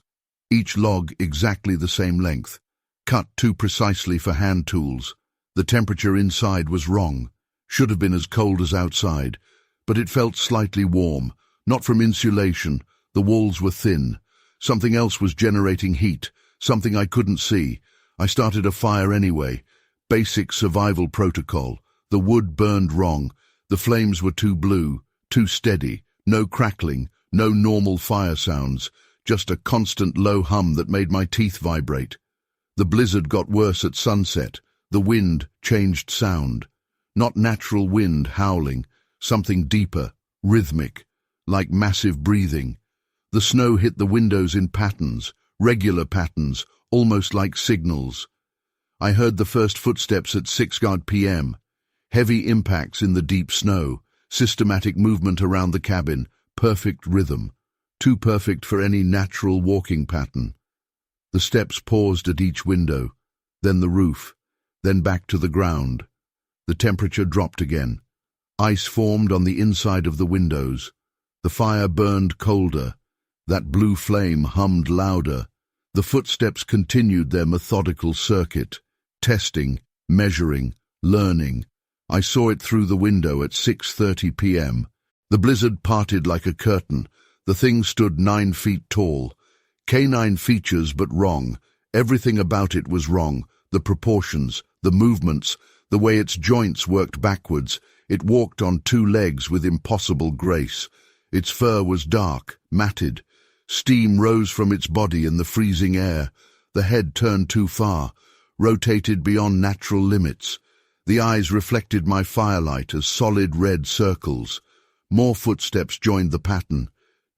A: each log exactly the same length, cut too precisely for hand tools. The temperature inside was wrong. Should have been as cold as outside, but it felt slightly warm, not from insulation. The walls were thin. Something else was generating heat, something I couldn't see. I started a fire anyway. Basic survival protocol. The wood burned wrong. The flames were too blue, too steady. No crackling, no normal fire sounds, just a constant low hum that made my teeth vibrate. The blizzard got worse at sunset. The wind changed sound. Not natural wind howling, something deeper, rhythmic, like massive breathing. The snow hit the windows in patterns, regular patterns, almost like signals. I heard the first footsteps at 6 p.m. Heavy impacts in the deep snow, systematic movement around the cabin, perfect rhythm, too perfect for any natural walking pattern. The steps paused at each window, then the roof, then back to the ground. The temperature dropped again. Ice formed on the inside of the windows. The fire burned colder. That blue flame hummed louder. The footsteps continued their methodical circuit, testing, measuring, learning. I saw it through the window at 6:30 p.m. The blizzard parted like a curtain. The thing stood 9 feet tall. Canine features, but wrong. Everything about it was wrong. The proportions, the movements, the way its joints worked backwards. It walked on 2 legs with impossible grace. Its fur was dark, matted. Steam rose from its body in the freezing air. The head turned too far, rotated beyond natural limits. The eyes reflected my firelight as solid red circles. More footsteps joined the pattern.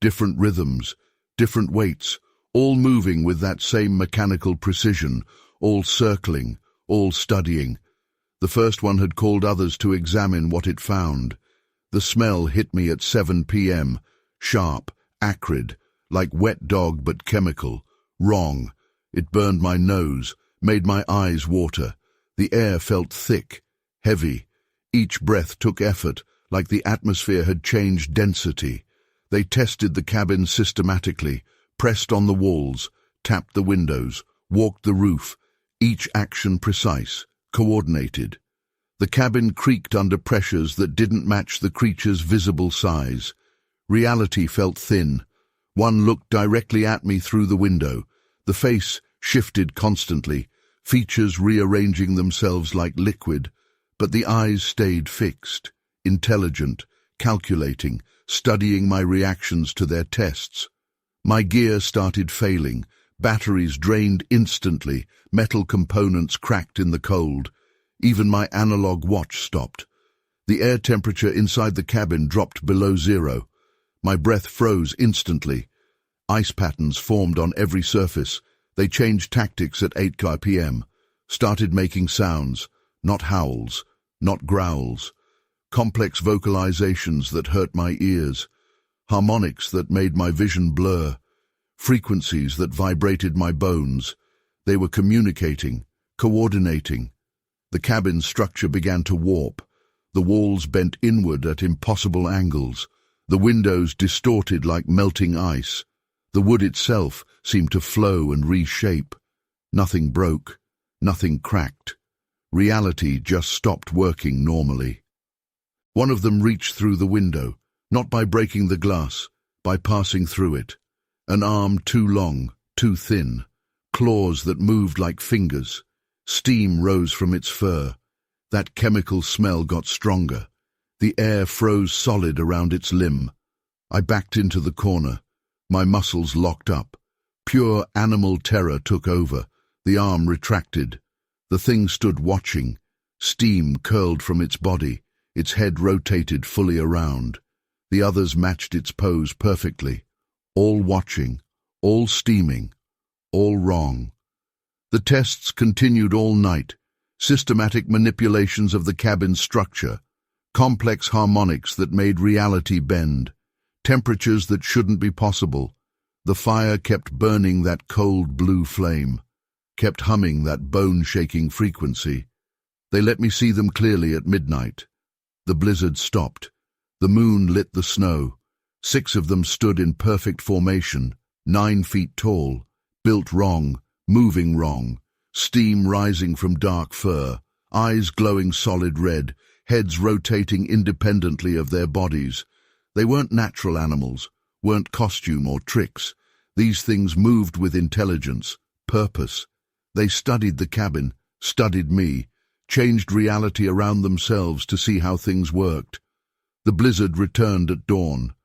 A: Different rhythms, different weights, all moving with that same mechanical precision, all circling, all studying. The first one had called others to examine what it found. The smell hit me at 7 p.m., sharp, acrid, like wet dog but chemical. Wrong. It burned my nose, made my eyes water. The air felt thick, heavy. Each breath took effort, like the atmosphere had changed density. They tested the cabin systematically, pressed on the walls, tapped the windows, walked the roof, each action precise, coordinated. The cabin creaked under pressures that didn't match the creature's visible size. Reality felt thin. One looked directly at me through the window. The face shifted constantly, features rearranging themselves like liquid, but the eyes stayed fixed, intelligent, calculating, studying my reactions to their tests. My gear started failing, batteries drained instantly, metal components cracked in the cold. Even my analog watch stopped. The air temperature inside the cabin dropped below 0. My breath froze instantly. Ice patterns formed on every surface. They changed tactics at 8 p.m., started making sounds, not howls, not growls, complex vocalizations that hurt my ears, harmonics that made my vision blur, frequencies that vibrated my bones. They were communicating, coordinating. The cabin's structure began to warp. The walls bent inward at impossible angles. The windows distorted like melting ice. The wood itself seemed to flow and reshape. Nothing broke, nothing cracked. Reality just stopped working normally. One of them reached through the window, Not by breaking the glass, by passing through it. An arm too long, too thin, claws that moved like fingers. Steam rose from its fur. That chemical smell got stronger. The air froze solid around its limb. I backed into the corner, my muscles locked up. Pure animal terror took over. The arm retracted. The thing stood watching. Steam curled from its body. Its head rotated fully around. The others matched its pose perfectly. All watching, all steaming, all wrong. The tests continued all night. Systematic manipulations of the cabin's structure. Complex harmonics that made reality bend. Temperatures that shouldn't be possible. The fire kept burning that cold blue flame. Kept humming that bone-shaking frequency. They let me see them clearly at midnight. The blizzard stopped. The moon lit the snow. 6 of them stood in perfect formation, 9 feet tall, built wrong, moving wrong, steam rising from dark fur, eyes glowing solid red, heads rotating independently of their bodies. They weren't natural animals, weren't costume or tricks. These things moved with intelligence, purpose. They studied the cabin, studied me, changed reality around themselves to see how things worked. The blizzard returned at dawn.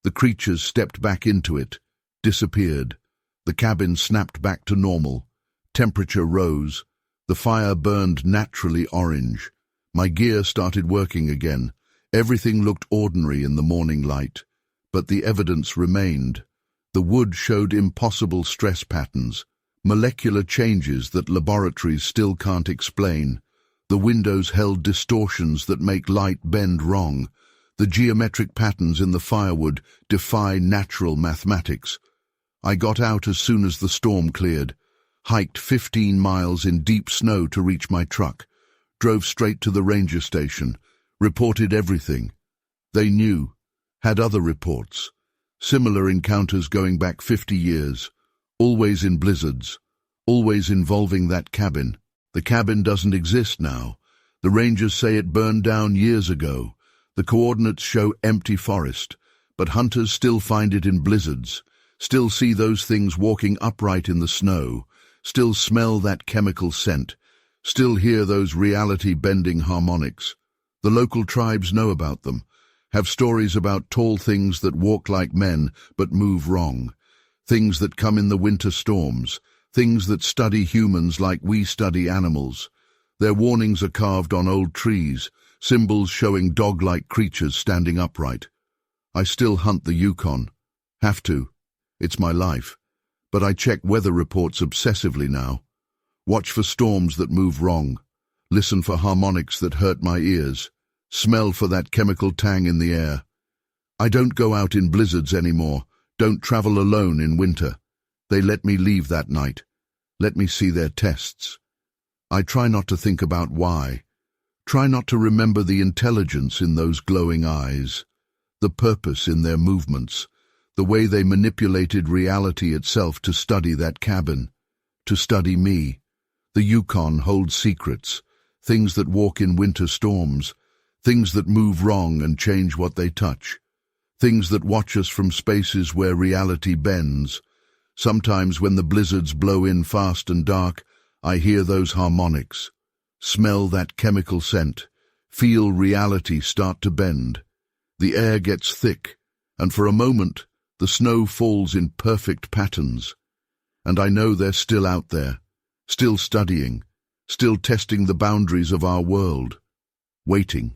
A: The creatures stepped back into it, disappeared. The cabin snapped back to normal. Temperature rose. The fire burned naturally orange. My gear started working again. Everything looked ordinary in the morning light. But the evidence remained. The wood showed impossible stress patterns, molecular changes that laboratories still can't explain. The windows held distortions that make light bend wrong. The geometric patterns in the firewood defy natural mathematics. I got out as soon as the storm cleared, hiked 15 miles in deep snow to reach my truck, drove straight to the ranger station, reported everything. They knew, had other reports. Similar encounters going back 50 years, always in blizzards, always involving that cabin. The cabin doesn't exist now. The rangers say it burned down years ago. The coordinates show empty forest, but hunters still find it in blizzards, still see those things walking upright in the snow, still smell that chemical scent, still hear those reality-bending harmonics. The local tribes know about them, have stories about tall things that walk like men but move wrong, things that come in the winter storms, things that study humans like we study animals. Their warnings are carved on old trees, symbols showing dog-like creatures standing upright. I still hunt the Yukon. Have to. It's my life. But I check weather reports obsessively now. Watch for storms that move wrong. Listen for harmonics that hurt my ears. Smell for that chemical tang in the air. I don't go out in blizzards anymore. Don't travel alone in winter. They let me leave that night. Let me see their tests. I try not to think about why. Try not to remember the intelligence in those glowing eyes, the purpose in their movements, the way they manipulated reality itself to study that cabin, to study me. The Yukon holds secrets, things that walk in winter storms, things that move wrong and change what they touch, things that watch us from spaces where reality bends. Sometimes when the blizzards blow in fast and dark, I hear those harmonics, smell that chemical scent, feel reality start to bend. The air gets thick, and for a moment, the snow falls in perfect patterns. And I know they're still out there, still studying, still testing the boundaries of our world, waiting.